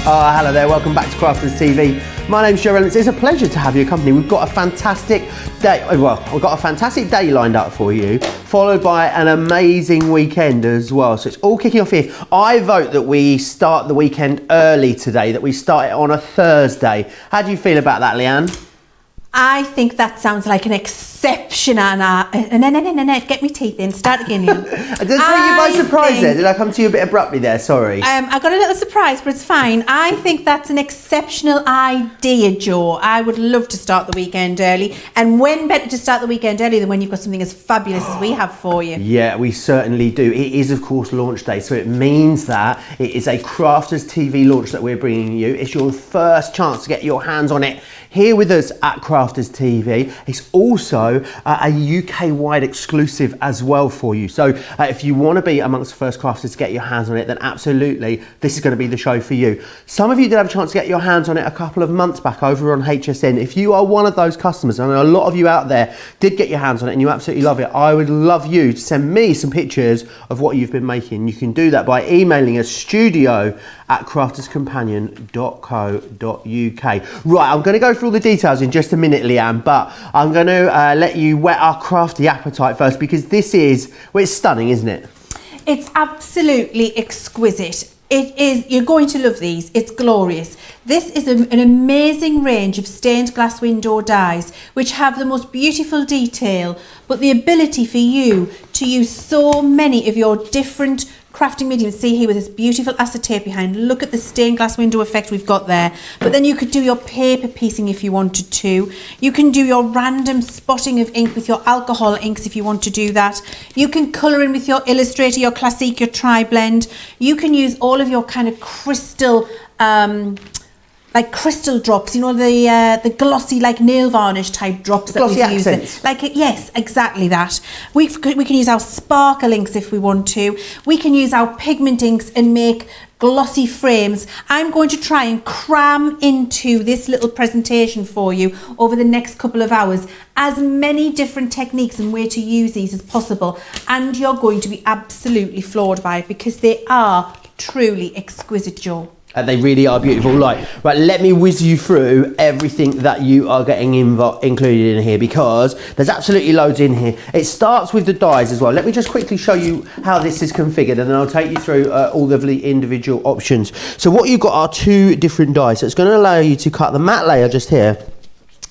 Oh, hello there, welcome back to Crafters TV. My name's Joe Reynolds. It's a pleasure to have your company. We've got a fantastic day, lined up for you, followed by an amazing weekend as well. So it's all kicking off here. I vote that we start the weekend early today, that we start it on a Thursday. How do you feel about that, Leann? I think that sounds like an exceptional... No, get me teeth in. Start again, Leann. Did I take you by surprise there? Did I come to you a bit abruptly there? Sorry. I got a little surprise, but it's fine. I think that's an exceptional idea, Joe. I would love to start the weekend early. And when better to start the weekend early than when you've got something as fabulous as we have for you? Yeah, we certainly do. It is, of course, launch day. So it means that it is a Crafters TV launch that we're bringing you. It's your first chance to get your hands on it here with us at Crafters TV. It's also a UK-wide exclusive as well for you. So if you want to be amongst the first crafters to get your hands on it, then absolutely, this is going to be the show for you. Some of you did have a chance to get your hands on it a couple of months back over on HSN. If you are one of those customers, and a lot of you out there did get your hands on it and you absolutely love it, I would love you to send me some pictures of what you've been making. You can do that by emailing us studio@crafterscompanion.co.uk. Right, I'm going to go through all the details in just a minute, Leann, but I'm going to let you whet our crafty appetite first, because this is, well, it's stunning, isn't it? It's absolutely exquisite. It is, you're going to love these. It's glorious. This is an amazing range of stained glass window dies which have the most beautiful detail, but the ability for you to use so many of your different crafting mediums. See here with this beautiful acetate behind. Look at the stained glass window effect we've got there. But then you could do your paper piecing if you wanted to. You can do your random spotting of ink with your alcohol inks if you want to do that. You can colour in with your Illustrator, your Classique, your Tri-Blend. You can use all of your kind of crystal, like crystal drops, you know, the glossy, like nail varnish type drops that we've used. Yes, exactly that. We can use our sparkle inks if we want to. We can use our pigment inks and make glossy frames. I'm going to try and cram into this little presentation for you over the next couple of hours as many different techniques and way to use these as possible, and you're going to be absolutely floored by it because they are truly exquisite, Joe. They really are beautiful. Right, let me whiz you through everything that you are getting included in here, because there's absolutely loads in here. It starts with the dies as well. Let me just quickly show you how this is configured, and then I'll take you through all of the individual options. So what you've got are two different dies. So it's going to allow you to cut the matte layer just here,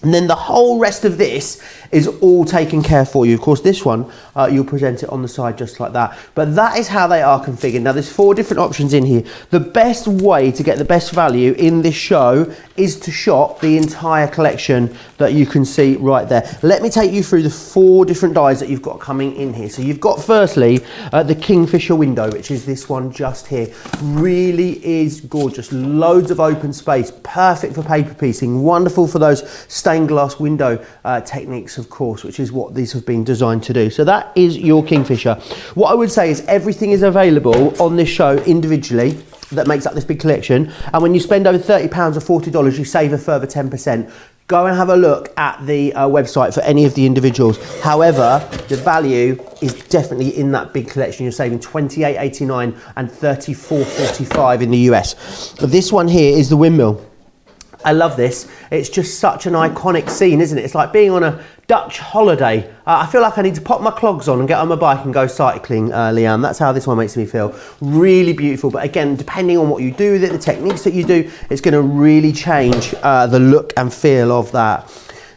and then the whole rest of this is all taken care for you. Of course, this one, you'll present it on the side just like that. But that is how they are configured. Now, there's 4 different options in here. The best way to get the best value in this show is to shop the entire collection that you can see right there. Let me take you through the 4 different dies that you've got coming in here. So you've got, firstly, the Kingfisher window, which is this one just here. Really is gorgeous. Loads of open space. Perfect for paper piecing. Wonderful for those stained glass window techniques, of course, which is what these have been designed to do. So that is your Kingfisher. What I would say is everything is available on this show individually that makes up this big collection, and when you spend over £30 or $40 you save a further 10%. Go and have a look at the website for any of the individuals. However, the value is definitely in that big collection. You're saving $28.89 and $34.45 in the US. This one here is the windmill. I love this. It's just such an iconic scene, isn't it? It's like being on a Dutch holiday. I feel like I need to pop my clogs on and get on my bike and go cycling, Leann. That's how this one makes me feel. Really beautiful. But again, depending on what you do with it, the techniques that you do, it's going to really change the look and feel of that.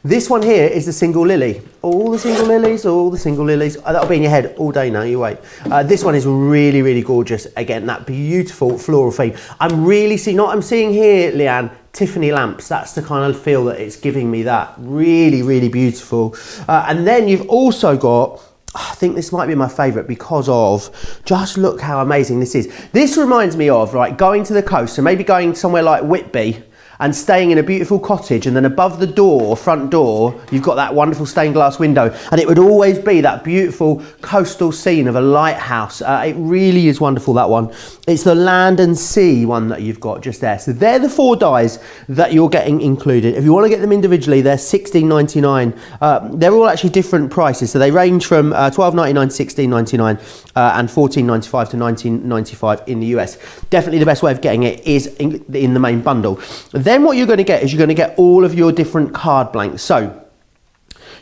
This one here is the single lily. All the single lilies, all the single lilies. That'll be in your head all day now, you wait. This one is really, really gorgeous. Again, that beautiful floral theme. I'm seeing here, Leann, Tiffany lamps. That's the kind of feel that it's giving me, that really, really beautiful. And then you've also got, I think this might be my favourite because of, just look how amazing this is. This reminds me of, right, going to the coast, so maybe going somewhere like Whitby, and staying in a beautiful cottage, and then above the door, front door, you've got that wonderful stained glass window, and it would always be that beautiful coastal scene of a lighthouse. It really is wonderful, that one. It's the land and sea one that you've got just there. So they're the 4 dies that you're getting included. If you want to get them individually, they're $16.99. They're all actually different prices, so they range from $12.99, $16.99, and $14.95 to $19.95 in the US. Definitely the best way of getting it is in the main bundle. Then what you're going to get is you're going to get all of your different card blanks. So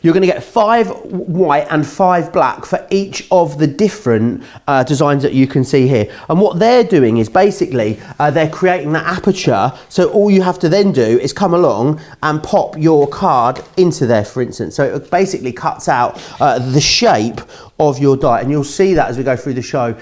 you're going to get 5 white and 5 black for each of the different designs that you can see here. And what they're doing is basically they're creating the aperture. So all you have to then do is come along and pop your card into there, for instance. So it basically cuts out the shape of your die. And you'll see that as we go through the show.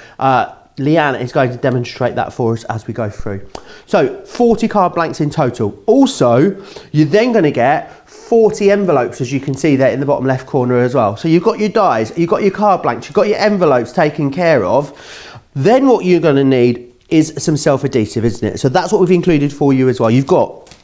Leann is going to demonstrate that for us as we go through. So 40 card blanks in total. Also, you're then going to get 40 envelopes, as you can see there in the bottom left corner as well. So you've got your dies, you've got your card blanks, you've got your envelopes taken care of. Then what you're going to need is some self-adhesive, isn't it? So that's what we've included for you as well. You've got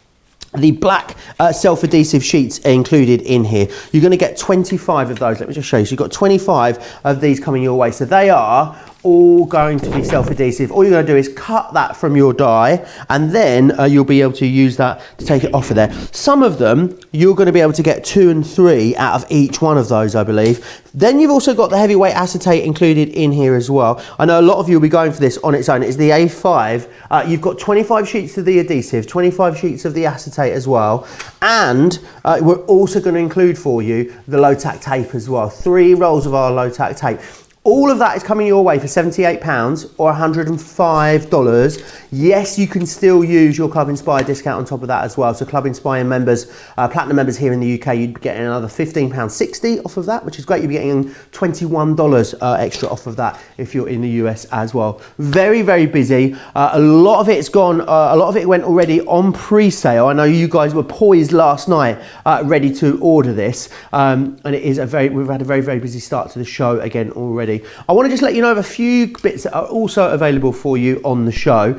the black self-adhesive sheets included in here. You're going to get 25 of those. Let me just show you. So you've got 25 of these coming your way. So they are all going to be self-adhesive. All you're going to do is cut that from your die, and then you'll be able to use that to take it off of there. Some of them you're going to be able to get 2 and 3 out of each one of those, I believe. Then you've also got the heavyweight acetate included in here as well. I know a lot of you will be going for this on its own. It's the A5. You've got 25 sheets of the adhesive, 25 sheets of the acetate as well, and we're also going to include for you the low-tack tape as well. 3 rolls of our low-tack tape. All of that is coming your way for £78 or $105. Yes, you can still use your Club Inspire discount on top of that as well. So Club Inspire members, platinum members here in the UK, you'd be getting another £15.60 off of that, which is great. You'd be getting $21 extra off of that if you're in the US as well. Very, very busy. A lot of it's gone, a lot of it went already on pre-sale. I know you guys were poised last night ready to order this. And it is we've had a very, very busy start to the show again already. I want to just let you know of a few bits that are also available for you on the show.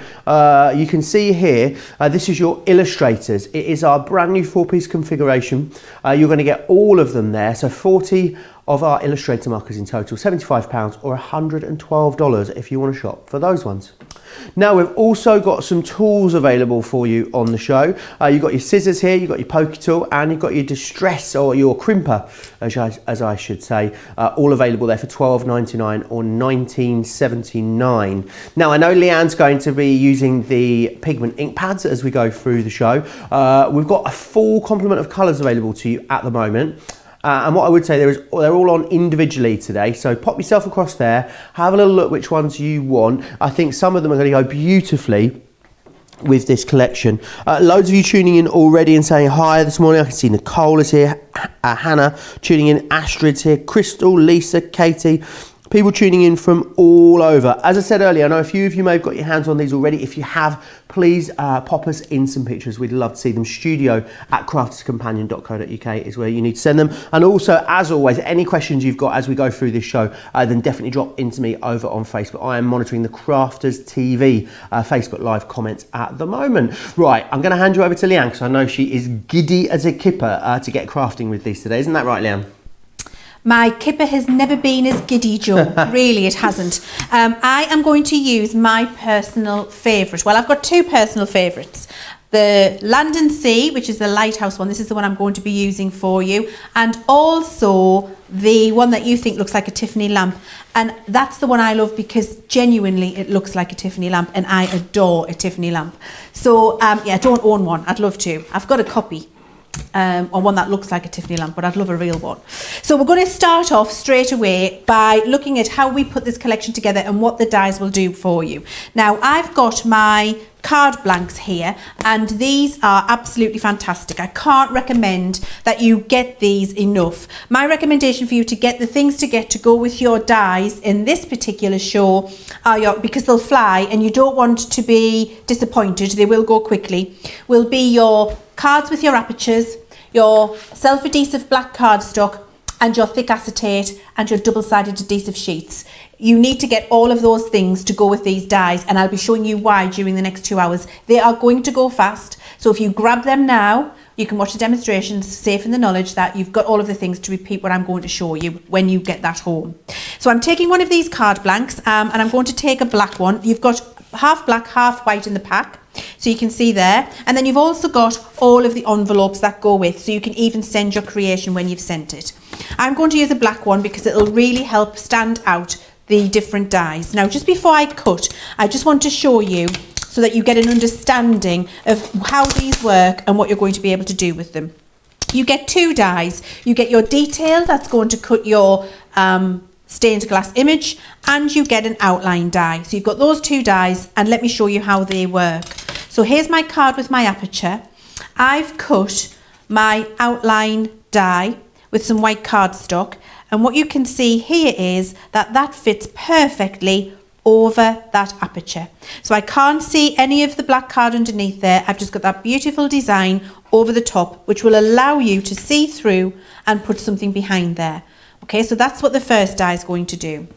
You can see here, this is your illustrators. It is our brand new 4-piece configuration. You're going to get all of them there. So 40 of our illustrator markers in total, £75 or $112 if you want to shop for those ones. Now we've also got some tools available for you on the show. You've got your scissors here, you've got your pokey tool, and you've got your distress or your crimper, as I should say, all available there for $12.99 or $19.79. Now I know Leann's going to be using the pigment ink pads as we go through the show. We've got a full complement of colours available to you at the moment. And what I would say they're all on individually today, so pop yourself across there, have a little look which ones you want. I think some of them are going to go beautifully with this collection. Loads of you tuning in already and saying hi this morning. I can see Nicole is here, Hannah tuning in, Astrid's here, Crystal, Lisa, Katie. People tuning in from all over. As I said earlier, I know a few of you may have got your hands on these already. If you have, please pop us in some pictures. We'd love to see them. studio@crafterscompanion.co.uk is where you need to send them. And also, as always, any questions you've got as we go through this show, then definitely drop into me over on Facebook. I am monitoring the Crafters TV Facebook Live comments at the moment. Right, I'm going to hand you over to Leann because I know she is giddy as a kipper to get crafting with these today. Isn't that right, Leann? My kipper has never been as giddy, Joe. Really, it hasn't. I am going to use my personal favourite. Well, I've got 2 personal favourites. The Land and Sea, which is the lighthouse one. This is the one I'm going to be using for you. And also the one that you think looks like a Tiffany lamp. And that's the one I love because genuinely it looks like a Tiffany lamp and I adore a Tiffany lamp. So, yeah, I don't own one. I'd love to. I've got a copy. Or one that looks like a Tiffany lamp, but I'd love a real one. So we're going to start off straight away by looking at how we put this collection together and what the dies will do for you. Now I've got my card blanks here and these are absolutely fantastic. I can't recommend that you get these enough. My recommendation for you to get the things to go with your dies in this particular show are because they'll fly and you don't want to be disappointed, they will go quickly, will be your cards with your apertures, your self-adhesive black cardstock, and your thick acetate and your double-sided adhesive sheets. You need to get all of those things to go with these dies, and I'll be showing you why during the next 2 hours. They are going to go fast, so if you grab them now, you can watch the demonstrations safe in the knowledge that you've got all of the things to repeat what I'm going to show you when you get that home. So I'm taking one of these card blanks and I'm going to take a black one. You've got half black, half white in the pack. So you can see there. And then you've also got all of the envelopes that go with, so you can even send your creation when you've sent it. I'm going to use a black one because it'll really help stand out the different dies. Now, just before I cut, I just want to show you so that you get an understanding of how these work and what you're going to be able to do with them. You get 2 dies. You get your detail that's going to cut your stained glass image, and you get an outline die. So you've got those 2 dies, and let me show you how they work. So here's my card with my aperture. I've cut my outline die with some white cardstock, and what you can see here is that that fits perfectly over that aperture. So I can't see any of the black card underneath there. I've just got that beautiful design over the top, which will allow you to see through and put something behind there. Okay, so that's what the first die is going to do.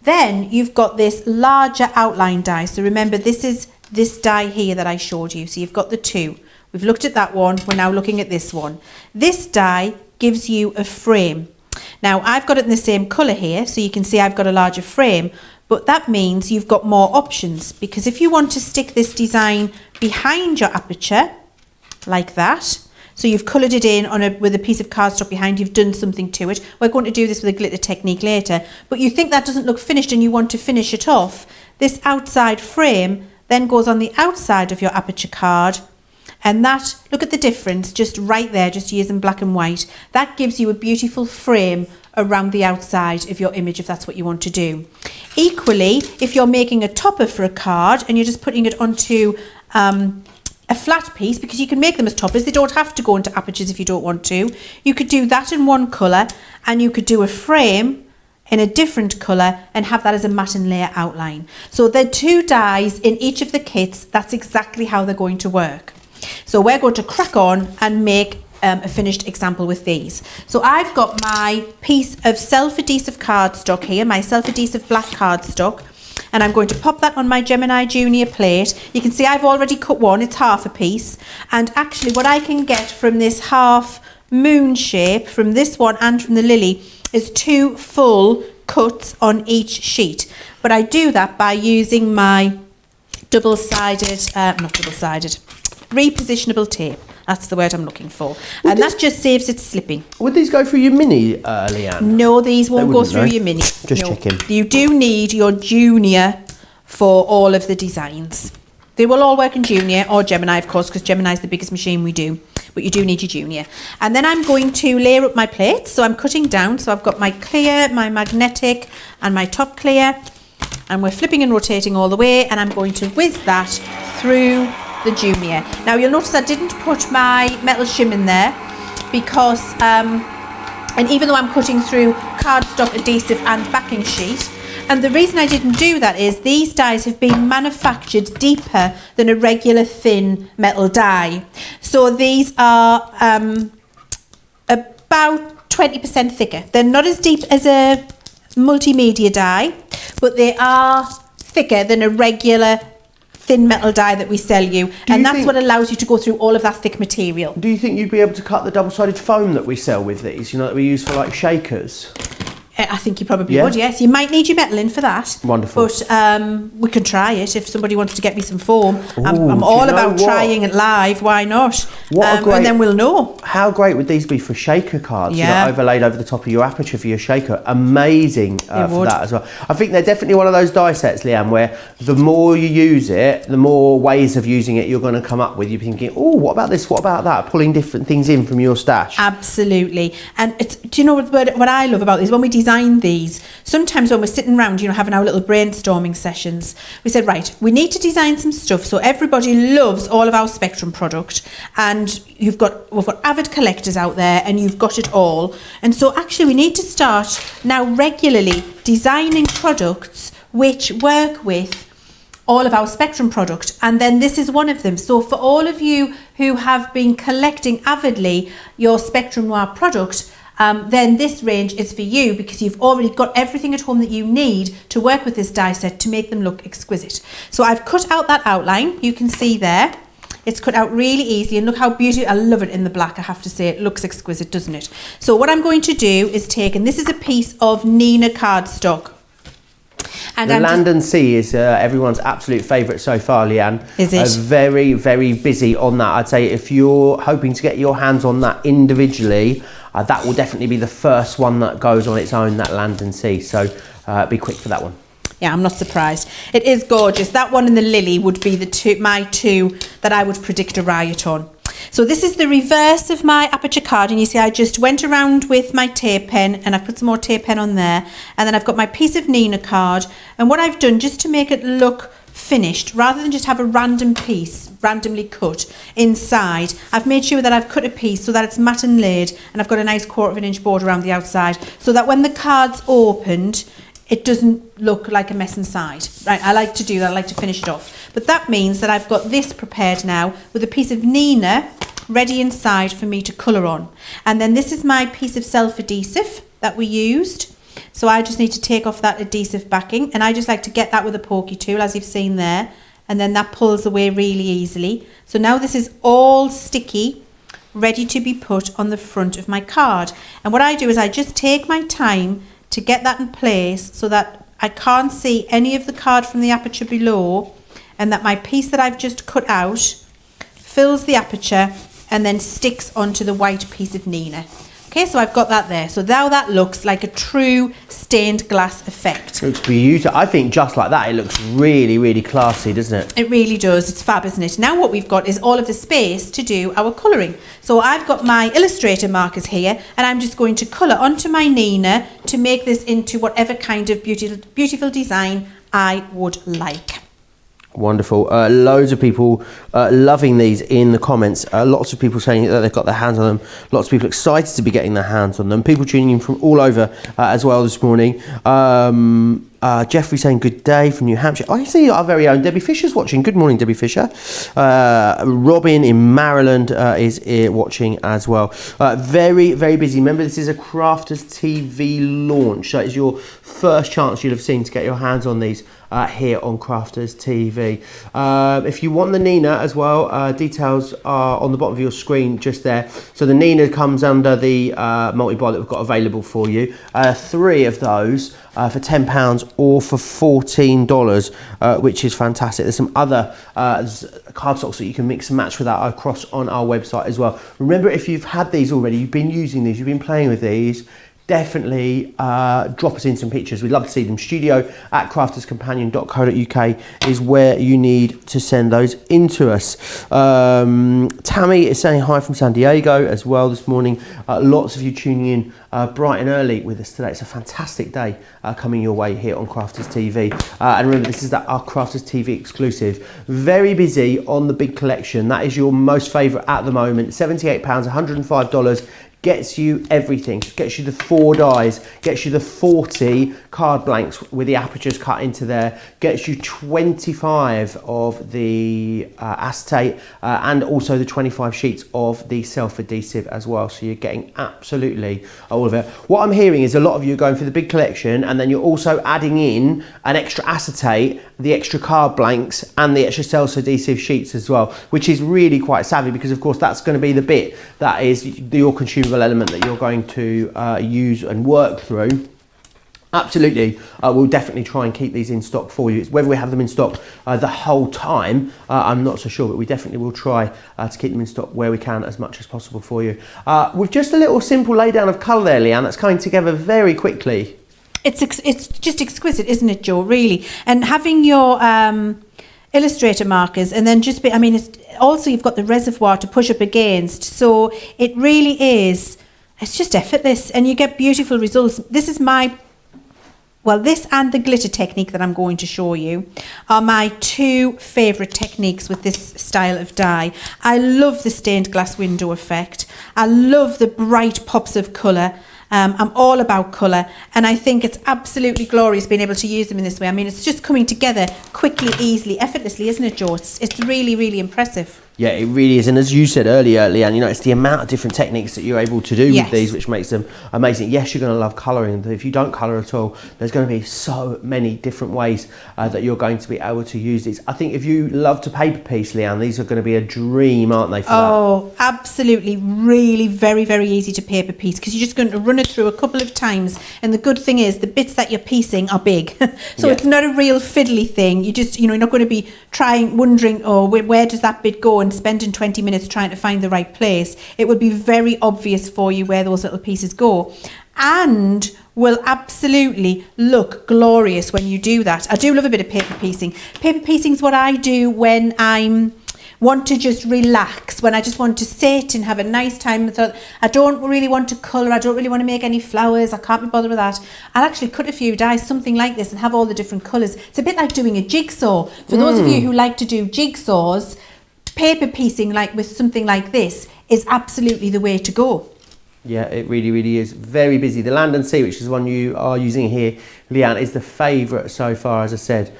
Then you've got this larger outline die. So remember, this is this die here that I showed you. So you've got the 2. We've looked at that one. We're now looking at this one. This die gives you a frame. Now, I've got it in the same colour here, so you can see I've got a larger frame. But that means you've got more options, because if you want to stick this design behind your aperture, like that, so you've coloured it in with a piece of cardstock behind, you've done something to it. We're going to do this with a glitter technique later, but you think that doesn't look finished and you want to finish it off. This outside frame then goes on the outside of your aperture card, and that, look at the difference just right there, just using black and white. That gives you a beautiful frame around the outside of your image if that's what you want to do. Equally, if you're making a topper for a card and you're just putting it onto a flat piece, because you can make them as toppers, they don't have to go into apertures if you don't want to. You could do that in one colour, and you could do a frame in a different colour and have that as a matte and layer outline. So the 2 dies in each of the kits, that's exactly how they're going to work. So we're going to crack on and make a finished example with these. So I've got my piece of self-adhesive cardstock here, my self-adhesive black cardstock, and I'm going to pop that on my Gemini Junior plate. You can see I've already cut one, it's half a piece, and actually what I can get from this half moon shape, from this one and from the lily, is 2 full cuts on each sheet. But I do that by using my repositionable tape. That's the word I'm looking for. And that just saves it slipping. Would these go through your mini, Leann? No, these won't go through your mini. Just checking. You do need your Junior for all of the designs. They will all work in Junior or Gemini, of course, because Gemini is the biggest machine we do. But you do need your Junior. And then I'm going to layer up my plates. So I'm cutting down. So I've got my clear, my magnetic, and my top clear. And we're flipping and rotating all the way. And I'm going to whiz that through the Junior. Now you'll notice I didn't put my metal shim in there because and even though I'm cutting through cardstock, adhesive and backing sheet, and the reason I didn't do that is these dies have been manufactured deeper than a regular thin metal die. So these are about 20% thicker. They're not as deep as a multimedia die, but they are thicker than a regular thin metal die that we sell you, and that's what allows you to go through all of that thick material. Do you think you'd be able to cut the double-sided foam that we sell with these, you know, that we use for like shakers? I think you probably would, yes. You might need your metal in for that. Wonderful. But we can try it if somebody wants to get me some foam. I'm all about trying it live, why not? And then we'll know. How great would these be for shaker cards? You know, overlaid over the top of your aperture for your shaker. Amazing for that as well. I think they're definitely one of those die sets, Leann, where the more you use it, the more ways of using it you're going to come up with. You're thinking, oh, what about this? What about that? Pulling different things in from your stash. Absolutely. And do you know what I love about these? When we design these, sometimes when we're sitting around, you know, having our little brainstorming sessions, we said, right, we need to design some stuff. So everybody loves all of our Spectrum product, and we've got avid collectors out there, and you've got it all. And so actually we need to start now regularly designing products which work with all of our Spectrum product, and then this is one of them. So for all of you who have been collecting avidly your Spectrum Noir product, then this range is for you because you've already got everything at home that you need to work with this die set to make them look exquisite. So I've cut out that outline, you can see there. It's cut out really easily, and look how beautiful. I love it in the black, I have to say. It looks exquisite, doesn't it? So what I'm going to do is take, and this is a piece of Nina cardstock. And the Land and Sea is everyone's absolute favourite so far, Leanne. Is it? Very, very busy on that. I'd say if you're hoping to get your hands on that individually, that will definitely be the first one that goes on its own, that Land and Sea. So be quick for that one. Yeah, I'm not surprised. It is gorgeous. That one and the lily would be my two that I would predict a riot on. So this is the reverse of my aperture card, and you see I just went around with my tape pen and I've put some more tape pen on there, and then I've got my piece of Nina card, and what I've done just to make it look finished, rather than just have a random piece randomly cut inside, I've made sure that I've cut a piece so that it's matte and laid, and I've got a nice 1/4 inch border around the outside so that when the card's opened it doesn't look like a mess inside. Right, I like to do that, I like to finish it off. But that means that I've got this prepared now with a piece of Nina ready inside for me to colour on. And then this is my piece of self-adhesive that we used. So I just need to take off that adhesive backing, and I just like to get that with a pokey tool, as you've seen there. And then that pulls away really easily. So now this is all sticky, ready to be put on the front of my card. And what I do is I just take my time to get that in place so that I can't see any of the card from the aperture below, and that my piece that I've just cut out fills the aperture and then sticks onto the white piece of Nina. Okay, so I've got that there. So now that looks like a true stained glass effect. Looks beautiful. I think just like that, it looks really, really classy, doesn't it? It really does. It's fab, isn't it? Now what we've got is all of the space to do our colouring. So I've got my Illustrator markers here, and I'm just going to colour onto my Nina to make this into whatever kind of beautiful design I would like. Wonderful. Loads of people loving these in the comments. Lots of people saying that they've got their hands on them. Lots of people excited to be getting their hands on them. People tuning in from all over as well this morning. Jeffrey saying good day from New Hampshire. I see our very own Debbie Fisher's watching. Good morning, Debbie Fisher. Robin in Maryland is watching as well. Very, very busy. Remember, this is a Crafters TV launch. So it's your first chance you'll have seen to get your hands on these here on Crafters TV. If you want the Nina as well, details are on the bottom of your screen just there. So the Nina comes under the multi-buy that we've got available for you. 3 of those for £10 or for $14, which is fantastic. There's some other cardstocks that you can mix and match with that across on our website as well. Remember, if you've had these already, you've been using these, you've been playing with these, definitely drop us in some pictures. We'd love to see them. studio@crafterscompanion.co.uk is where you need to send those in to us. Tammy is saying hi from San Diego as well this morning. Lots of you tuning in bright and early with us today. It's a fantastic day coming your way here on Crafters TV. And remember, this is our Crafters TV exclusive. Very busy on the big collection. That is your most favourite at the moment. £78, $105. Gets you everything, gets you the 4 dies, gets you the 40 card blanks with the apertures cut into there, gets you 25 of the acetate and also the 25 sheets of the self-adhesive as well. So you're getting absolutely all of it. What I'm hearing is a lot of you are going for the big collection, and then you're also adding in an extra acetate, the extra card blanks and the extra self-adhesive sheets as well, which is really quite savvy, because of course that's going to be the bit that is your consumable element that you're going to use and work through. Absolutely, we'll definitely try and keep these in stock for you. Whether we have them in stock the whole time, I'm not so sure, but we definitely will try to keep them in stock where we can as much as possible for you. With just a little simple laydown of colour there, Leanne, that's coming together very quickly. It's just exquisite, isn't it, Joe, really? And having your Illustrator markers, and then just it's also you've got the reservoir to push up against, so it really is, it's just effortless, and you get beautiful results. This is this and the glitter technique that I'm going to show you are my 2 favourite techniques with this style of die. I love the stained glass window effect. I love the bright pops of colour. I'm all about colour, and I think it's absolutely glorious being able to use them in this way. I mean, it's just coming together quickly, easily, effortlessly, isn't it, Joe? It's really, really impressive. Yeah, it really is. And as you said earlier, Leann, you know, it's the amount of different techniques that you're able to do with these which makes them amazing. Yes, you're going to love colouring, but if you don't colour at all, there's going to be so many different ways that you're going to be able to use these. I think if you love to paper piece, Leann, these are going to be a dream, aren't they, for that? Oh, absolutely. Really very, very easy to paper piece, because you're just going to run it through a couple of times. And the good thing is the bits that you're piecing are big. So it's not a real fiddly thing. You just, you know, you're not going to be wondering, oh, where does that bit go, and spending 20 minutes trying to find the right place. It would be very obvious for you where those little pieces go, and will absolutely look glorious when you do that. I do love a bit of paper piecing. Paper piecing is what I do when I want to just relax, when I just want to sit and have a nice time. I don't really want to colour, I don't really want to make any flowers, I can't be bothered with that. I'll actually cut a few dies, something like this, and have all the different colours. It's a bit like doing a jigsaw. For those of you who like to do jigsaws, paper piecing like with something like this is absolutely the way to go. Yeah, it really, really is. Very busy. The Land and Sea, which is the one you are using here, Leann, is the favourite so far, as I said,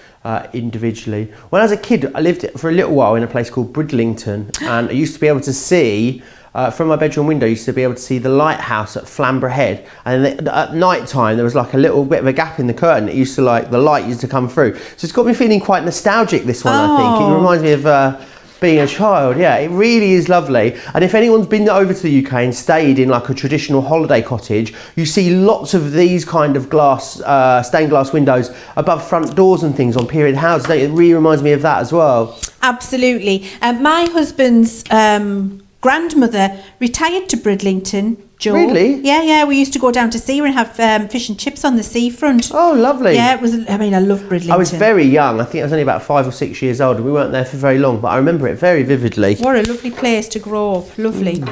individually. When I was a kid, I lived for a little while in a place called Bridlington, and I used to be able to see, from my bedroom window, I used to be able to see the lighthouse at Flamborough Head. And at night time, there was like a little bit of a gap in the curtain. It used to the light used to come through. So it's got me feeling quite nostalgic, this one, I think. It reminds me of being a child. Yeah, it really is lovely. And if anyone's been over to the UK and stayed in like a traditional holiday cottage, you see lots of these kind of glass, stained glass windows above front doors and things on period houses. It really reminds me of that as well. Absolutely. My husband's grandmother retired to Bridlington, Joe. Really? Yeah. We used to go down to sea and have fish and chips on the seafront. Oh, lovely. Yeah, it was. I mean, I love Bridlington. I was very young. I think I was only about 5 or 6 years old, and we weren't there for very long, but I remember it very vividly. What a lovely place to grow up. Lovely.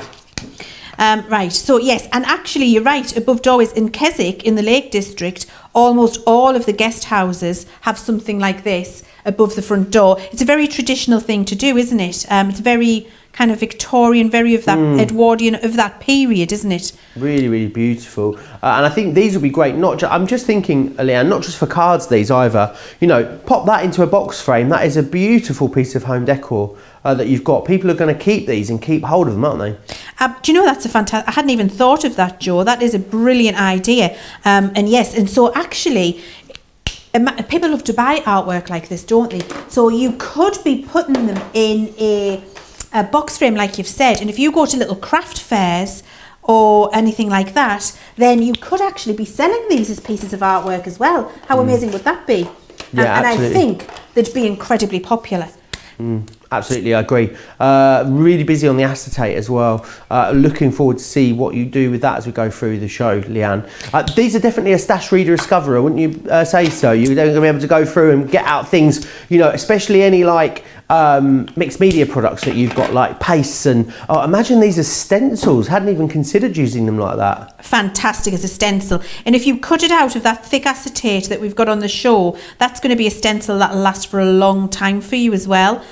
Right, so yes, and actually you're right, above doorways in Keswick, in the Lake District, almost all of the guest houses have something like this above the front door. It's a very traditional thing to do, isn't it? It's very kind of Victorian, very of that Edwardian, of that period, isn't it? Really, really beautiful. And I think these would be great. I'm just thinking, Leann, not just for cards, these either. You know, pop that into a box frame. That is a beautiful piece of home decor that you've got. People are going to keep these and keep hold of them, aren't they? Do you know, that's a fantastic... I hadn't even thought of that, Joe. That is a brilliant idea. And yes, and so actually... people love to buy artwork like this, don't they? So you could be putting them in a box frame, like you've said, and if you go to little craft fairs or anything like that, then you could actually be selling these as pieces of artwork as well. How amazing would that be? Yeah, and I absolutely. think they'd be incredibly popular. Absolutely, I agree. Really busy on the acetate as well. Looking forward to see what you do with that as we go through the show, Leann. These are definitely a stash reader discoverer, wouldn't you say so? You're going to be able to go through and get out things, you know, especially any like mixed media products that you've got, like pastes and imagine these as stencils. Hadn't even considered using them like that. Fantastic as a stencil. And if you cut it out of that thick acetate that we've got on the show, that's going to be a stencil that'll last for a long time for you as well.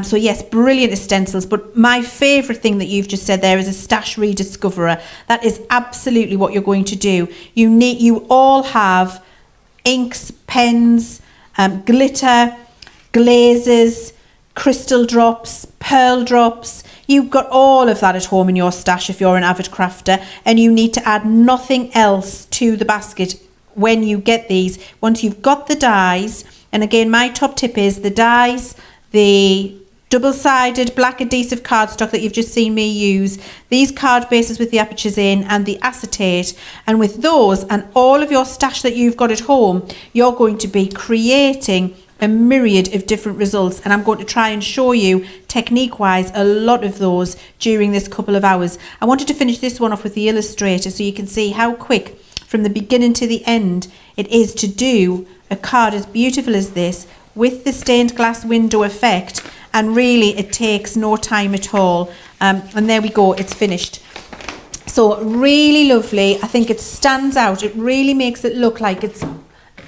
So yes, brilliant as stencils. But my favourite thing that you've just said there is a stash rediscoverer. That is absolutely what you're going to do. You all have inks, pens, glitter, glazes, crystal drops, pearl drops. You've got all of that at home in your stash if you're an avid crafter, and you need to add nothing else to the basket when you get these. Once you've got the dies, and again, my top tip is the dies, the double-sided black adhesive cardstock that you've just seen me use, these card bases with the apertures in, and the acetate. And with those and all of your stash that you've got at home, you're going to be creating a myriad of different results, and I'm going to try and show you technique wise a lot of those during this couple of hours. I wanted to finish this one off with the illustrator so you can see how quick from the beginning to the end it is to do a card as beautiful as this with the stained glass window effect, and really it takes no time at all. And there we go, it's finished. So really lovely. I think it stands out. It really makes it look like it's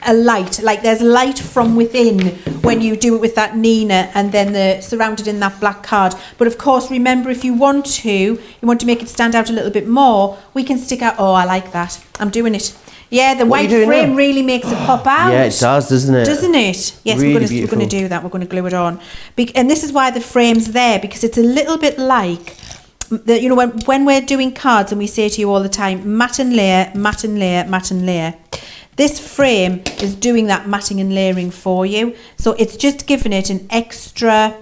a light, like there's light from within when you do it with that Nina and then the surrounded in that black card. But of course, remember, if you want to make it stand out a little bit more, we can stick out, oh, I like that. I'm doing it. Yeah, the white frame really makes it pop out. Yeah, it does, doesn't it? Doesn't it? Yes, really we're going to do that. We're going to glue it on. And this is why the frame's there, because it's a little bit like, you know, when we're doing cards and we say to you all the time, mat and layer, mat and layer, mat and layer. This frame is doing that matting and layering for you. So it's just giving it an extra,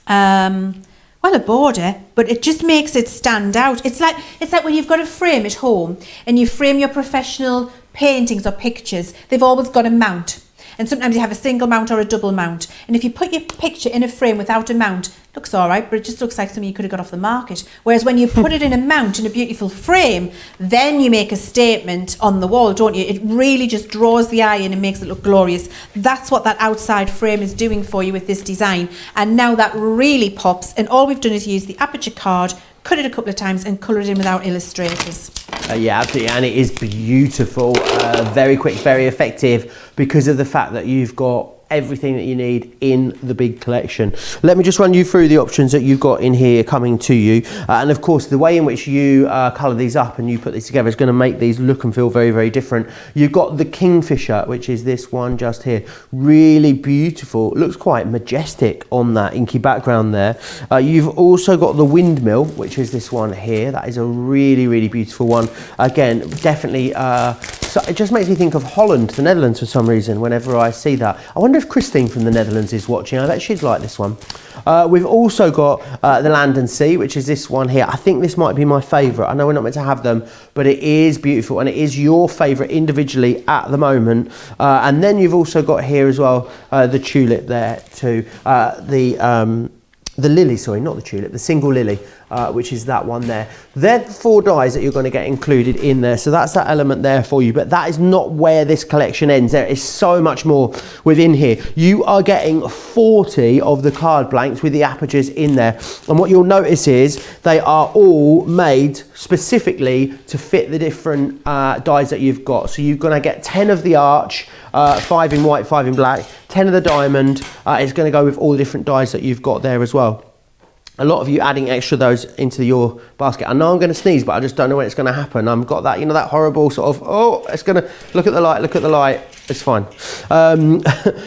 well, a border, but it just makes it stand out. It's like when you've got a frame at home and you frame your professional paintings or pictures, they've always got a mount. And sometimes you have a single mount or a double mount. And if you put your picture in a frame without a mount, it looks all right, but it just looks like something you could have got off the market. Whereas when you put it in a mount in a beautiful frame, then you make a statement on the wall, don't you? It really just draws the eye in and makes it look glorious. That's what that outside frame is doing for you with this design. And now that really pops. And all we've done is use the aperture card, cut it a couple of times and colour it in with our illustrators. Yeah, absolutely, and it is beautiful, very quick, very effective, because of the fact that you've got everything that you need in the big collection. Let me just run you through the options that you've got in here coming to you, and of course the way in which you colour these up and you put these together is going to make these look and feel very, very different. You've got the Kingfisher, which is this one just here, really beautiful, looks quite majestic on that inky background there. You've also got the Windmill, which is this one here. That is a really, really beautiful one. Again, definitely so it just makes me think of Holland, the Netherlands, for some reason whenever I see that. I wonder if Christine from the Netherlands is watching. I bet she'd like this one. We've also got the Land and Sea, which is this one here. I think this might be my favourite. I know we're not meant to have them, but it is beautiful and it is your favourite individually at the moment. And then you've also got here as well the Tulip there too. The lily, sorry, not the tulip, the single lily, which is that one there. They're the 4 dies that you're going to get included in there. So that's that element there for you. But that is not where this collection ends. There is so much more within here. You are getting 40 of the card blanks with the apertures in there. And what you'll notice is they are all made specifically to fit the different dies that you've got. So you're going to get 10 of the arch, 5 in white, 5 in black, 10 of the diamond. It's going to go with all the different dies that you've got there as well. A lot of you adding extra of those into your basket. I know I'm going to sneeze, but I just don't know when it's going to happen. I've got that, you know, that horrible sort of, oh, it's going to, look at the light, look at the light. It's fine.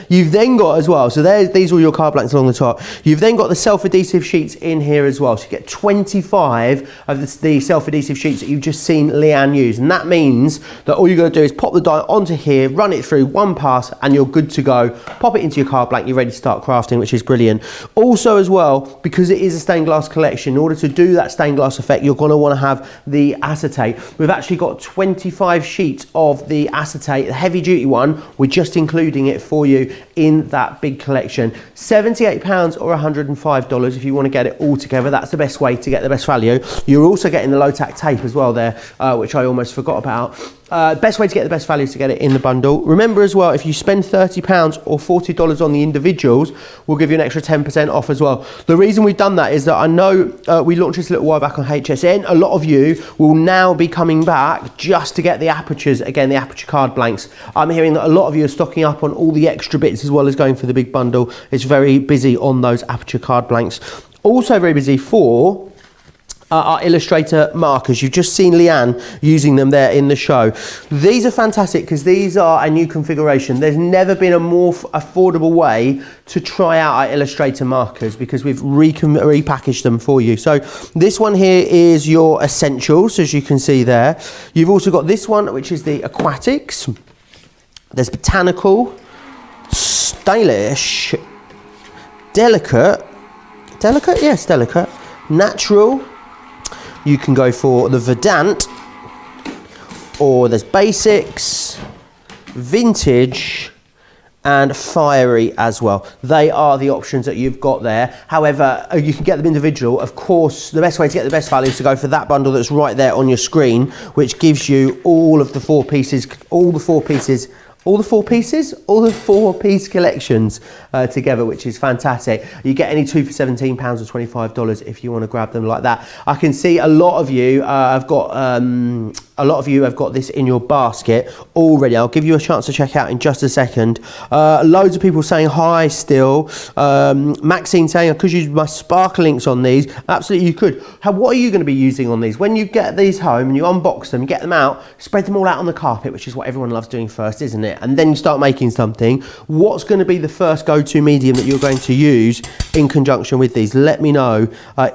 You've then got as well, so these are all your card blanks along the top. You've then got the self-adhesive sheets in here as well. So you get 25 of the self-adhesive sheets that you've just seen Leann use. And that means that all you've got to do is pop the die onto here, run it through one pass, and you're good to go. Pop it into your card blank, you're ready to start crafting, which is brilliant. Also as well, because it is a stained glass collection, in order to do that stained glass effect, you're going to want to have the acetate. We've actually got 25 sheets of the acetate, the heavy duty one. We're just including it for you in that big collection. £78 or $105 if you want to get it all together. That's the best way to get the best value. You're also getting the low tack tape as well there, which I almost forgot about. Best way to get the best value is to get it in the bundle. Remember as well, if you spend £30 or $40 on the individuals, we'll give you an extra 10% off as well. The reason we've done that is that I know we launched this a little while back on HSN. A lot of you will now be coming back just to get the apertures, again, the aperture card blanks. I'm hearing that a lot of you are stocking up on all the extra bits as well as going for the big bundle. It's very busy on those aperture card blanks. Also very busy for our illustrator markers. You've just seen Leann using them there in the show. These are fantastic because these are a new configuration. There's never been a more affordable way to try out our illustrator markers because we've repackaged them for you. So this one here is your essentials, as you can see there. You've also got this one, which is the aquatics. There's botanical, stylish, delicate, yes, delicate, natural. You can go for the Verdant, or there's basics, vintage, and fiery as well. They are the options that you've got there. However, you can get them individual. Of course, the best way to get the best value is to go for that bundle that's right there on your screen, which gives you all of the 4 pieces, all the 4-piece collections together, which is fantastic. You get any 2 for £17 or $25 if you want to grab them like that. I can see a lot of you have got a lot of you have got this in your basket already. I'll give you a chance to check out in just a second. Loads of people saying hi still. Maxine saying I could use my sparkle links on these. Absolutely you could. What are you going to be using on these? When you get these home and you unbox them, get them out, spread them all out on the carpet, which is what everyone loves doing first, isn't it? And then you start making something. What's going to be the first go-to medium that you're going to use in conjunction with these? Let me know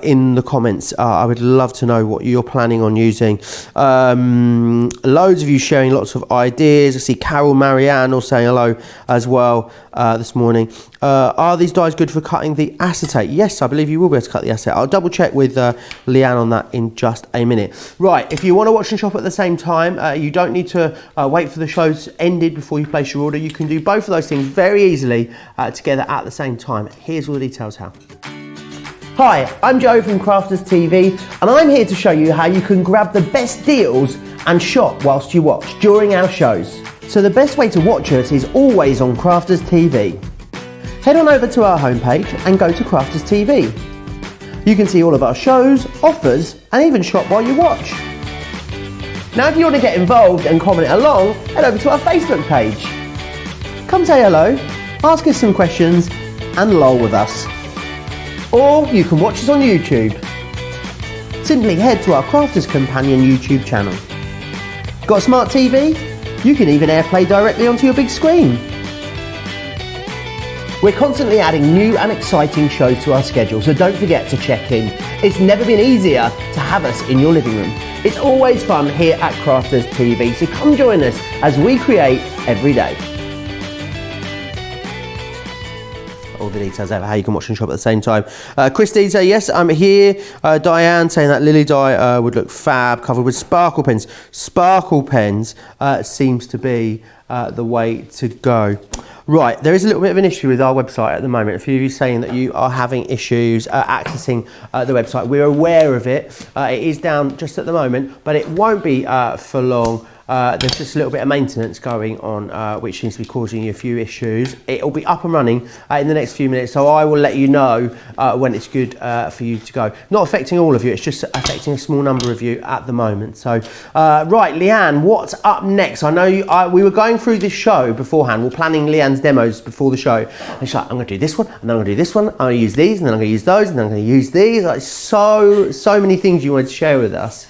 in the comments. I would love to know what you're planning on using. Loads of you sharing lots of ideas. I see Carol Marianne all saying hello as well this morning. Are these dies good for cutting the acetate? Yes, I believe you will be able to cut the acetate. I'll double check with Leann on that in just a minute. Right, if you want to watch and shop at the same time, you don't need to wait for the show's ended before you place your order. You can do both of those things very easily together at the same time. Here's all the details how. Hi, I'm Joe from Crafters TV, and I'm here to show you how you can grab the best deals and shop whilst you watch during our shows. So the best way to watch us is always on Crafters TV. Head on over to our homepage and go to Crafters TV. You can see all of our shows, offers, and even shop while you watch. Now if you want to get involved and comment along, head over to our Facebook page. Come say hello, ask us some questions, and lol with us. Or you can watch us on YouTube. Simply head to our Crafters Companion YouTube channel. Got a smart TV? You can even AirPlay directly onto your big screen. We're constantly adding new and exciting shows to our schedule, so don't forget to check in. It's never been easier to have us in your living room. It's always fun here at Crafters TV, so come join us as we create every day. All the details over how you can watch and shop at the same time. Christine say yes, I'm here. Diane saying that lily dye would look fab, covered with sparkle pens. Sparkle pens seems to be the way to go. Right, there is a little bit of an issue with our website at the moment. A few of you saying that you are having issues accessing the website. We're aware of it. It is down just at the moment, but it won't be for long. There's just a little bit of maintenance going on, which seems to be causing you a few issues. It'll be up and running in the next few minutes, so I will let you know when it's good for you to go. Not affecting all of you, it's just affecting a small number of you at the moment. So, right, Leann, what's up next? I know we were going through this show beforehand. We're planning Leann's demos before the show. And she's like, I'm going to do this one, and then I'm going to do this one. I'm going to use these, and then I'm going to use those, and then I'm going to use these. Like so many things you wanted to share with us.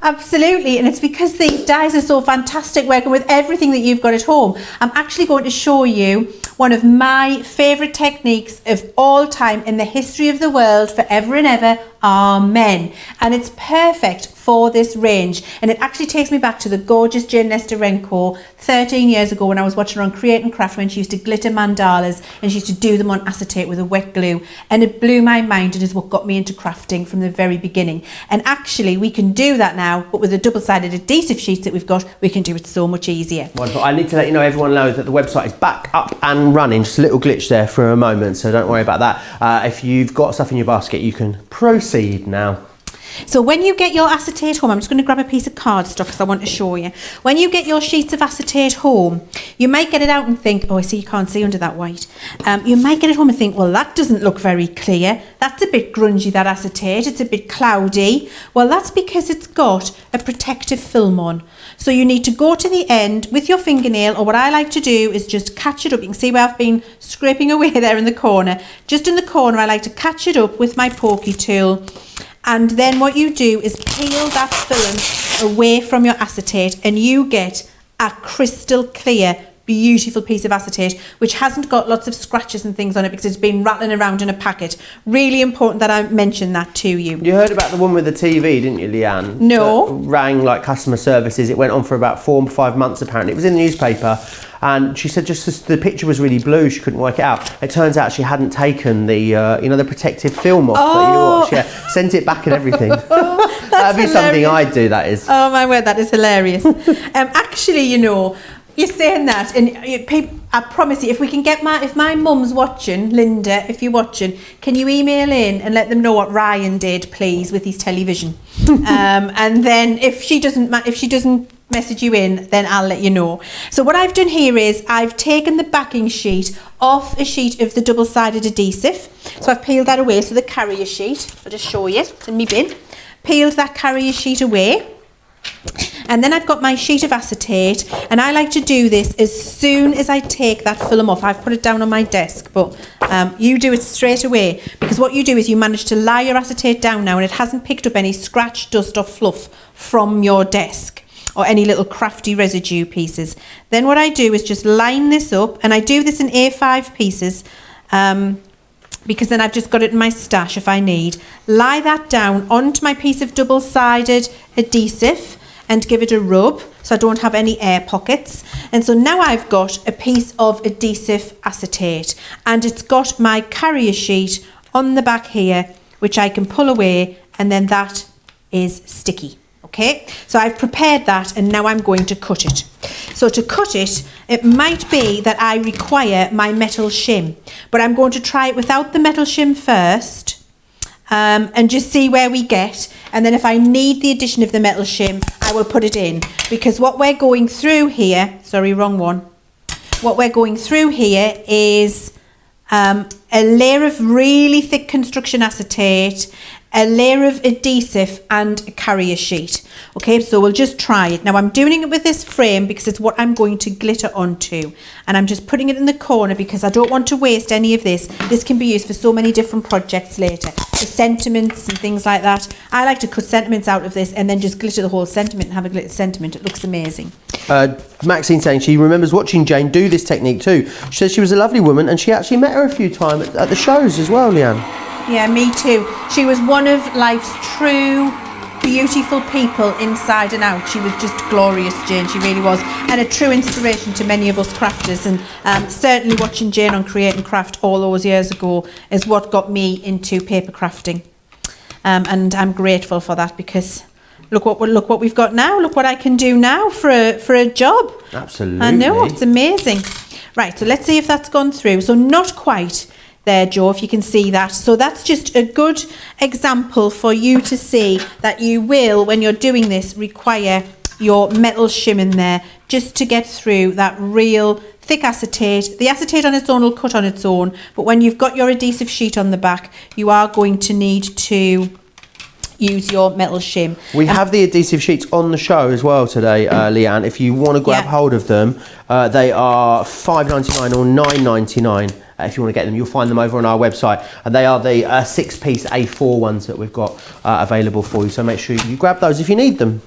Absolutely, and it's because these dies are so fantastic working with everything that you've got at home. I'm actually going to show you one of my favourite techniques of all time in the history of the world, forever and ever, amen. And it's perfect for this range, and it actually takes me back to the gorgeous Jane Nesterenko 13 years ago when I was watching her on Create and Craft, when she used to glitter mandalas and she used to do them on acetate with a wet glue, and it blew my mind and is what got me into crafting from the very beginning. And actually we can do that now, but with the double-sided adhesive sheets that we've got, we can do it so much easier. Wonderful. I need to let you know, everyone knows that the website is back up and running. Just a little glitch there for a moment, so don't worry about that. If you've got stuff in your basket, you can proceed now. So when you get your acetate home, I'm just going to grab a piece of cardstock because I want to show you. When you get your sheets of acetate home, you might get it out and think, oh, I see you can't see under that white. You might get it home and think, well, that doesn't look very clear. That's a bit grungy, that acetate. It's a bit cloudy. Well, that's because it's got a protective film on. So you need to go to the end with your fingernail, or what I like to do is just catch it up. You can see where I've been scraping away there in the corner. Just in the corner, I like to catch it up with my pokey tool. And then what you do is peel that film away from your acetate, and you get a crystal clear, beautiful piece of acetate, which hasn't got lots of scratches and things on it because it's been rattling around in a packet. Really important that I mention that to you. You heard about the one with the TV, didn't you, Leann? No. That rang like customer services. It went on for about 4 or 5 months apparently. It was in the newspaper. And she said just the picture was really blue, she couldn't work it out. It turns out she hadn't taken the the protective film off that you watch. Yeah, sent it back and everything. That'd be hilarious. Something I'd do, that is. Oh my word, that is hilarious. Actually, you're saying that, and I promise you, if my mum's watching, Linda, if you're watching, can you email in and let them know what Ryan did, please, with his television? And then if she doesn't message you in, then I'll let you know. So what I've done here is I've taken the backing sheet off a sheet of the double-sided adhesive. So I've peeled that away. So the carrier sheet, I'll just show you, it's in my bin. Peeled that carrier sheet away. And then I've got my sheet of acetate, and I like to do this as soon as I take that film off. I've put it down on my desk, but you do it straight away, because what you do is you manage to lie your acetate down now and it hasn't picked up any scratch, dust or fluff from your desk or any little crafty residue pieces. Then what I do is just line this up, and I do this in A5 pieces, because then I've just got it in my stash if I need. Lie that down onto my piece of double-sided adhesive and give it a rub so I don't have any air pockets. And so now I've got a piece of adhesive acetate, and it's got my carrier sheet on the back here, which I can pull away, and then that is sticky. Okay, so I've prepared that, and now I'm going to cut it. So to cut it, it might be that I require my metal shim, but I'm going to try it without the metal shim first, and just see where we get. And then if I need the addition of the metal shim, I will put it in, because what we're going through here, sorry, wrong one. What we're going through here is a layer of really thick construction acetate, a layer of adhesive and a carrier sheet. Okay, so we'll just try it. Now I'm doing it with this frame because it's what I'm going to glitter onto, and I'm just putting it in the corner because I don't want to waste any of this. This can be used for so many different projects later, for sentiments and things like that. I like to cut sentiments out of this and then just glitter the whole sentiment and have a glitter sentiment. It looks amazing. Maxine saying she remembers watching Jane do this technique too. She says she was a lovely woman and she actually met her a few times at the shows as well, Leann. Yeah, me too. She was one of life's true beautiful people inside and out. She was just glorious, Jane. She really was, and a true inspiration to many of us crafters. And certainly watching Jane on Create and Craft all those years ago is what got me into paper crafting. And I'm grateful for that, because look what we've got now. Look what I can do now for a job. Absolutely. I know, it's amazing. Right, so let's see if that's gone through. So not quite there, Joe, if you can see that. So that's just a good example for you to see that you will, when you're doing this, require your metal shim in there just to get through that real thick acetate. The acetate on its own will cut on its own, but when you've got your adhesive sheet on the back, you are going to need to use your metal shim. We have the adhesive sheets on the show as well today, Leann. If you want to grab hold of them, they are $5.99 or $9.99. If you want to get them, you'll find them over on our website, and they are the 6-piece A4 ones that we've got available for you, so make sure you grab those if you need them.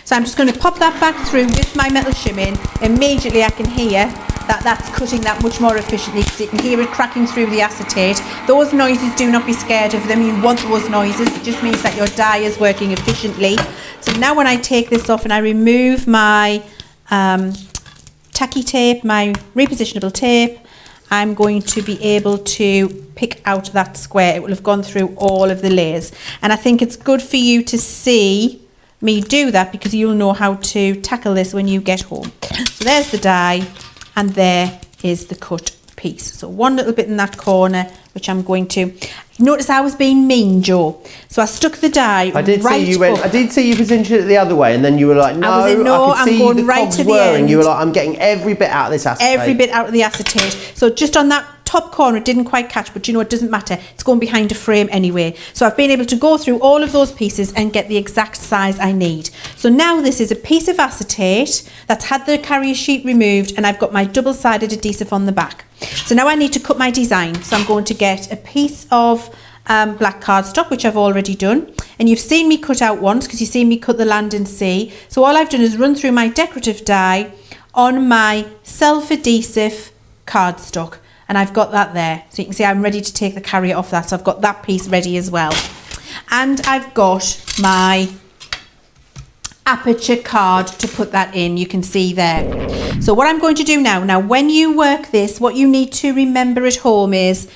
So I'm just going to pop that back through with my metal shim in. Immediately I can hear that that's cutting that much more efficiently, because you can hear it cracking through the acetate. Those noises, do not be scared of them. You want those noises. It just means that your die is working efficiently. So now when I take this off and I remove my tacky tape, my repositionable tape, I'm going to be able to pick out that square. It will have gone through all of the layers. And I think it's good for you to see me do that, because you'll know how to tackle this when you get home. So there's the die, and there is the cut piece. So one little bit in that corner, which I'm going to... Notice I was being mean, Joe. So I stuck the die I did right see you went. up. I did see you position it the other way, and then you were like, "No, I could I'm see going the right cogs to the whirring." end. You were like, "I'm getting every bit out of this acetate." Every bit out of the acetate. So just on that top corner, it didn't quite catch, but you know, it doesn't matter. It's going behind a frame anyway. So I've been able to go through all of those pieces and get the exact size I need. So now this is a piece of acetate that's had the carrier sheet removed, and I've got my double-sided adhesive on the back. So now I need to cut my design. So I'm going to get a piece of black cardstock, which I've already done, and you've seen me cut out once because you've seen me cut the land and sea. So all I've done is run through my decorative die on my self-adhesive cardstock, and I've got that there. So you can see I'm ready to take the carrier off that, so I've got that piece ready as well. And I've got my aperture card to put that in, you can see there. So what I'm going to do now when you work this, what you need to remember at home is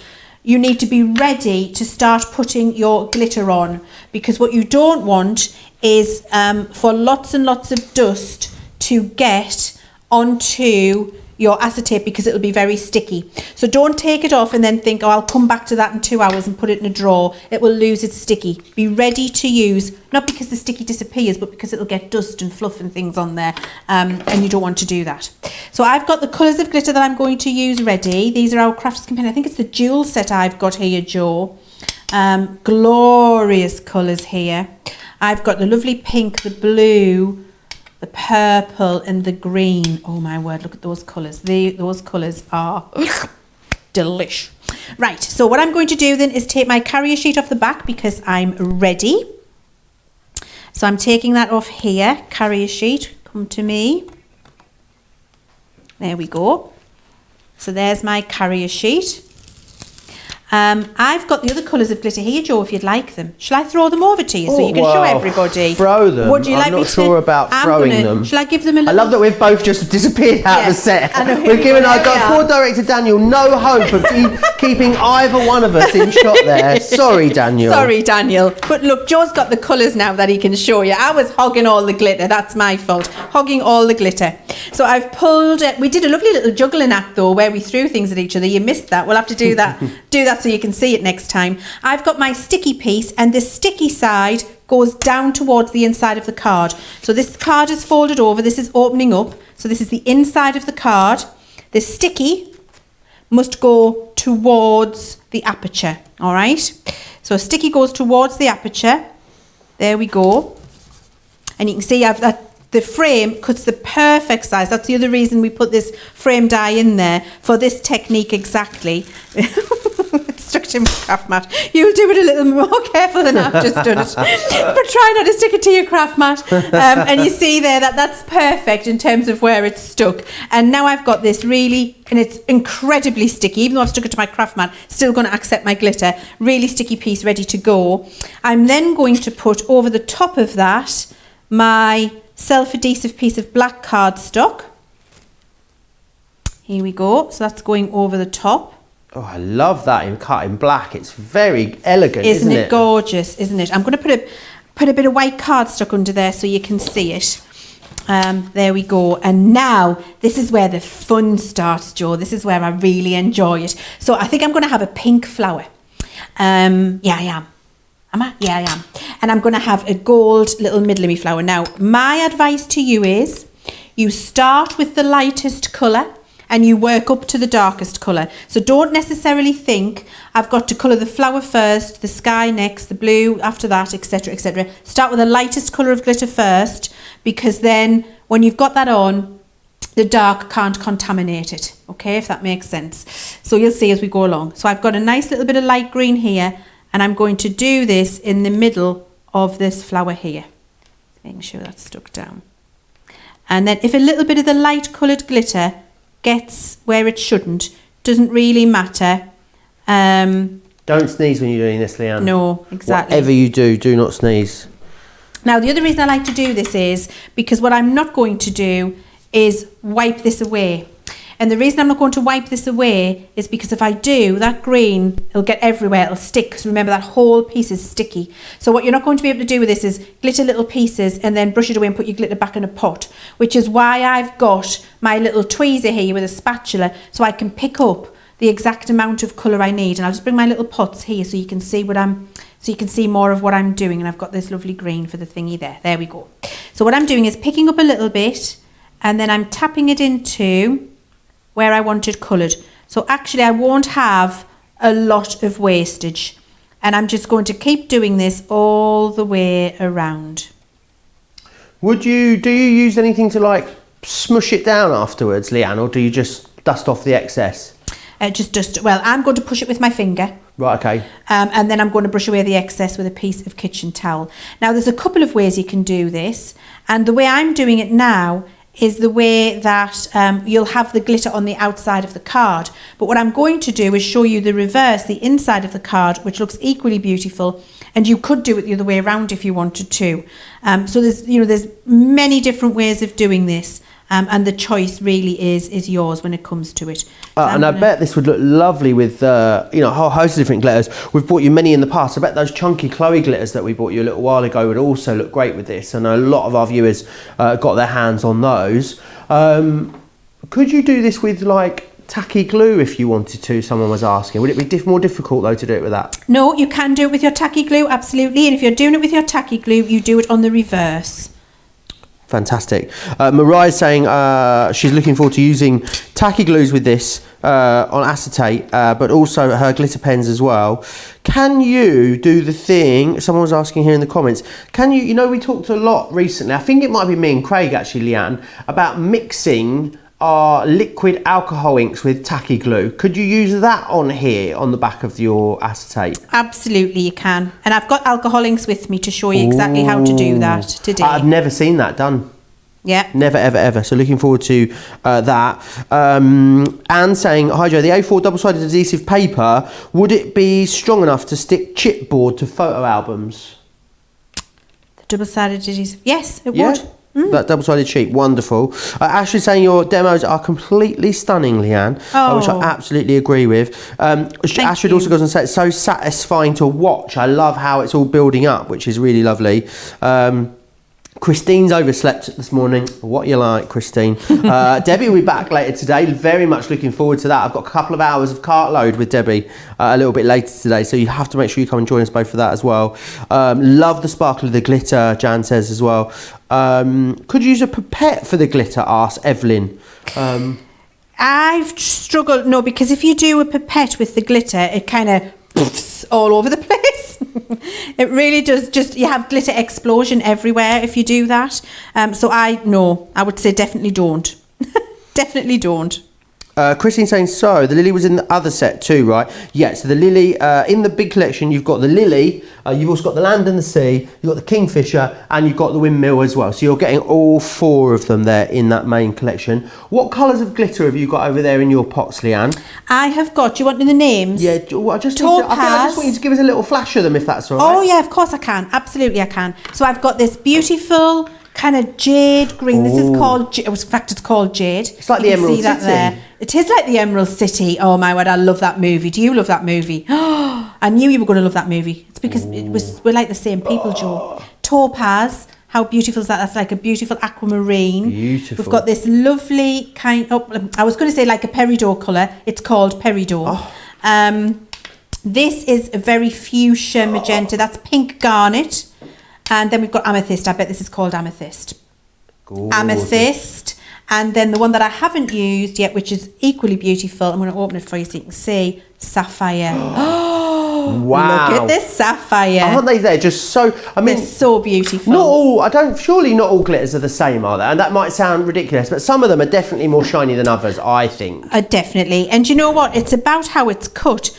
you need to be ready to start putting your glitter on, because what you don't want is for lots and lots of dust to get onto your acetate, because it'll be very sticky. So don't take it off and then think, oh, I'll come back to that in 2 hours and put it in a drawer. It will lose its sticky. Be ready to use, not because the sticky disappears, but because it'll get dust and fluff and things on there, and you don't want to do that. So I've got the colours of glitter that I'm going to use ready. These are our Crafts Companion. I think it's the jewel set I've got here, Joe. Glorious colours here. I've got the lovely pink, the blue, the purple and the green. Oh my word, look at those colours. Those colours are delish. Right, so what I'm going to do then is take my carrier sheet off the back because I'm ready. So I'm taking that off here, carrier sheet, come to me. There we go. So there's my carrier sheet. I've got the other colours of glitter here, Joe, if you'd like them. Shall I throw them over to you so you can show everybody? Throw them. Would you like I'm not sure about throwing them. Shall I give them a little... I love that we've both just disappeared out of the set. We've given our poor director Daniel no hope of keeping either one of us in shot there. Sorry, Daniel. Sorry, Daniel. But look, Joe's got the colours now that he can show you. I was hogging all the glitter. That's my fault. Hogging all the glitter. So I've pulled... we did a lovely little juggling act, though, where we threw things at each other. You missed that. We'll have to do that. Do that so you can see it next time. I've got my sticky piece, and the sticky side goes down towards the inside of the card. So this card is folded over. This is opening up. So this is the inside of the card. The sticky must go towards the aperture. All right. So sticky goes towards the aperture. There we go. And you can see I've that. The frame cuts the perfect size. That's the other reason we put this frame die in there, for this technique exactly. It's stuck to my craft mat. You'll do it a little more careful than I've just done it. But try not to stick it to your craft mat. And you see there that that's perfect in terms of where it's stuck. And now I've got this really, and it's incredibly sticky, even though I've stuck it to my craft mat, still going to accept my glitter. Really sticky piece ready to go. I'm then going to put over the top of that my self-adhesive piece of black cardstock. Here we go. So that's going over the top. Oh, I love that in cut in black. It's very elegant, isn't it? Gorgeous, isn't it? I'm going to put a bit of white cardstock under there so you can see it. There we go. And now this is where the fun starts, Joe. This is where I really enjoy it. So I think I'm going to have a pink flower. Yeah, I am. Am I? Yeah, I am. And I'm going to have a gold little middle-y flower. Now, my advice to you is you start with the lightest colour and you work up to the darkest colour. So don't necessarily think I've got to colour the flower first, the sky next, the blue after that, etc., etc. Start with the lightest colour of glitter first, because then when you've got that on, the dark can't contaminate it. Okay, if that makes sense. So you'll see as we go along. So I've got a nice little bit of light green here, and I'm going to do this in the middle of this flower here. Making sure that's stuck down. And then if a little bit of the light coloured glitter gets where it shouldn't, doesn't really matter. Don't sneeze when you're doing this, Leann. No, exactly. Whatever you do, do not sneeze. Now, the other reason I like to do this is because what I'm not going to do is wipe this away. And the reason I'm not going to wipe this away is because if I do, that green, it'll get everywhere, it'll stick. Because remember, that whole piece is sticky. So what you're not going to be able to do with this is glitter little pieces and then brush it away and put your glitter back in a pot, which is why I've got my little tweezer here with a spatula, so I can pick up the exact amount of colour I need. And I'll just bring my little pots here so you can see more of what I'm doing. And I've got this lovely green for the thingy there. There we go. So what I'm doing is picking up a little bit and then I'm tapping it into where I want it coloured. So actually I won't have a lot of wastage, and I'm just going to keep doing this all the way around. Do you use anything to like smush it down afterwards, Leann, or do you just dust off the excess? Well, I'm going to push it with my finger. Right, okay. And then I'm going to brush away the excess with a piece of kitchen towel. Now there's a couple of ways you can do this, and the way I'm doing it now is the way that you'll have the glitter on the outside of the card. But what I'm going to do is show you the reverse, the inside of the card, which looks equally beautiful. And you could do it the other way around if you wanted to. So there's many different ways of doing this. And the choice really is yours when it comes to it. So I bet this would look lovely with a whole host of different glitters. We've bought you many in the past. I bet those chunky Chloe glitters that we bought you a little while ago would also look great with this. I know a lot of our viewers got their hands on those. Could you do this with like tacky glue if you wanted to? Someone was asking. Would it be more difficult though to do it with that? No, you can do it with your tacky glue, absolutely. And if you're doing it with your tacky glue, you do it on the reverse. Fantastic. Mariah's saying she's looking forward to using tacky glues with this on acetate, but also her glitter pens as well. Can you do the thing, someone was asking here in the comments, can you know we talked a lot recently, I think it might be me and Craig actually, Leann, about mixing our liquid alcohol inks with tacky glue. Could you use that on here on the back of your acetate? Absolutely, you can. And I've got alcohol inks with me to show you exactly how to do that today. I've never seen that done. Yeah. Never, ever, ever. So looking forward to that. Anne saying, hi Joe, the A4 double-sided adhesive paper, would it be strong enough to stick chipboard to photo albums? The double-sided adhesive. Yes, it would. That double-sided sheet, wonderful. Ashley saying your demos are completely stunning, Leann, which I absolutely agree with. Ashley also goes on to say it's so satisfying to watch. I love how it's all building up, which is really lovely. Christine's overslept this morning. What you like, Christine? Debbie will be back later today. Very much looking forward to that. I've got a couple of hours of cartload with Debbie a little bit later today, so you have to make sure you come and join us both for that as well. Love the sparkle of the glitter, Jan says as well. Could you use a pipette for the glitter, asks Evelyn. I've struggled, no, because if you do a pipette with the glitter, it kind of poofs all over the place. It really does. Just, you have glitter explosion everywhere if you do that. So I would say definitely don't. Definitely don't. Christine saying, so the lily was in the other set too, right? Yeah, so the lily, in the big collection, you've got the lily, you've also got the land and the sea, you've got the kingfisher, and you've got the windmill as well. So you're getting all four of them there in that main collection. What colours of glitter have you got over there in your pots, Leann? I have got, do you want the names? Yeah, I just Topaz. want you to give us a little flash of them if that's all right. Oh yeah, of course I can. Absolutely I can. So I've got this beautiful kind of jade green. This is called, in fact it's called jade. It's like the Emerald City. It is like the Emerald City. Oh my word, I love that movie. Do you love that movie? I knew you were going to love that movie. It's because we're like the same people, Joe. Topaz, how beautiful is that? That's like a beautiful aquamarine. Beautiful. We've got this lovely kind of, I was going to say like a peridot colour. It's called peridot. This is a very fuchsia magenta. That's pink garnet. And then we've got amethyst. I bet this is called amethyst. Gorgeous. Amethyst. And then the one that I haven't used yet, which is equally beautiful, I'm going to open it for you so you can see, sapphire. Oh, wow. Look at this sapphire. Aren't they there? Just so, I mean, they're so beautiful. Surely not all glitters are the same, are they? And that might sound ridiculous, but some of them are definitely more shiny than others, I think. Definitely. And you know what? It's about how it's cut.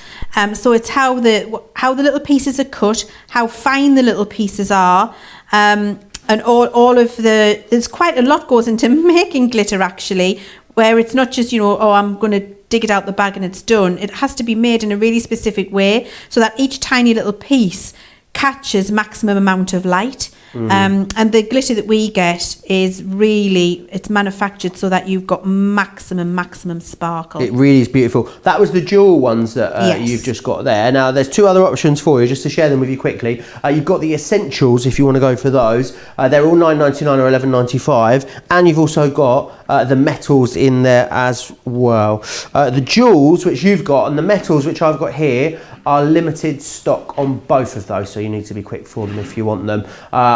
So it's how the little pieces are cut, how fine the little pieces are, and all of there's quite a lot goes into making glitter actually, where it's not just, I'm going to dig it out the bag and it's done. It has to be made in a really specific way so that each tiny little piece catches maximum amount of light. And the glitter that we get is really, it's manufactured so that you've got maximum sparkle. It really is beautiful. That was the jewel ones that you've just got there. Now there's two other options for you, just to share them with you quickly. You've got the essentials if you want to go for those. They're all $9.99 or $11.95, and you've also got the metals in there as well. The jewels which you've got and the metals which I've got here are limited stock on both of those, so you need to be quick for them if you want them.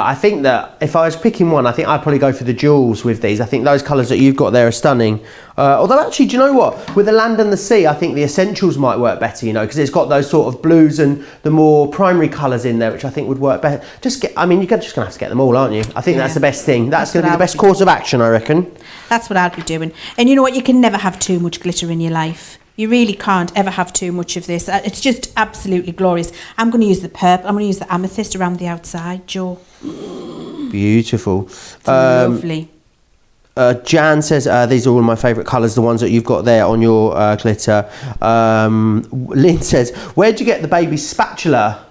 I think that if I was picking one, I think I'd probably go for the jewels with these. I think those colours that you've got there are stunning. Although actually, do you know what? With the land and the sea, I think the essentials might work better, because it's got those sort of blues and the more primary colours in there, which I think would work better. You're just going to have to get them all, aren't you? I think that's the best thing. That's going to be the best course of action, I reckon. That's what I'd be doing. And you know what? You can never have too much glitter in your life. You really can't ever have too much of this. It's just absolutely glorious. I'm going to use the purple. I'm going to use the amethyst around the outside, Joe. Beautiful. It's lovely. Jan says, these are all my favourite colours, the ones that you've got there on your glitter. Lynn says, where'd you get the baby spatula?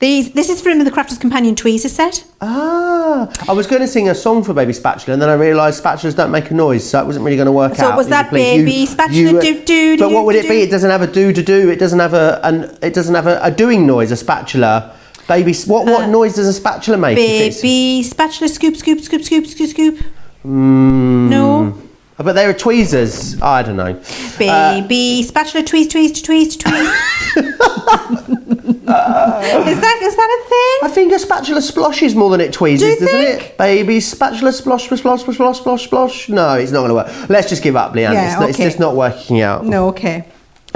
This is from the Crafter's Companion tweezer set. I was going to sing a song for Baby Spatula, and then I realised spatulas don't make a noise, so it wasn't really going to work out. So was that Baby Spatula do? But what would it be? It doesn't have a do. It doesn't have a doing noise. A spatula. Baby, what noise does a spatula make? Baby spatula scoop. No. But there are tweezers. I don't know. Baby spatula tweeze. Is that a thing? I finger spatula splashes more than it tweezes, Do you doesn't think? it? Baby spatula splosh, splosh, splosh, splosh, splosh. No, it's not going to work. Let's just give up, Leann. Yeah, It's just not working out. No, okay.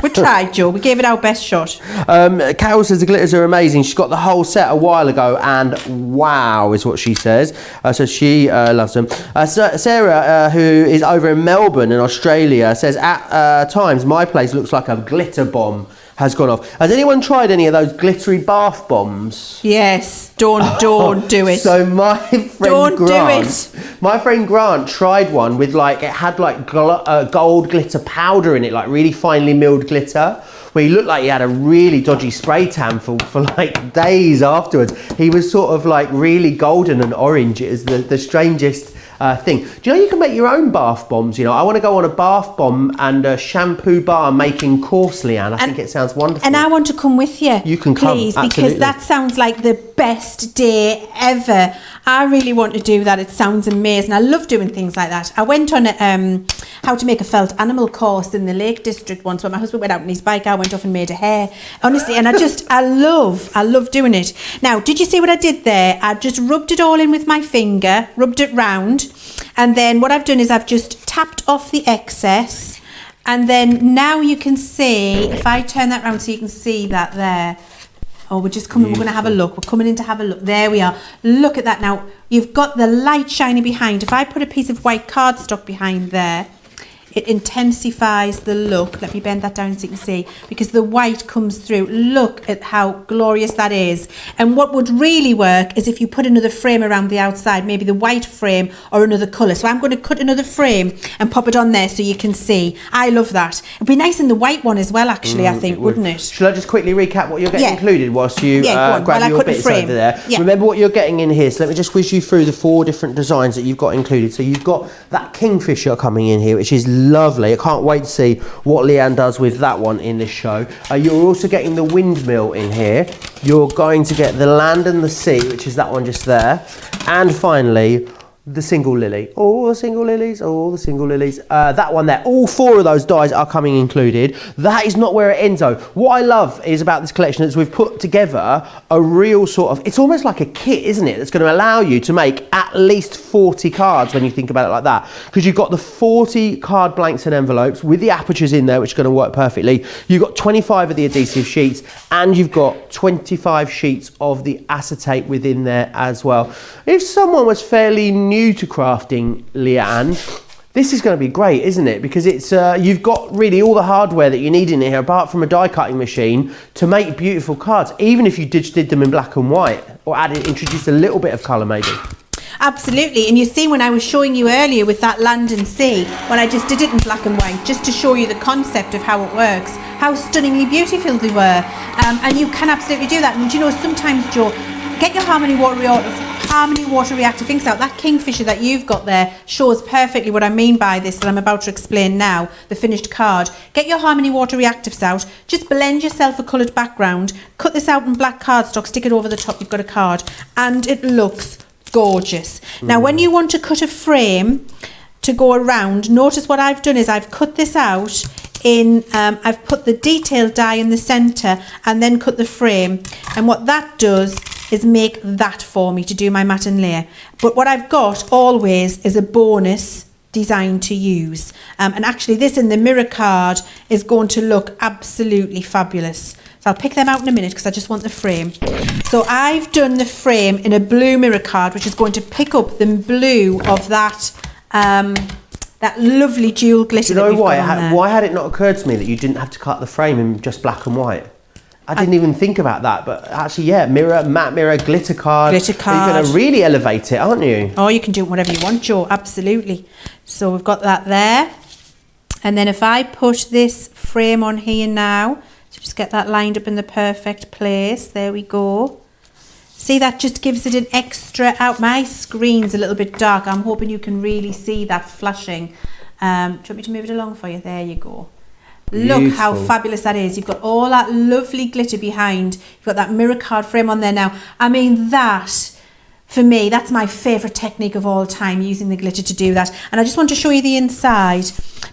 We tried, Joe. We gave it our best shot. Carol says the glitters are amazing. She's got the whole set a while ago, and wow is what she says. So she loves them. Sarah, who is over in Melbourne in Australia, says at times my place looks like a glitter bomb has gone off. Has anyone tried any of those glittery bath bombs? Yes, don't do it. So my friend my friend Grant tried one with like, it had like gold glitter powder in it, like really finely milled glitter, where he looked like he had a really dodgy spray tan for like days afterwards. He was sort of like really golden and orange. It is the strangest thing. Do you know you can make your own bath bombs? You know, I want to go on a bath bomb and a shampoo bar making course, Leann. I think it sounds wonderful. And I want to come with you. You can come, please, absolutely. because that sounds like the best day ever. I really want to do that. It sounds amazing. I love doing things like that. I went on a how to make a felt animal course in the Lake District once, where my husband went out on his bike. I went off and made a hair. Honestly, and I love doing it. Now, did you see what I did there? I just rubbed it all in with my finger, rubbed it round, and then what I've done is I've just tapped off the excess, and then now you can see, if I turn that round so you can see that there. Oh, we're just coming, we're going to have a look. We're coming in to have a look. There we are. Look at that now. You've got the light shining behind. If I put a piece of white cardstock behind there, it intensifies the look. Let me bend that down so you can see, because the white comes through. Look at how glorious that is. And what would really work is if you put another frame around the outside, maybe the white frame or another colour. So I'm going to cut another frame and pop it on there so you can see. I love that. It'd be nice in the white one as well, actually, I think, wouldn't it? Shall I just quickly recap what you're getting included whilst you grab your bits over there? Yeah. Remember what you're getting in here. So let me just whiz you through the 4 different designs that you've got included. So you've got that kingfisher coming in here, which is lovely. I can't wait to see what Leann does with that one in this show. You're also getting the windmill in here. You're going to get the land and the sea, which is that one just there. And finally, the single lily. All the single lilies, all the single lilies. That one there. All 4 of those dies are coming included. That is not where it ends though. What I love is about this collection is we've put together a real sort of, it's almost like a kit, isn't it? That's going to allow you to make at least 40 cards when you think about it like that. Because you've got the 40 card blanks and envelopes with the apertures in there, which are going to work perfectly. You've got 25 of the adhesive sheets, and you've got 25 sheets of the acetate within there as well. If someone was fairly new to crafting, Leann, this is going to be great, isn't it? Because it's you've got really all the hardware that you need in here, apart from a die cutting machine, to make beautiful cards, even if you just did them in black and white, or introduced a little bit of colour maybe. Absolutely. And you see, when I was showing you earlier with that land and sea, when I just did it in black and white, just to show you the concept of how it works, how stunningly beautiful they were. And you can absolutely do that. And you know, sometimes, Joe, get your Harmony Water Reactive inks out. That kingfisher that you've got there shows perfectly what I mean by this that I'm about to explain now, the finished card. Get your Harmony Water Reactives out, just blend yourself a coloured background, cut this out in black cardstock, stick it over the top, you've got a card, and it looks gorgeous. Now when you want to cut a frame to go around, notice what I've done is I've cut this out in, I've put the detail die in the centre and then cut the frame, and what that does is make that for me to do my mat and layer. But what I've got always is a bonus design to use, and actually this in the mirror card is going to look absolutely fabulous. So I'll pick them out in a minute because I just want the frame. So I've done the frame in a blue mirror card, which is going to pick up the blue of that that lovely jewel glitter. Do you know that we've why? got on there. Why had it not occurred to me that you didn't have to cut the frame in just black and white? I didn't even think about that, but actually, yeah, mirror, matte mirror, glitter card. Glitter card. You're going to really elevate it, aren't you? Oh, you can do whatever you want, Joe, absolutely. So we've got that there. And then if I put this frame on here now, so just get that lined up in the perfect place. There we go. See, that just gives it an extra out. My screen's a little bit dark. I'm hoping you can really see that flashing. Do you want me to move it along for you? There you go. Beautiful. Look how fabulous that is. You've got all that lovely glitter behind. You've got that mirror card frame on there now. I mean, that, for me, that's my favourite technique of all time, using the glitter to do that. And I just want to show you the inside.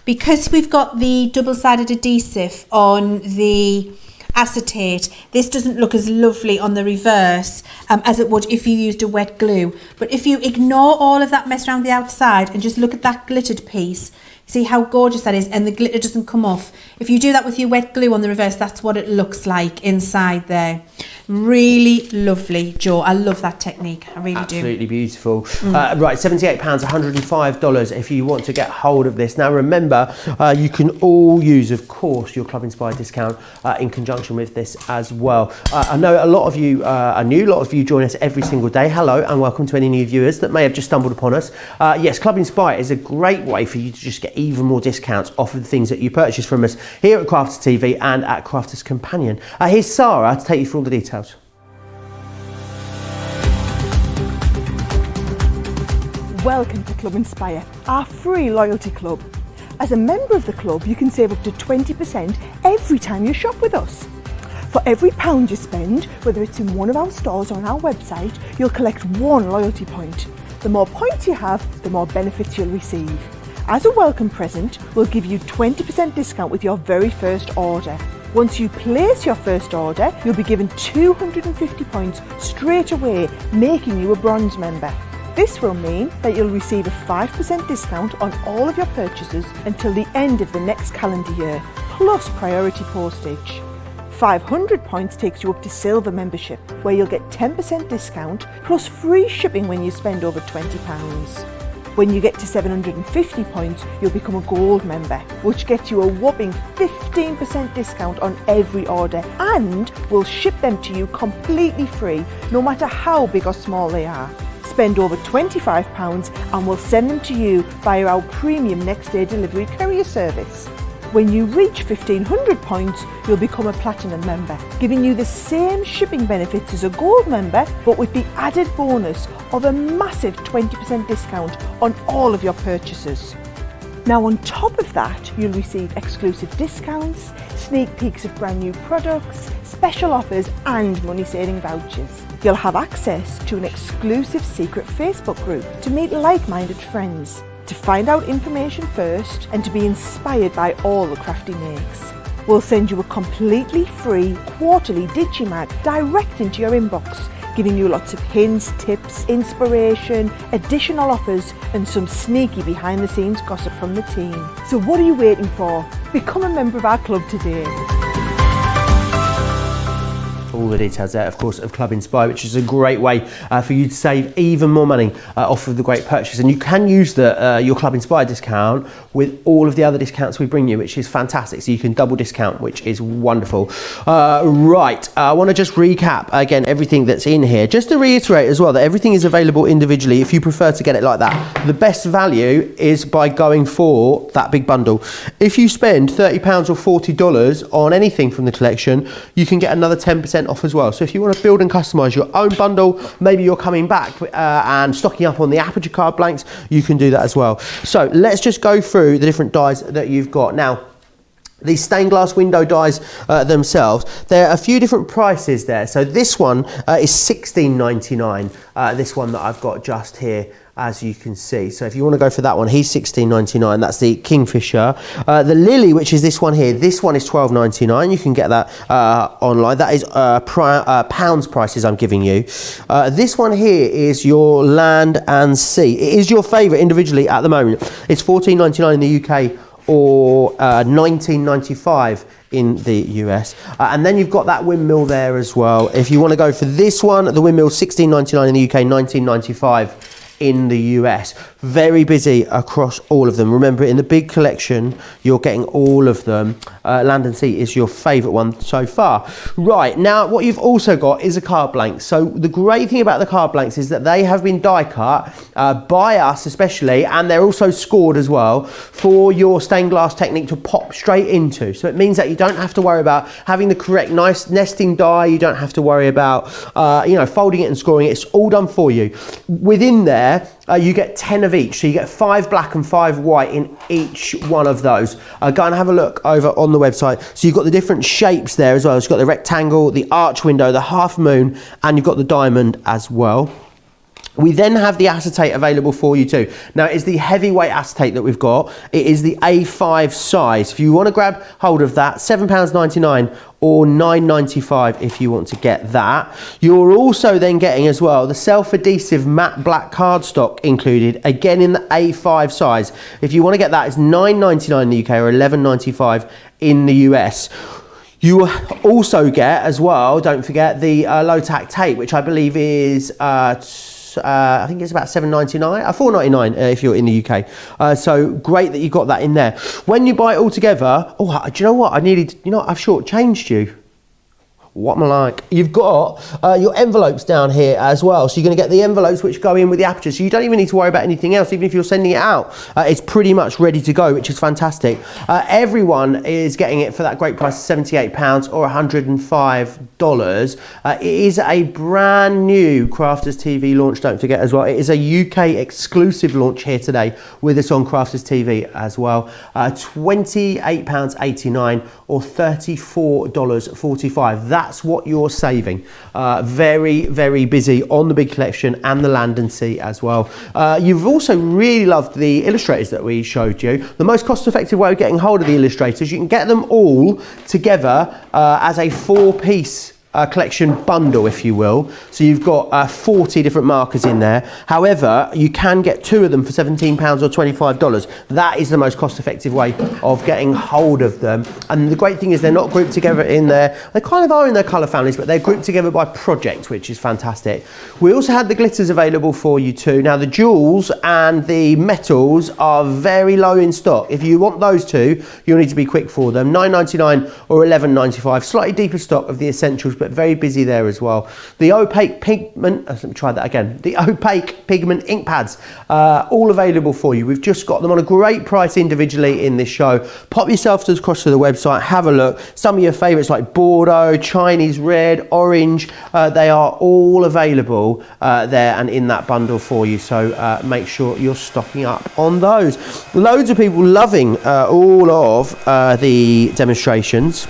Because we've got the double-sided adhesive on the acetate. This doesn't look as lovely on the reverse as it would if you used a wet glue. But if you ignore all of that mess around the outside and just look at that glittered piece, see how gorgeous that is, and the glitter doesn't come off. If you do that with your wet glue on the reverse, that's what it looks like inside there. Really lovely, Jo. I love that technique. I really do. Absolutely beautiful. Right, £78, $105 if you want to get hold of this. Now remember, you can all use, of course, your Club Inspired discount in conjunction with this as well. I know a lot of you are new, a lot of you join us every single day. Hello and welcome to any new viewers that may have just stumbled upon us. Yes, Club Inspired is a great way for you to just get even more discounts off of the things that you purchase from us here at Crafters TV and at Crafters Companion. Here's Sarah to take you through all the details. Welcome to Club Inspire, our free loyalty club. As a member of the club, you can save up to 20% every time you shop with us. For every £1 you spend, whether it's in one of our stores or on our website, you'll collect 1 loyalty point. The more points you have, the more benefits you'll receive. As a welcome present, we'll give you 20% discount with your very first order. Once you place your first order, you'll be given 250 points straight away, making you a bronze member. This will mean that you'll receive a 5% discount on all of your purchases until the end of the next calendar year, plus priority postage. 500 points takes you up to silver membership, where you'll get 10% discount plus free shipping when you spend over £20. When you get to 750 points, you'll become a gold member, which gets you a whopping 15% discount on every order, and we'll ship them to you completely free, no matter how big or small they are. Spend over £25 and we'll send them to you via our premium next day delivery courier service. When you reach 1500 points, you'll become a platinum member, giving you the same shipping benefits as a gold member, but with the added bonus of a massive 20% discount on all of your purchases. Now on top of that, you'll receive exclusive discounts, sneak peeks of brand new products, special offers and money saving vouchers. You'll have access to an exclusive secret Facebook group to meet like-minded friends, to find out information first and to be inspired by all the crafty makes. We'll send you a completely free quarterly Digimag direct into your inbox, giving you lots of hints, tips, inspiration, additional offers and some sneaky behind the scenes gossip from the team. So what are you waiting for? Become a member of our club today. All the details there, of course, of Club Inspire, which is a great way for you to save even more money off of the great purchase. And you can use your Club Inspire discount with all of the other discounts we bring you, which is fantastic. So you can double discount, which is wonderful. Right, I want to just recap again everything that's in here. Just to reiterate as well that everything is available individually if you prefer to get it like that. The best value is by going for that big bundle. If you spend £30 or $40 on anything from the collection, you can get another 10% off as well. So if you want to build and customize your own bundle, maybe you're coming back and stocking up on the aperture card blanks, you can do that as well. So let's just go through the different dies that you've got. Now, these stained glass window dies themselves, there are a few different prices there. So this one is $16.99, this one that I've got just here, as you can see. So if you want to go for that one, he's $16.99. That's the Kingfisher. The Lily, which is this one here, this one is $12.99. You can get that online. That is pounds prices I'm giving you. This one here is your Land and Sea. It is your favourite individually at the moment. It's $14.99 in the UK or $19.95 in the US. And then you've got that windmill there as well. If you want to go for this one, the windmill $16.99 in the UK, $19.95 in the US. Very busy across all of them. Remember, in the big collection, you're getting all of them. Land and Sea is your favourite one so far. Right, now what you've also got is a card blank. So the great thing about the card blanks is that they have been die cut by us especially, and they're also scored as well for your stained glass technique to pop straight into. So it means that you don't have to worry about having the correct nice nesting die. You don't have to worry about folding it and scoring it. It's all done for you. Within there, you get 10 of each, so you get 5 black and 5 white in each one of those. Go and have a look over on the website. So you've got the different shapes there as well. So you've got the rectangle, the arch window, the half moon, and you've got the diamond as well. We then have the acetate available for you too. Now, it's the heavyweight acetate that we've got. It is the A5 size. If you want to grab hold of that, £7.99 or £9.95 if you want to get that. You're also then getting as well the self-adhesive matte black cardstock included, again in the A5 size. If you want to get that, it's £9.99 in the UK or £11.95 in the US. You also get as well, don't forget, the low-tack tape, which I believe is I think it's about £7.99, £4.99 if you're in the UK. So great that you got that in there. When you buy it all together, oh, do you know what? I've shortchanged you. What am I like? You've got your envelopes down here as well. So you're going to get the envelopes which go in with the aperture. So you don't even need to worry about anything else. Even if you're sending it out, it's pretty much ready to go, which is fantastic. Everyone is getting it for that great price of £78 or $105. It is a brand new Crafters TV launch, don't forget as well. It is a UK exclusive launch here today with us on Crafters TV as well. £28.89 or $34.45. That's what you're saving. Very, very busy on the big collection and the Land and Sea as well. You've also really loved the illustrators that we showed you. The most cost-effective way of getting hold of the illustrators, you can get them all together as a 4-piece collection bundle, if you will. So you've got 40 different markers in there. However, you can get 2 of them for £17 or $25. That is the most cost-effective way of getting hold of them. And the great thing is they're not grouped together in there. They kind of are in their colour families, but they're grouped together by project, which is fantastic. We also had the glitters available for you too. Now, the jewels and the metals are very low in stock. If you want those two, you'll need to be quick for them. £9.99 or $11.95. Slightly deeper stock of the essentials, but very busy there as well. The opaque pigment, let me try that again. The opaque pigment ink pads, all available for you. We've just got them on a great price individually in this show. Pop yourself across to the website, have a look. Some of your favourites like Bordeaux, Chinese red, orange, they are all available there and in that bundle for you. So make sure you're stocking up on those. Loads of people loving all of the demonstrations.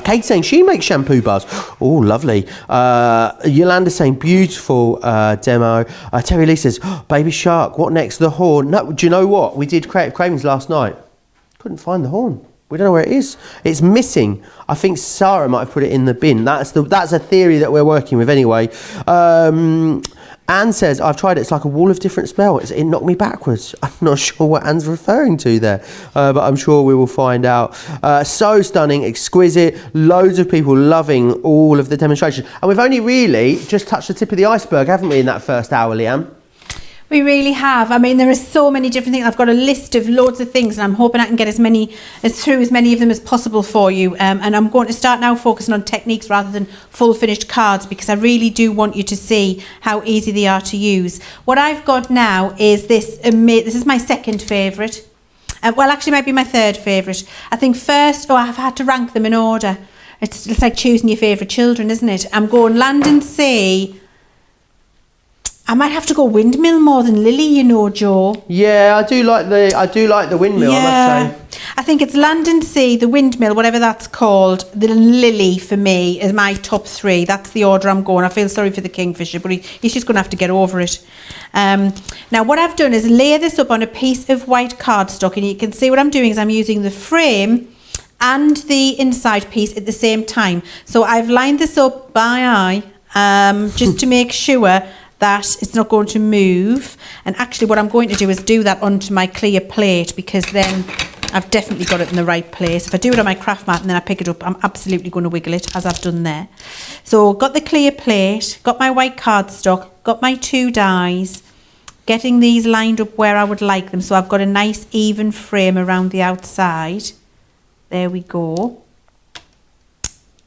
Kate saying she makes shampoo bars. Oh, lovely. Yolanda saying beautiful demo. Terry Lee says, oh, Baby Shark, what next? The horn. No, do you know what? We did Creative Cravings last night. Couldn't find the horn. We don't know where it is. It's missing. I think Sarah might have put it in the bin. That's a theory that we're working with anyway. Anne says, I've tried it, it's like a wall of different spells. It knocked me backwards. I'm not sure what Anne's referring to there, but I'm sure we will find out. So stunning, exquisite, loads of people loving all of the demonstrations. And we've only really just touched the tip of the iceberg, haven't we, in that first hour, Leann? We really have. I mean, there are so many different things. I've got a list of loads of things, and I'm hoping I can get through as many of them as possible for you. And I'm going to start now focusing on techniques rather than full finished cards, because I really do want you to see how easy they are to use. What I've got now is this. This is my second favourite. Well, actually, might be my third favourite. I think first. Oh, I've had to rank them in order. It's like choosing your favourite children, isn't it? I'm going Land and Sea. I might have to go windmill more than Lily, you know, Joe. Yeah, I do like the windmill, yeah. I must say. I think it's Land and Sea, the windmill, whatever that's called. The Lily, for me, is my top 3. That's the order I'm going. I feel sorry for the Kingfisher, but he's just going to have to get over it. Now, what I've done is lay this up on a piece of white cardstock, and you can see what I'm doing is I'm using the frame and the inside piece at the same time. So I've lined this up by eye, just to make sure that it's not going to move. And actually what I'm going to do is do that onto my clear plate, because then I've definitely got it in the right place. If I do it on my craft mat and then I pick it up, I'm absolutely going to wiggle it, as I've done there. So got the clear plate, got my white cardstock, got my 2 dies, getting these lined up where I would like them, so I've got a nice even frame around the outside. There we go.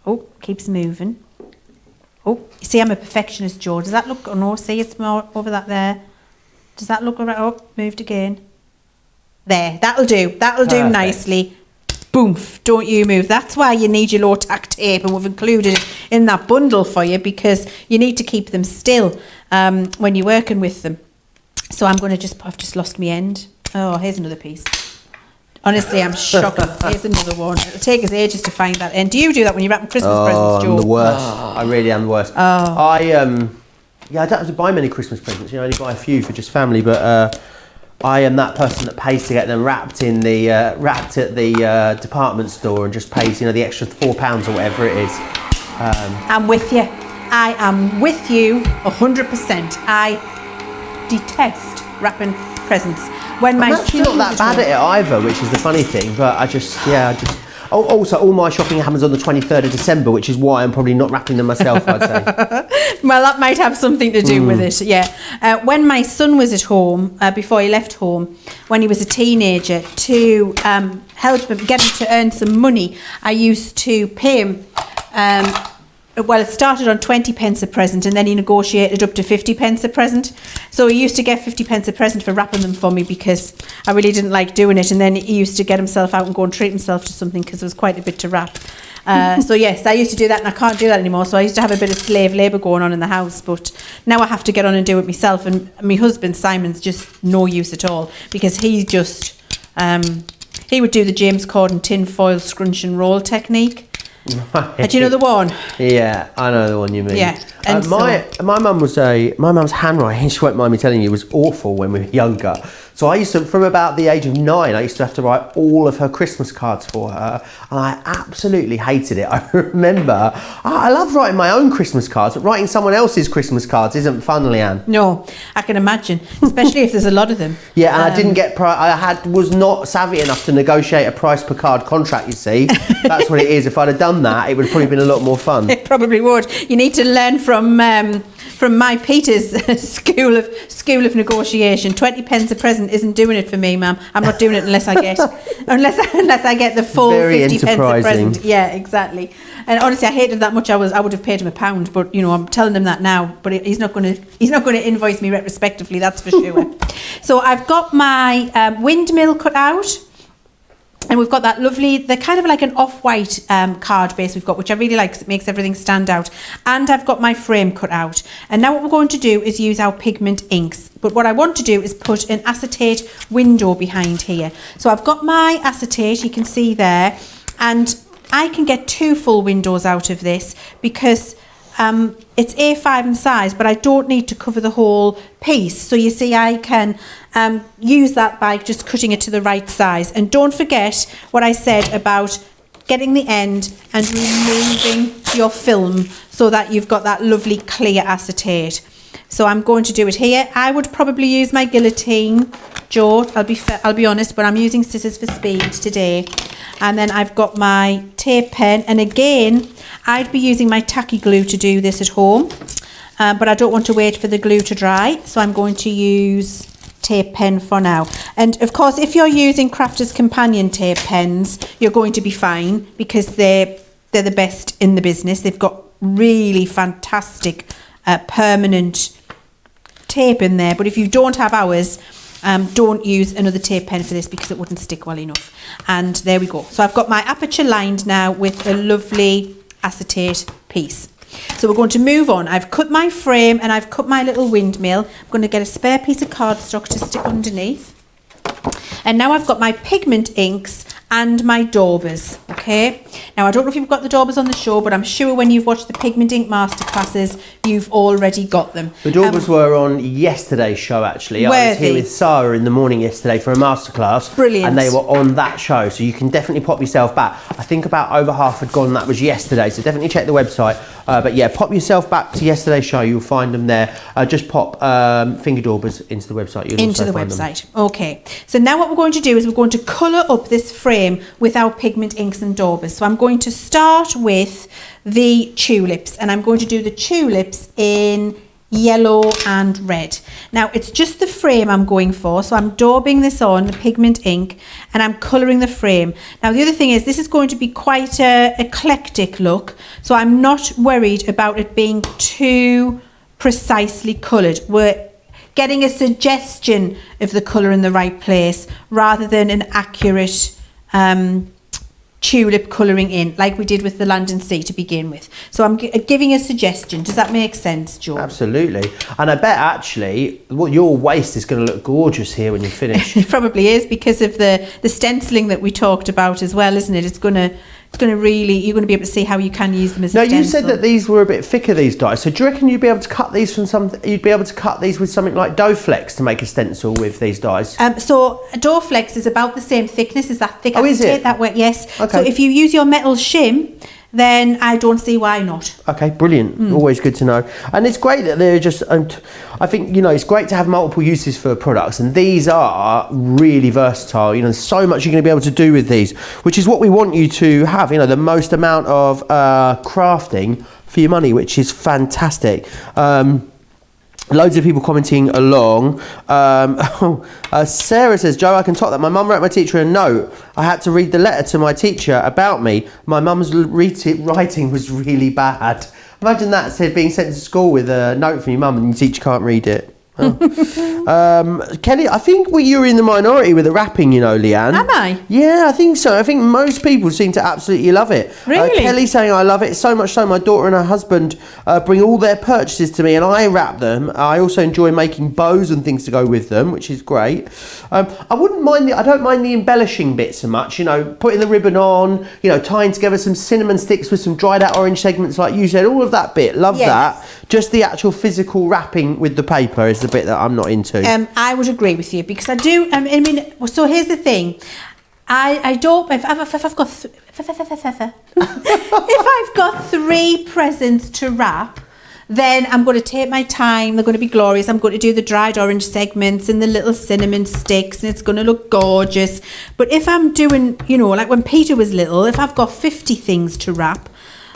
Oh, keeps moving. Oh, you see, I'm a perfectionist, Joe. Does that look... Oh, no, see, it's more over that there. Does that look all right? Oh, moved again. There, that'll do. That'll do nicely. Boomf, don't you move. That's why you need your low-tack tape, and we've included it in that bundle for you, because you need to keep them still when you're working with them. So I'm going to I've just lost my end. Oh, here's another piece. Honestly, I'm shocked. Here's another one. It'll take us ages to find that end. Do you do that when you're wrapping Christmas presents, Joe? I'm the worst. I really am the worst. I Yeah, I don't have to buy many Christmas presents. You know, I only buy a few for just family. But I am that person that pays to get them wrapped at the department store and just pays, you know, the extra £4 or whatever it is. I'm with you. I am with you 100%. I detest wrapping presents. When I'm my actually son not that was bad home- at it either, which is the funny thing. But Oh, also, all my shopping happens on the 23rd of December, which is why I'm probably not wrapping them myself, I'd say. Well, that might have something to do with it, yeah. When my son was at home, before he left home, when he was a teenager, to help him get him to earn some money, I used to pay him. Well, it started on 20 pence a present, and then he negotiated up to 50 pence a present. So he used to get 50 pence a present for wrapping them for me because I really didn't like doing it. And then he used to get himself out and go and treat himself to something because there was quite a bit to wrap. So yes, I used to do that, and I can't do that anymore. So I used to have a bit of slave labour going on in the house, but now I have to get on and do it myself. And my husband Simon's just no use at all because he just he would do the James Corden tin foil scrunch and roll technique. Right. Do you know the one? Yeah, I know the one you mean. Yeah, and my mum's handwriting, she won't mind me telling you, was awful when we were younger. So I used to, from about the age of 9, I used to have to write all of her Christmas cards for her, and I absolutely hated it. I remember, I love writing my own Christmas cards, but writing someone else's Christmas cards isn't fun, Leanne. No, I can imagine, especially if there's a lot of them. Yeah, and I didn't get, was not savvy enough to negotiate a price per card contract, you see. That's what it is. If I'd have done that, it would have probably been a lot more fun. It probably would. You need to learn from my Peter's school of negotiation. 20 pence a present isn't doing it for me, ma'am. I'm not doing it unless I get the full Very 50 pence a enterprising. present. Yeah, exactly. And honestly, I hated that much. I would have paid him £1, but you know, I'm telling him that now. But he's not going to invoice me retrospectively. That's for sure. So I've got my windmill cut out. And we've got that lovely, they're kind of like an off-white card base we've got, which I really like because it makes everything stand out. And I've got my frame cut out. And now what we're going to do is use our pigment inks. But what I want to do is put an acetate window behind here. So I've got my acetate, you can see there. And I can get 2 full windows out of this because it's A5 in size, but I don't need to cover the whole piece. So you see, I can use that by just cutting it to the right size. And don't forget what I said about getting the end and removing your film so that you've got that lovely clear acetate. So I'm going to do it here. I would probably use my guillotine, Joe, I'll be honest, but I'm using scissors for speed today. And then I've got my tape pen, and again, I'd be using my tacky glue to do this at home, but I don't want to wait for the glue to dry, so I'm going to use tape pen for now. And of course, if you're using Crafter's Companion tape pens, you're going to be fine because they're the best in the business. They've got really fantastic permanent tape in there, but if you don't have ours, don't use another tape pen for this because it wouldn't stick well enough. And there we go. So I've got my aperture lined now with a lovely acetate piece. So we're going to move on. I've cut my frame and I've cut my little windmill. I'm going to get a spare piece of cardstock to stick underneath. And now I've got my pigment inks and my daubers, okay? Now, I don't know if you've got the daubers on the show, but I'm sure when you've watched the Pigment Ink Masterclasses, you've already got them. The daubers were on yesterday's show, actually. I was here with Sarah in the morning yesterday for a masterclass. Brilliant. And they were on that show, so you can definitely pop yourself back. I think about over half had gone, that was yesterday, so definitely check the website. But yeah, pop yourself back to yesterday's show, you'll find them there. Just pop finger daubers into the website. You'll into also the find website. Them. Okay. So now what we're going to do is we're going to colour up this frame with our pigment inks and daubers. So I'm going to start with the tulips, and I'm going to do the tulips in yellow and red. Now it's just the frame I'm going for, so I'm daubing this on the pigment ink and I'm colouring the frame. Now the other thing is this is going to be quite a eclectic look, so I'm not worried about it being too precisely coloured. We're getting a suggestion of the colour in the right place rather than an accurate tulip colouring in like we did with the Land and Sea to begin with. So I'm giving a suggestion. Does that make sense, Joe? Absolutely. And I bet actually your waist is going to look gorgeous here when you finish. It probably is because of the stenciling that we talked about as well, isn't it? It's going to you're going to be able to see how you can use them as a Now, stencil. you said that these were a bit thicker, these dies. So do you reckon you'd be able to cut these you'd be able to cut these with something like dough flex to make a stencil with these dies? So dough flex is about the same thickness as that thick is acetate it? that way. Yes. Okay. So if you use your metal shim, then I don't see why not. Okay, brilliant. Always good to know. And it's great that they're just, I think, it's great to have multiple uses for products, and these are really versatile. There's so much you're going to be able to do with these, which is what we want you to have, the most amount of crafting for your money, which is fantastic. Loads of people commenting along. Sarah says, Joe, I can top that. My mum wrote my teacher a note. I had to read the letter to my teacher about me. My mum's writing was really bad. Imagine that, being sent to school with a note from your mum and your teacher can't read it. Kelly, I think you're in the minority with the wrapping, Leanne. Am I? Yeah, I think so. I think most people seem to absolutely love it. Really? Kelly saying I love it so much so my daughter and her husband bring all their purchases to me and I wrap them. I also enjoy making bows and things to go with them, which is great. I don't mind the embellishing bit so much, putting the ribbon on, tying together some cinnamon sticks with some dried out orange segments like you said, all of that bit, love that. Just the actual physical wrapping with the paper is the bit that I'm not into. I would agree with you because I do. So here's the thing. I don't. If I've got 3 presents to wrap, then I'm going to take my time. They're going to be glorious. I'm going to do the dried orange segments and the little cinnamon sticks, and it's going to look gorgeous. But if I'm doing, like when Peter was little, if I've got 50 things to wrap,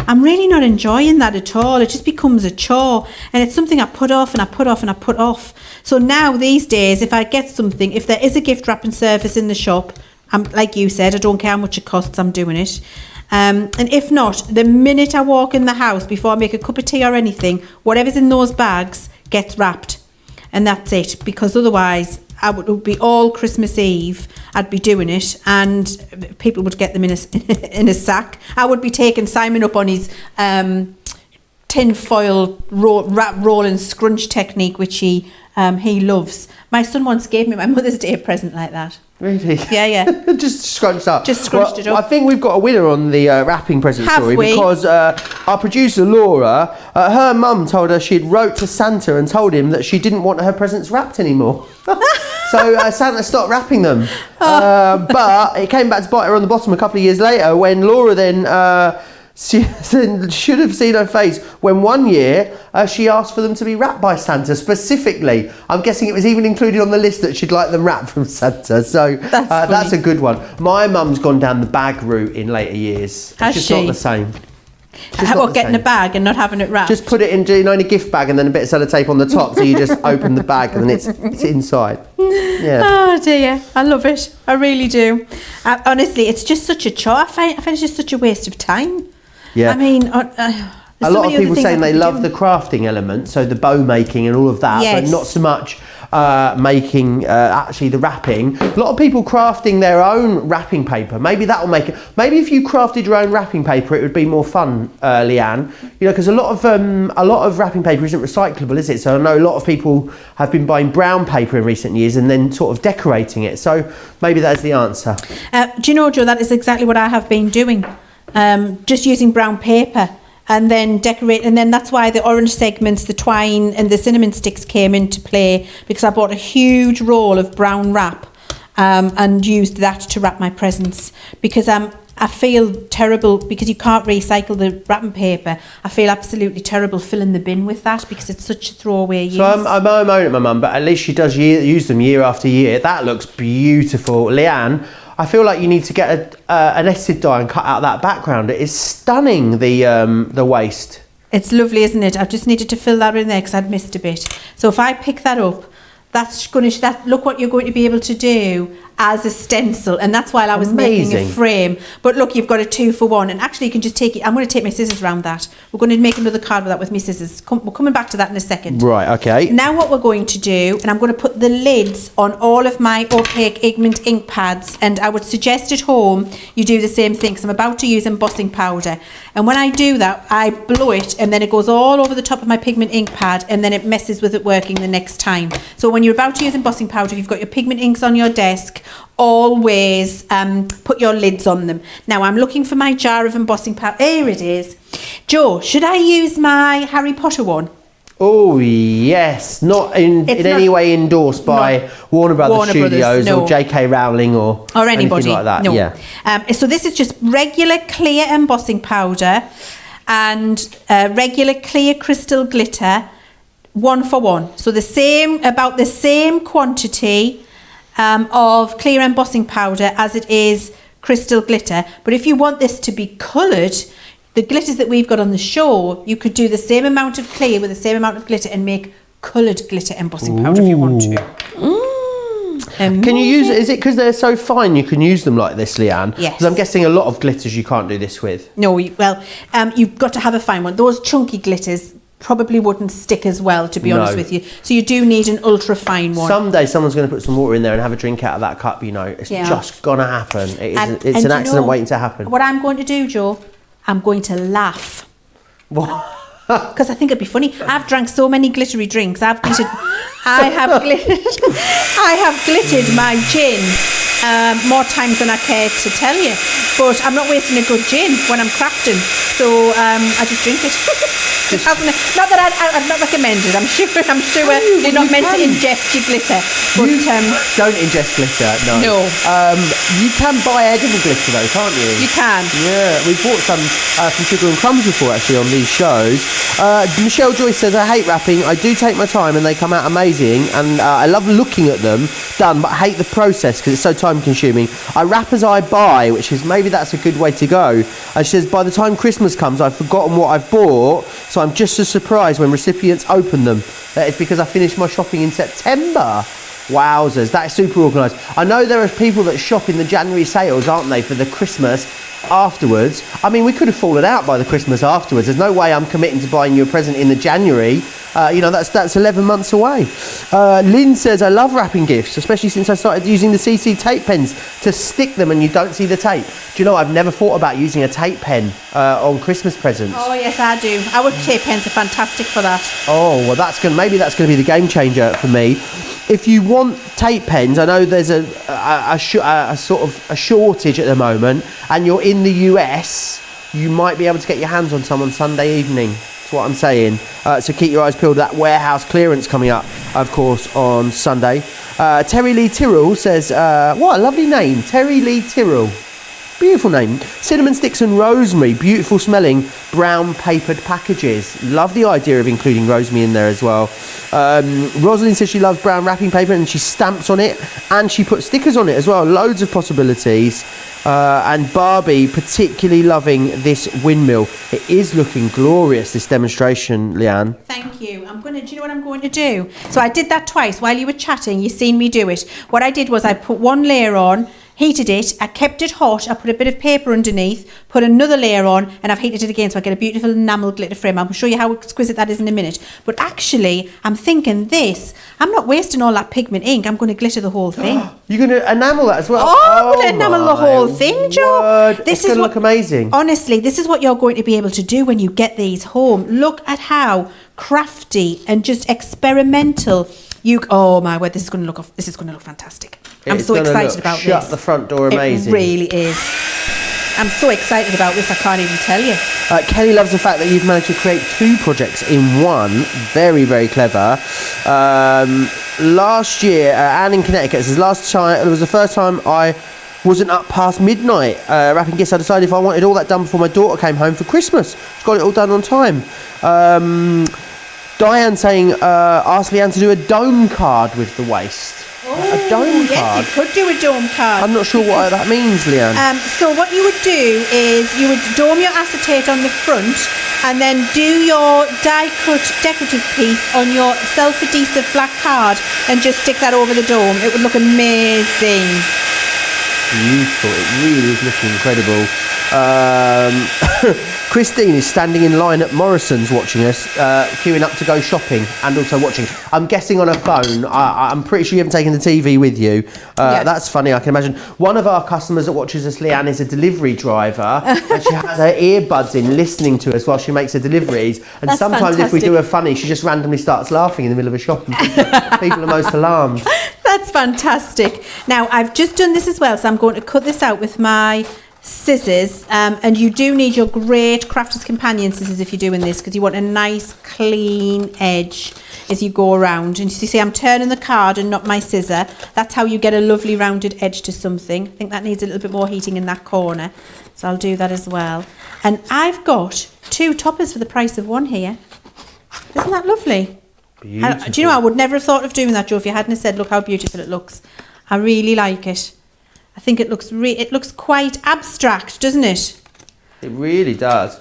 I'm really not enjoying that at all. It just becomes a chore, and it's something I put off and I put off and I put off. So now these days, if I get something, if there is a gift wrapping service in the shop, I'm like you said, I don't care how much it costs, I'm doing it. And if not, the minute I walk in the house, before I make a cup of tea or anything, whatever's in those bags gets wrapped, and that's it. Because otherwise, it would be all Christmas Eve. I'd be doing it, and people would get them in a sack. I would be taking Simon up on his tin foil roll and scrunch technique, which he loves. My son once gave me my Mother's Day present like that. Really? Yeah. Just scrunched up. Just scrunched it up. I think we've got a winner on the wrapping present Have story we? because our producer Laura, her mum told her she'd wrote to Santa and told him that she didn't want her presents wrapped anymore. So Santa stopped wrapping them. But it came back to bite her on the bottom a couple of years later when Laura then... she should have seen her face when one year she asked for them to be wrapped by Santa specifically. I'm guessing it was even included on the list that she'd like them wrapped from Santa. So that's a good one. My mum's gone down the bag route in later years. Has it's just she? not the same. How about getting a bag and not having it wrapped? Just put it in a gift bag and then a bit of sellotape on the top, so you just open the bag and then it's inside. Yeah. Oh dear, I love it. I really do. Honestly, it's just such a chore. I find it's just such a waste of time. Yeah. I mean, a lot of people saying they love the crafting element, so the bow making and all of that, Yes. but not so much making actually the wrapping. A lot of people crafting their own wrapping paper. Maybe that will make it. Maybe if you crafted your own wrapping paper, it would be more fun, Leanne. Because a lot of wrapping paper isn't recyclable, is it? So I know a lot of people have been buying brown paper in recent years and then sort of decorating it. So maybe that's the answer. Do you know, Joe? That is exactly what I have been doing. Just using brown paper and then decorate, and then that's why the orange segments, the twine and the cinnamon sticks came into play, because I bought a huge roll of brown wrap and used that to wrap my presents, because I feel terrible because you can't recycle the wrapping paper. I feel absolutely terrible filling the bin with that because it's such a throwaway use. So I'm moaning at my mum, but at least she does use them year after year. That looks beautiful. Leanne, I feel like you need to get an acid dye and cut out that background. It is stunning, the waste. It's lovely, isn't it? I just needed to fill that in there because I'd missed a bit. So if I pick that up, look what you're going to be able to do as a stencil, and that's why I was making a frame. But look, you've got a 2-for-1, and actually you can just take it. I'm going to take my scissors around that. We're going to make another card with that with my scissors. We're coming back to that in a second. Right, okay. Now what we're going to do, and I'm going to put the lids on all of my opaque pigment ink pads, and I would suggest at home you do the same thing, because I'm about to use embossing powder, and when I do that I blow it and then it goes all over the top of my pigment ink pad, and then it messes with it working the next time. So when you're about to use embossing powder, if you've got your pigment inks on your desk, always put your lids on them. Now I'm looking for my jar of embossing powder. Here it is. Joe, should I use my Harry Potter one? Oh yes, not in any way endorsed by Warner Brothers Studios or J.K. Rowling or anybody like that. No. Yeah. So this is just regular clear embossing powder and regular clear crystal glitter, 1 for 1. So about the same quantity of clear embossing powder as it is crystal glitter. But if you want this to be coloured, the glitters that we've got on the show, you could do the same amount of clear with the same amount of glitter and make coloured glitter embossing powder if you want to. Can you use, is it because they're so fine you can use them like this, Leanne? Yes. Because I'm guessing a lot of glitters you can't do this with. No, you've got to have a fine one. Those chunky glitters probably wouldn't stick as well, to be honest with you. So you do need an ultra fine one. Someday someone's going to put some water in there and have a drink out of that cup, you know. It's just going to happen. It's an accident waiting to happen. What I'm going to do, Joe, I'm going to laugh. What? Because I think it'd be funny. I've drank so many glittery drinks. I have glittered my gin more times than I care to tell you. But I'm not wasting a good gin when I'm crafting. So I just drink it. Not that I'd not recommend it. I'm sure you're not meant to ingest your glitter. But don't ingest glitter, no. You can buy edible glitter though, can't you? You can. Yeah, we bought some from Sugar and Crumbs before actually on these shows. Michelle Joyce says, I hate wrapping. I do take my time and they come out amazing, and I love looking at them done, but I hate the process because it's so time consuming. I wrap as I buy, which is maybe that's a good way to go. And she says, by the time Christmas comes, I've forgotten what I've bought, so I'm just as surprised when recipients open them. It's because I finished my shopping in September. Wowzers, that's super organised. I know there are people that shop in the January sales, aren't they, for the Christmas afterwards. I mean, we could have fallen out by the Christmas afterwards. There's no way I'm committing to buying you a present in the January. That's 11 months away. Lynn says, I love wrapping gifts, especially since I started using the CC tape pens to stick them and you don't see the tape. Do you know, I've never thought about using a tape pen on Christmas presents. Oh yes, I do. Our tape pens are fantastic for that. Oh, well, maybe that's going to be the game changer for me. If you want tape pens, I know there's a sort of a shortage at the moment, and you're in the US, you might be able to get your hands on some on Sunday evening. That's what I'm saying. So keep your eyes peeled. That warehouse clearance coming up, of course, on Sunday. Terry Lee Tyrrell says, what a lovely name, Terry Lee Tyrrell. Beautiful name. Cinnamon sticks and rosemary, beautiful smelling brown papered packages. Love the idea of including rosemary in there as well. Rosalind says she loves brown wrapping paper and she stamps on it and she puts stickers on it as well. Loads of possibilities. And Barbie particularly loving this windmill. It is looking glorious, this demonstration, Leanne. Thank you. Do you know what I'm going to do? So I did that twice while you were chatting. You've seen me do it. What I did was I put one layer on, heated it, I kept it hot, I put a bit of paper underneath, put another layer on, and I've heated it again so I get a beautiful enamel glitter frame. I'll show you how exquisite that is in a minute. But actually, I'm thinking I'm not wasting all that pigment ink, I'm going to glitter the whole thing. You're going to enamel that as well? I'm going to enamel the whole thing, Joe. It's going to look amazing. Honestly, this is what you're going to be able to do when you get these home. Look at how crafty and just experimental oh my word, this is going to look fantastic. I'm so excited about this. Shut the front door amazing. It really is. I'm so excited about this, I can't even tell you. Kelly loves the fact that you've managed to create 2 projects in one. Very, very clever. Last year, Anne in Connecticut says, it was the first time I wasn't up past midnight wrapping gifts. I decided if I wanted all that done before my daughter came home for Christmas. She's got it all done on time. Diane saying, ask Leanne to do a dome card with the waist. A dome card? Yes, you could do a dome card. I'm not sure what that means, Leanne. So what you would do is you would dome your acetate on the front and then do your die-cut decorative piece on your self-adhesive black card and just stick that over the dome. It would look amazing. Beautiful. It really is looking incredible. Christine is standing in line at Morrison's watching us, queuing up to go shopping and also watching. I'm guessing on her phone. I'm pretty sure you haven't taken the TV with you. Yeah. That's funny, I can imagine. One of our customers that watches us, Leanne, is a delivery driver and she has her earbuds in listening to us while she makes her deliveries. And That's sometimes fantastic. if we do her funny, she just randomly starts laughing in the middle of a shop and people are most alarmed. That's That's fantastic. Now, I've just done this as well, so I'm going to cut this out with my scissors. And you do need your great Crafter's Companion scissors if you're doing this, because you want a nice, clean edge as you go around. And you see, I'm turning the card and not my scissor. That's how you get a lovely rounded edge to something. I think that needs a little bit more heating in that corner, so I'll do that as well. And I've got 2 toppers for the price of 1 here. Isn't that lovely? Beautiful. Do you know, I would never have thought of doing that, Joe, if you hadn't said, look how beautiful it looks. I really like it. I think it looks quite abstract, doesn't it? It really does.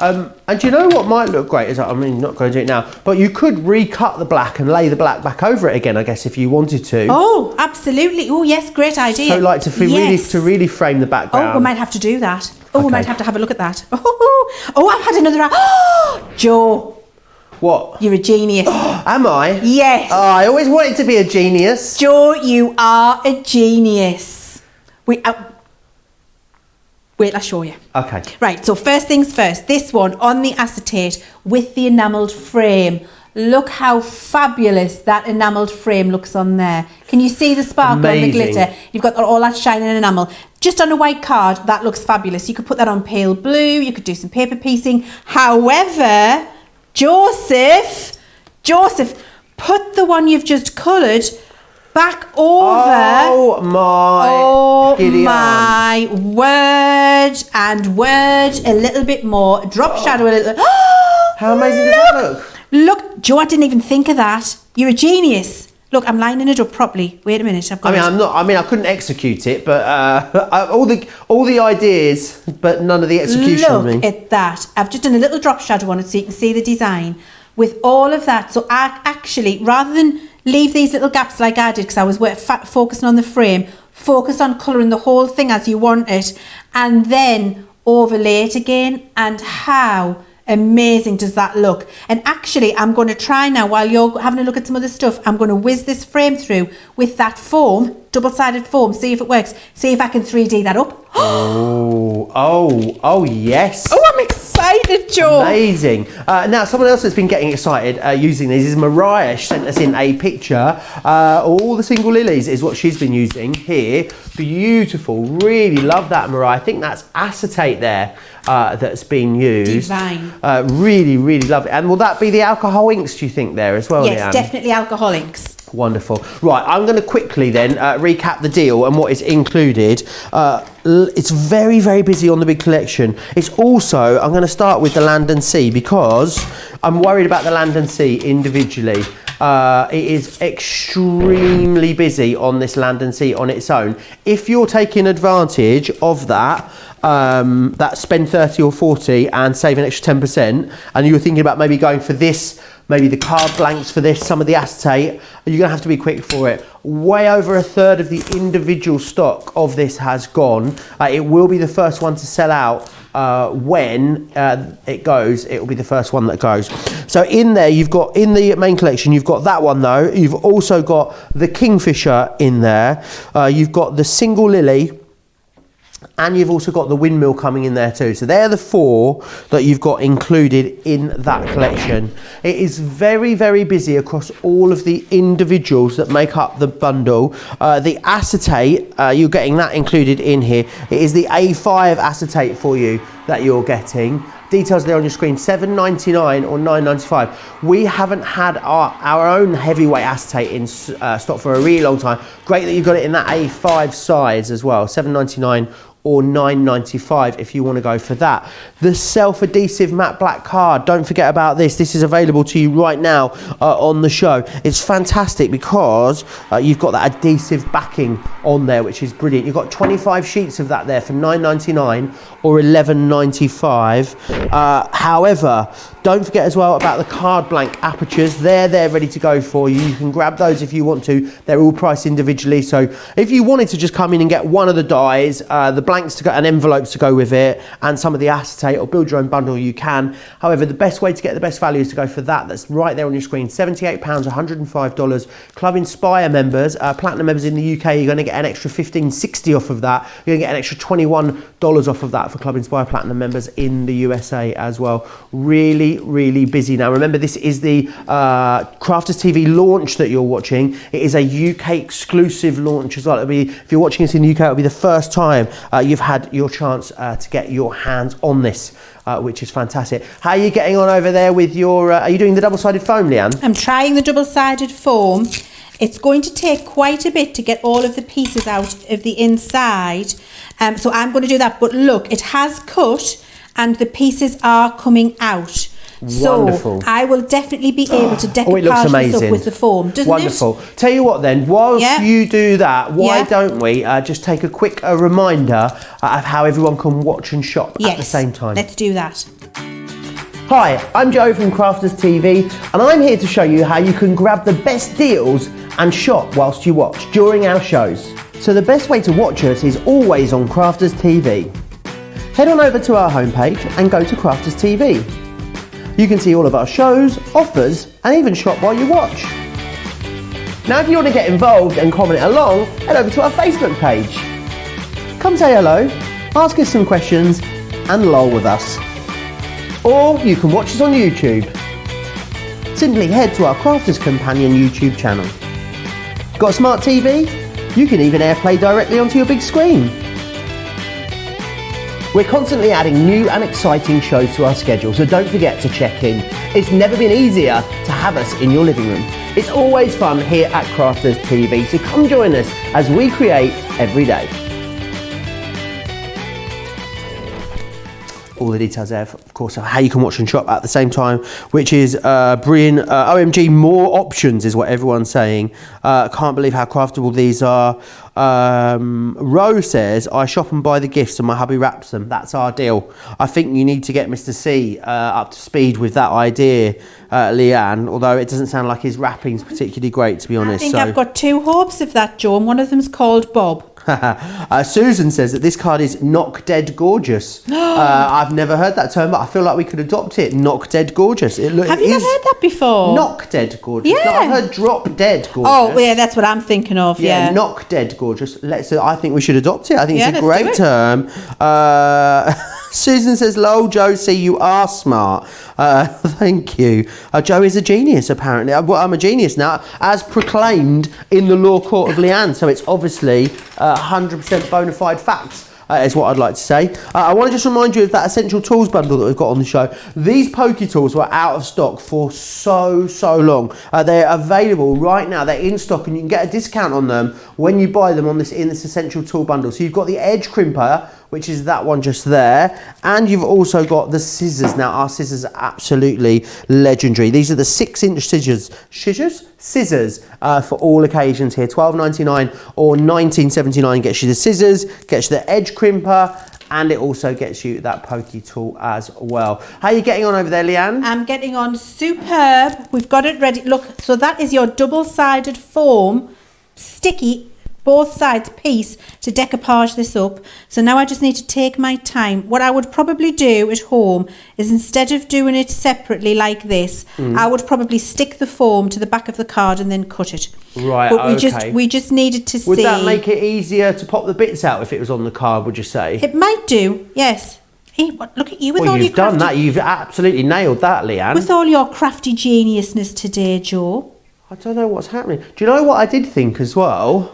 And do you know what might look great is, I mean, not going to do it now, but you could recut the black and lay the black back over it again, I guess, if you wanted to. Oh, absolutely. Oh, yes, great idea. So like to really frame the background. Oh, we might have to do that. Oh, Okay. we might have to have a look at that. Oh, I've had another. Oh, Joe. What? You're a genius. Am I? Yes. Oh, I always wanted to be a genius. Joe, you are a genius. Wait, I'll show you. Okay. Right, so first things first, this one on the acetate with the enamelled frame. Look how fabulous that enamelled frame looks on there. Can you see the sparkle and the Amazing. glitter? You've got all that shining enamel. Just on a white card, that looks fabulous. You could put that on pale blue, you could do some paper piecing. However, Joseph, put the one you've just coloured back over. Oh my giddy my word, and word a little bit more. Drop shadow a little. How amazing does that look? Look, Joe, I didn't even think of that. You're a genius. Look, I'm lining it up properly. Wait a minute, I've got it. I couldn't execute it, but all the ideas, but none of the execution of me. Look at that. I've just done a little drop shadow on it so you can see the design with all of that. So I actually, rather than leave these little gaps like I did, because I was focusing on the frame, focus on colouring the whole thing as you want it, and then overlay it again. And how amazing does that look? And actually, I'm going to try now, while you're having a look at some other stuff, I'm going to whiz this frame through with that foam, double-sided foam, see if it works, see if I can 3D that up. Oh yes. Oh, I'm excited, Joe. Amazing. Now, someone else that's been getting excited using these is Mariah. She sent us in a picture. All the single lilies is what she's been using here. Beautiful. Really love that, Mariah. I think that's acetate there that's been used. Divine. Really, really love it. And will that be the alcohol inks, do you think, there as well, Yes, Leann? definitely alcohol inks. Wonderful. Right, I'm going to quickly then recap the deal and what is included. It's very, very busy on the big collection. It's also, I'm going to start with the Land and Sea because I'm worried about the Land and Sea individually. It is extremely busy on this Land and Sea on its own. If you're taking advantage of that, that spend 30 or 40 and save an extra 10%, and you're thinking about maybe going for this, maybe the card blanks for this, some of the acetate, you're going to have to be quick for it. Way over a third of the individual stock of this has gone. It will be the first one to sell out when it goes. It will be the first one that goes. So in there, you've got, in the main collection, you've got that one though. You've also got the Kingfisher in there. You've got the Single Lily, and you've also got the Windmill coming in there too. So they're the 4 that you've got included in that collection. It is very, very busy across all of the individuals that make up the bundle. The acetate, you're getting that included in here. It is the A5 acetate for you that you're getting. Details there on your screen, $7.99 or $9.95. We haven't had our own heavyweight acetate in stock for a really long time. Great that you've got it in that A5 size as well, $7.99 or $9.95 if you want to go for that. The self-adhesive matte black card, don't forget about this. This is available to you right now on the show. It's fantastic because you've got that adhesive backing on there, which is brilliant. You've got 25 sheets of that there for $9.99 or $11.95. However, don't forget as well about the card blank apertures. They're ready to go for you. You can grab those if you want to. They're all priced individually. So if you wanted to just come in and get one of the dies, the blank blanks to go and envelopes to go with it, and some of the acetate, or build your own bundle, you can. However, the best way to get the best value is to go for that. That's right there on your screen. £78, $105. Club Inspire members, platinum members in the UK, you're going to get an extra $15.60 off of that. You're going to get an extra $21 off of that for Club Inspire platinum members in the USA as well. Really, really busy now. Remember, this is the Crafters TV launch that you're watching. It is a UK exclusive launch as well. It'll be, if you're watching this in the UK, it'll be the first time you've had your chance to get your hands on this, which is fantastic. How are you getting on over there with your, are you doing the double-sided foam, Leann? I'm trying the double-sided foam. It's going to take quite a bit to get all of the pieces out of the inside. So I'm going to do that. But look, it has cut and the pieces are coming out. Wonderful. So I will definitely be able to decoupage it looks this amazing. up with the foam, doesn't Wonderful. Tell you what then, whilst you do that, why don't we just take a quick reminder of how everyone can watch and shop at the same time. Let's do that. Hi, I'm Joe from Crafters TV, and I'm here to show you how you can grab the best deals and shop whilst you watch during our shows. So the best way to watch us is always on Crafters TV. Head on over to our homepage and go to Crafters TV. You can see all of our shows, offers, and even shop while you watch. Now if you want to get involved and comment along, head over to our Facebook page. Come say hello, ask us some questions, and lol with us. Or you can watch us on YouTube. Simply head to our Crafters Companion YouTube channel. Got a smart TV? You can even AirPlay directly onto your big screen. We're constantly adding new and exciting shows to our schedule, so don't forget to check in. It's never been easier to have us in your living room. It's always fun here at Crafters TV, so come join us as we create every day. All the details there, of course, of how you can watch and shop at the same time, which is brilliant. OMG, more options is what everyone's saying. Can't believe how craftable these are. Rose says, I shop and buy the gifts and my hubby wraps them. That's our deal. I think you need to get Mr. C up to speed with that idea, Leann, although it doesn't sound like his wrapping's particularly great, to be honest. I think I've got two hopes of that, Joe, and one of them's called Bob. Susan says that this card is knock dead gorgeous. I've never heard that term, but I feel like we could adopt it. Knock dead gorgeous. Have you not heard that before? Knock dead gorgeous. Yeah. No, I've heard drop dead gorgeous. Oh, yeah, that's what I'm thinking of. Yeah, knock dead gorgeous. I think we should adopt it. I think it's a let's great term. Susan says, lol, Josie, you are smart. Thank you. Joe is a genius, apparently. Well, I'm a genius now, as proclaimed in the law court of Leann. So it's obviously 100% bona fide facts. Is what I'd like to say. I want to just remind you of that Essential Tools bundle that we've got on the show. These Pokey Tools were out of stock for so long. They're available right now. They're in stock and you can get a discount on them when you buy them on this Essential Tool bundle. So you've got the Edge Crimper, which is that one just there, and you've also got the scissors. Now our scissors are absolutely legendary. These are the 6-inch scissors for all occasions here. $12.99 or $19.79 gets you the scissors, gets you the Edge Crimper, and it also gets you that Pokey Tool as well. How are you getting on over there, Leann? I'm getting on superb. We've got it ready. Look, so that is your double-sided foam, sticky, both sides piece to decoupage this up. So now I just need to take my time. What I would probably do at home is, instead of doing it separately like this, I would probably stick the foam to the back of the card and then cut it. Right, but okay. we just needed to see. Would that make it easier to pop the bits out if it was on the card, would you say? It might do, yes. Hey, look at you with all your you've done that. You've absolutely nailed that, Leann. With all your crafty geniusness today, Joe. I don't know what's happening. Do you know what I did think as well?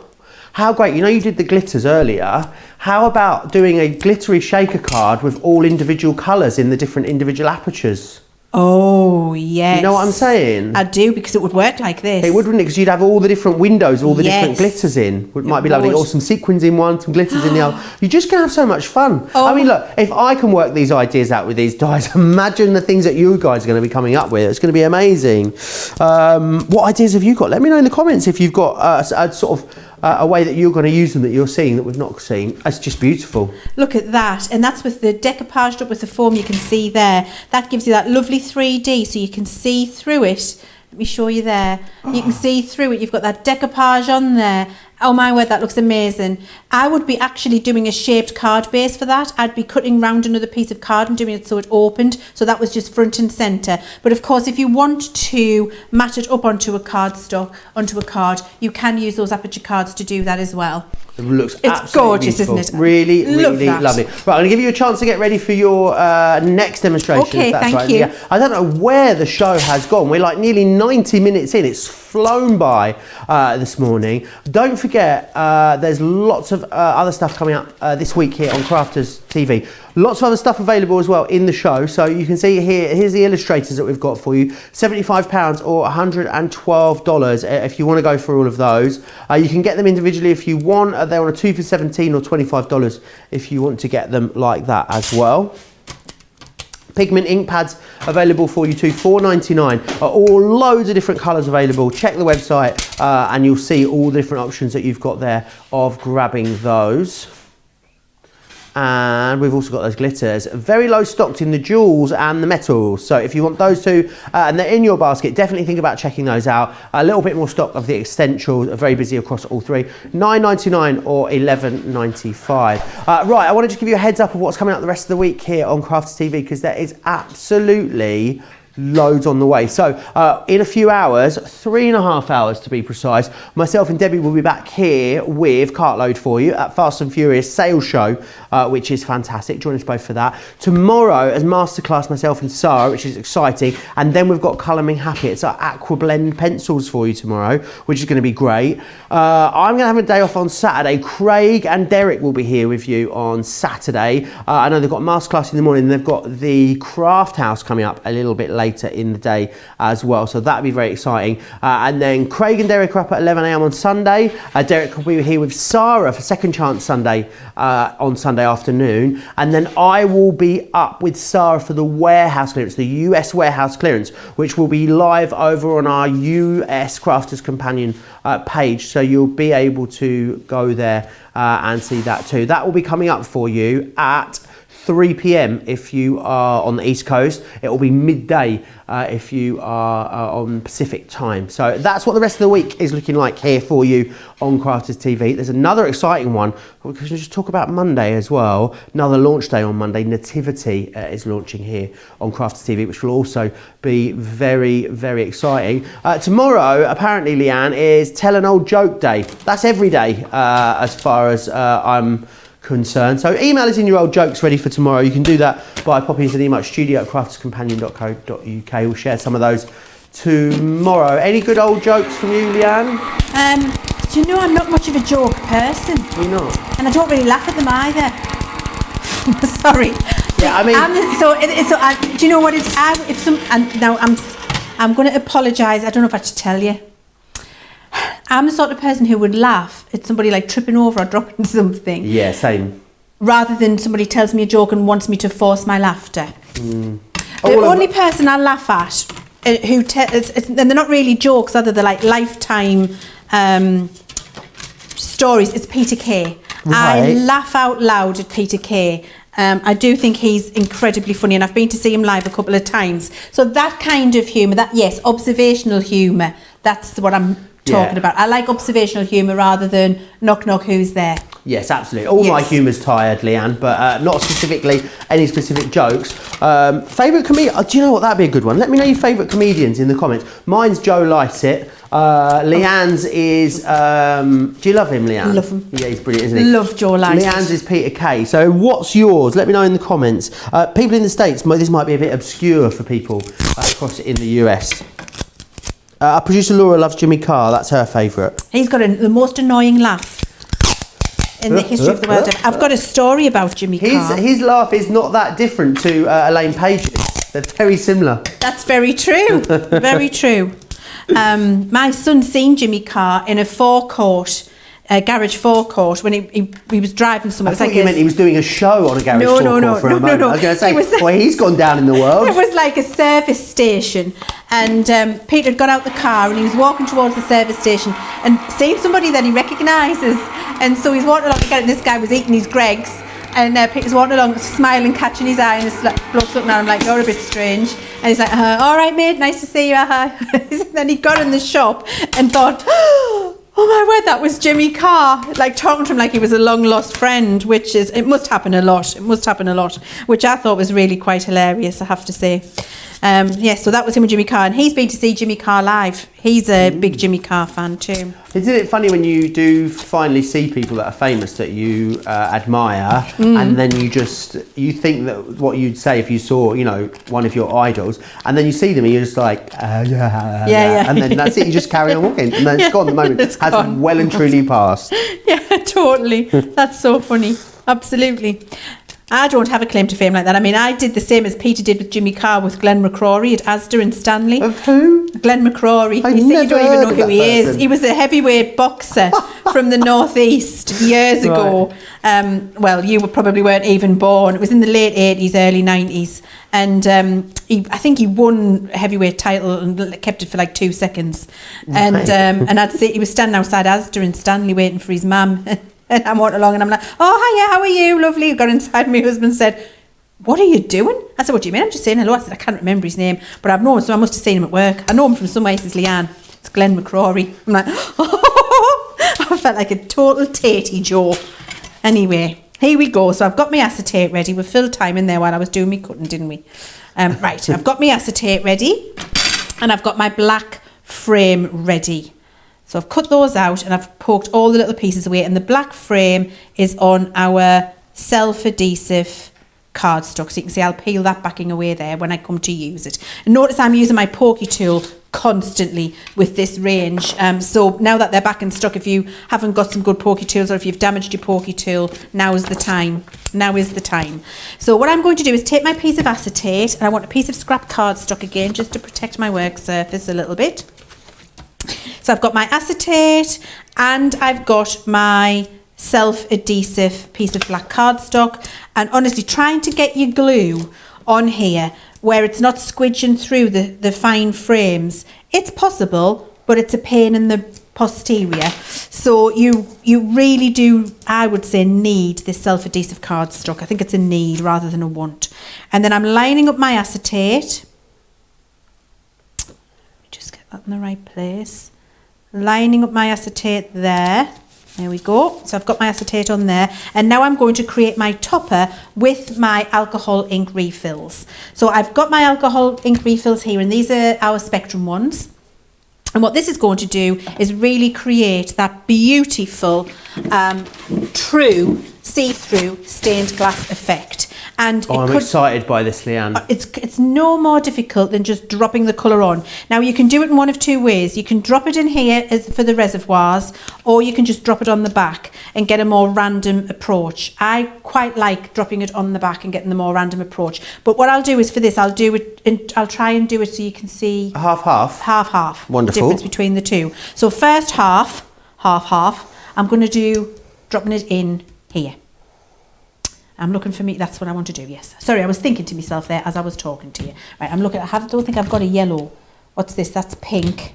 How great, you know, you did the glitters earlier. How about doing a glittery shaker card with all individual colours in the different individual apertures? Oh, yes. You know what I'm saying? I do, because it would work like this. It would, wouldn't it? Because you'd have all the different windows, all the different glitters in. It might be lovely. Or some sequins in one, some glitters in the other. You're just going to have so much fun. Oh. I mean, look, if I can work these ideas out with these dies, imagine the things that you guys are going to be coming up with. It's going to be amazing. What ideas have you got? Let me know in the comments if you've got a sort of a way that you're going to use them that you're seeing that we've not seen. It's just beautiful. Look at that. And that's with the decoupaged up with the foam you can see there. That gives you that lovely 3D so you can see through it. Let me show you there. You can see through it. You've got that decoupage on there. Oh my word, that looks amazing. I would be actually doing a shaped card base for that. I'd be cutting round another piece of card and doing it so it opened. So that was just front and centre. But of course, if you want to mat it up onto a cardstock, onto a card, you can use those aperture cards to do that as well. It looks it's gorgeous, beautiful. isn't it? Really, really Love that. lovely. Right, I'm going to give you a chance to get ready for your next demonstration. Okay, if that's thank right. you. Yeah, I don't know where the show has gone. We're like nearly 90 minutes in. It's flown by this morning. Don't forget, there's lots of other stuff coming up this week here on Crafters TV. Lots of other stuff available as well in the show. So you can see here's the illustrators that we've got for you. £75 or $112 if you want to go for all of those. You can get them individually if you want. They're on a 2 for $17 or $25 if you want to get them like that as well. Pigment ink pads available for you too, $4.99. All loads of different colours available. Check the website and you'll see all the different options that you've got there of grabbing those. And we've also got those glitters, very low stocked in the jewels and the metals. So if you want those two and they're in your basket, definitely think about checking those out. A little bit more stock of the essentials, are very busy across all three. $9.99 or $11.95. Right, I want to just give you a heads up of what's coming up the rest of the week here on Crafters TV, because there is absolutely loads on the way. So in a few hours, 3.5 hours to be precise, myself and Debbie will be back here with Cartload for you at Fast and Furious sales show, which is fantastic. Join us both for that. Tomorrow as masterclass, myself and Sarah, which is exciting. And then we've got Colour Me Happy. It's our aqua blend pencils for you tomorrow, which is going to be great. I'm going to have a day off on Saturday. Craig and Derek will be here with you on Saturday. I know they've got masterclass in the morning. They've got the Craft House coming up a little bit later in the day as well, so that'll be very exciting. And then Craig and Derek are up at 11 a.m. on Sunday. Derek will be here with Sarah for Second Chance Sunday on Sunday afternoon, and then I will be up with Sarah for the warehouse clearance, the US warehouse clearance, which will be live over on our US Crafters Companion page, so you'll be able to go there and see that too. That will be coming up for you at 3 p.m. if you are on the East Coast. It will be midday if you are on Pacific time. So that's what the rest of the week is looking like here for you on Crafters TV. There's another exciting one. We can just talk about Monday as well. Another launch day on Monday. Nativity is launching here on Crafters TV, which will also be very, very exciting. Tomorrow, apparently, Leann, is Tell an Old Joke Day. That's every day as far as I'm concerned. So email us in your old jokes ready for tomorrow. You can do that by popping into the email studio@crafterscompanion.co.uk. We'll share some of those tomorrow. Any good old jokes from you, Leann? Do you know I'm not much of a joke person? You're not? And I don't really laugh at them either. Sorry. Yeah, I mean, do you know what it's? Now I'm going to apologise. I don't know if I should tell you. I'm the sort of person who would laugh at somebody like tripping over or dropping something. Yeah, same. Rather than somebody tells me a joke and wants me to force my laughter. The only person I laugh at, and they're not really jokes, other than like lifetime stories, is Peter Kay. Right. I laugh out loud at Peter Kay. I do think he's incredibly funny, and I've been to see him live a couple of times. So that kind of humour, observational humour, that's what I'm talking about. I like observational humour rather than knock knock, who's there. Yes, absolutely. All my humour's tired, Leann, but not specifically any specific jokes. Favourite comedian? Do you know what? That'd be a good one. Let me know your favourite comedians in the comments. Mine's Joe Lycett. Leann's is... do you love him, Leann? Love him. Yeah, he's brilliant, isn't he? Love Joe Lycett. Leann's is Peter Kay. So what's yours? Let me know in the comments. People in the States, this might be a bit obscure for people across in the US. Our producer Laura loves Jimmy Carr. That's her favourite. He's got the most annoying laugh in the history of the world. I've got a story about Jimmy Carr. His laugh is not that different to Elaine Page's. They're very similar. That's very true. Very true. My son's seen Jimmy Carr in a garage forecourt when he was driving somewhere. I thought you meant he was doing a show on a garage forecourt for a moment. No. I was going to say, well, he's gone down in the world. It was like a service station, and Peter had got out the car and he was walking towards the service station and seeing somebody that he recognises, and so he's walking along and this guy was eating his Greggs, and Peter's walking along smiling, catching his eye, and this bloke's looking at him like, you're a bit strange, and he's like, all right mate, nice to see you. Then he got in the shop and thought, oh Oh my word, that was Jimmy Carr, like talking to him like he was a long lost friend, which is, it must happen a lot. It must happen a lot, which I thought was really quite hilarious, I have to say. So that was him with Jimmy Carr, and he's been to see Jimmy Carr live. He's a big Jimmy Carr fan too. Isn't it funny when you do finally see people that are famous that you admire, and then you think that what you'd say if you saw, you know, one of your idols, and then you see them and you're just like, yeah, and then that's it. You just carry on walking, and then it's gone. The moment has well and truly passed. Yeah, totally. That's so funny. Absolutely. I don't have a claim to fame like that. I mean, I did the same as Peter did with Jimmy Carr with Glenn McCrory at Asda and Stanley. Of who? Glenn McCrory. I You see, you don't even know who he person. is. He was a heavyweight boxer from the Northeast years ago. Well, you probably weren't even born. It was in the late 80s, early 90s. And I think he won a heavyweight title and kept it for like 2 seconds. And I'd say he was standing outside Asda and Stanley waiting for his mum. And I'm walking along and I'm like, oh, hiya, how are you? Lovely. I got inside. My husband said, what are you doing? I said, what do you mean? I'm just saying hello. I said, I can't remember his name, but I've known him, so I must have seen him at work. I know him from somewhere. He says, Leann. It's Glenn McCrory. I'm like, oh, I felt like a total tatey Joe. Anyway, here we go. So I've got my acetate ready. We filled time in there while I was doing my cutting, didn't we? Right, I've got my acetate ready, and I've got my black frame ready. So I've cut those out and I've poked all the little pieces away, and the black frame is on our self-adhesive cardstock. So you can see I'll peel that backing away there when I come to use it. And notice I'm using my pokey tool constantly with this range. So now that they're back in stock, if you haven't got some good pokey tools, or if you've damaged your pokey tool, now is the time. Now is the time. So what I'm going to do is take my piece of acetate, and I want a piece of scrap cardstock again, just to protect my work surface a little bit. So I've got my acetate and I've got my self-adhesive piece of black cardstock, and honestly, trying to get your glue on here where it's not squidging through the fine frames. It's possible, but it's a pain in the posterior. So you really do, I would say, need this self-adhesive cardstock. I think it's a need rather than a want. And then I'm lining up my acetate. Just get that in the right place. Lining up my acetate there. There we go. So I've got my acetate on there, and now I'm going to create my topper with my alcohol ink refills. So I've got my alcohol ink refills here, and these are our Spectrum ones. And what this is going to do is really create that beautiful, true see-through stained glass effect. And I'm excited by this, Leann. It's no more difficult than just dropping the colour on. Now, you can do it in one of two ways. You can drop it in here for the reservoirs, or you can just drop it on the back and get a more random approach. I quite like dropping it on the back and getting the more random approach. But what I'll do is for this, I'll try and do it so you can see Half. half. Wonderful. The difference between the two. So first half. I'm going to do dropping it in here. I'm looking for me. That's what I want to do. Yes. Sorry, I was thinking to myself there as I was talking to you. Right. I'm looking. Don't think I've got a yellow. What's this? That's pink.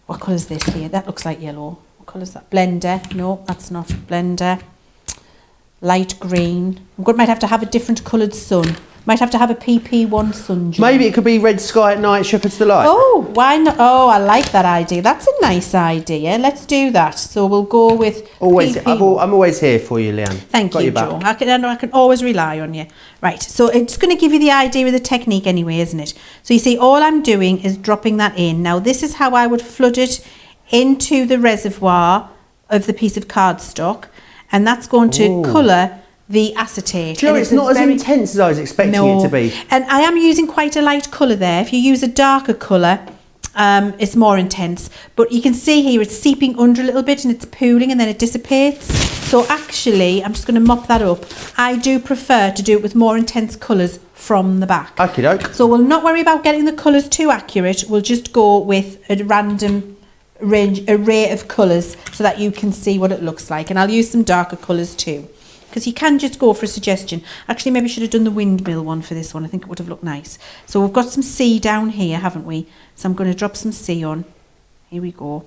What colour is this here? That looks like yellow. What colour is that? Blender. No, that's not blender. Light green. Might have to have a different coloured sun. Might have to have a PP1 sun. Maybe it could be Red Sky at Night, Shepherd's Delight. Oh, why not? Oh, I like that idea. That's a nice idea. Let's do that. So we'll go with Always, PP. I'm always here for you, Leann. Thank Got you, your back. Joe. I can always rely on you. Right, so it's going to give you the idea of the technique anyway, isn't it? So you see, all I'm doing is dropping that in. Now, this is how I would flood it into the reservoir of the piece of cardstock, and that's going to colour the acetate. Do you know, it's not as intense as I was expecting it to be. And I am using quite a light colour there. If you use a darker colour, it's more intense. But you can see here it's seeping under a little bit and it's pooling and then it dissipates. So actually, I'm just going to mop that up. I do prefer to do it with more intense colours from the back. Okie doke. So we'll not worry about getting the colours too accurate. We'll just go with a random array of colours so that you can see what it looks like. And I'll use some darker colours too, because you can just go for a suggestion. Actually, maybe I should have done the windmill one for this one. I think it would have looked nice. So we've got some sea down here, haven't we? So I'm going to drop some sea on. Here we go.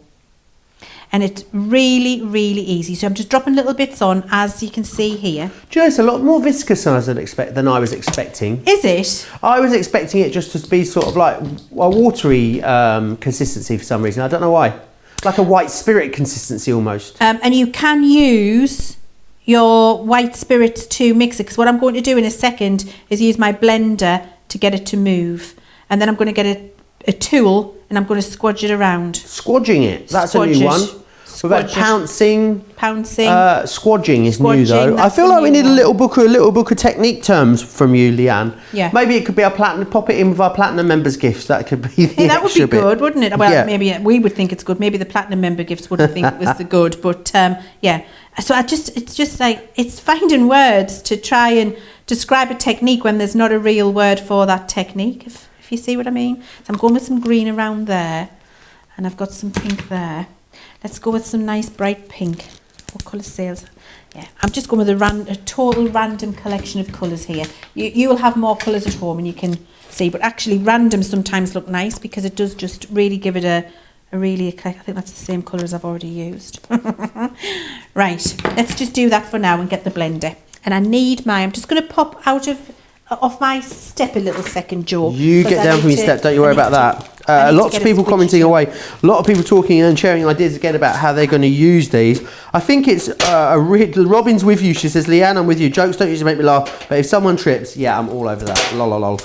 And it's really, really easy. So I'm just dropping little bits on, as you can see here. Do you know, it's a lot more viscous than I was expecting. Is it? I was expecting it just to be sort of like a watery consistency for some reason. I don't know why. like a white spirit consistency almost. And you can use your white spirits to mix it, because what I'm going to do in a second is use my blender to get it to move, and then I'm going to get a tool and I'm going to squodge it around. Squodging it, that's a new one. What about pouncing? Pouncing. Squodging is new though. I feel a like we new need a little book of technique terms from you, Leann. Yeah. Maybe it could be our platinum. Pop it in with our platinum members' gifts. That could be the Hey, that would be extra bit. good, wouldn't it? Well, Yeah. maybe we would think it's good. Maybe the platinum member gifts wouldn't think it was the good, but yeah. So it's just like, it's finding words to try and describe a technique when there's not a real word for that technique. If you see what I mean. So I'm going with some green around there, and I've got some pink there. Let's go with some nice bright pink. What colour sales? Yeah, I'm just going with a total random collection of colours here. You will have more colours at home and you can see, but actually random sometimes look nice because it does just really give it a really eclectic. I think that's the same colour as I've already used. Right, let's just do that for now and get the blender. And I need I'm just going to pop out off my step a little second, Joe. You get down from your step, don't you worry about that. Lots of people commenting away, a lot of people talking and sharing ideas again about how they're going to use these. I think it's Robin's with you. She says, Leann, I'm with you. Jokes don't usually make me laugh, but if someone trips, yeah, I'm all over that. Lol, lol, lol.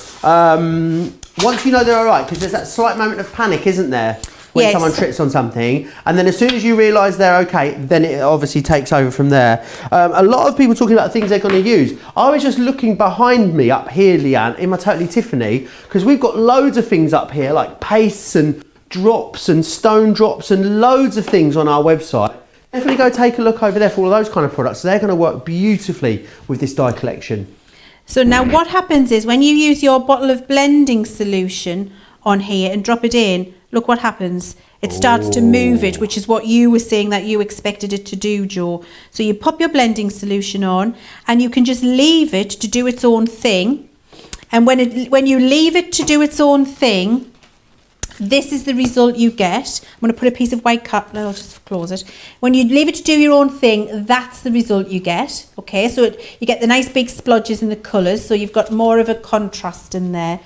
Once you know they're all right, because there's that slight moment of panic, isn't there? When someone trips on something, and then as soon as you realise they're okay, then it obviously takes over from there. A lot of people talking about things they're going to use. I was just looking behind me up here, Leann, in my Totally Tiffany, because we've got loads of things up here, like pastes and drops and stone drops and loads of things on our website. Definitely go take a look over there for all those kind of products. They're going to work beautifully with this dye collection. So now what happens is when you use your bottle of blending solution on here and drop it in, look what happens. It starts to move it, which is what you were saying that you expected it to do, Joe. So you pop your blending solution on and you can just leave it to do its own thing. And when you leave it to do its own thing, this is the result you get. I'm going to put a piece of white card, I'll just close it. When you leave it to do your own thing, that's the result you get. Okay, so you get the nice big splodges in the colours, so you've got more of a contrast in there.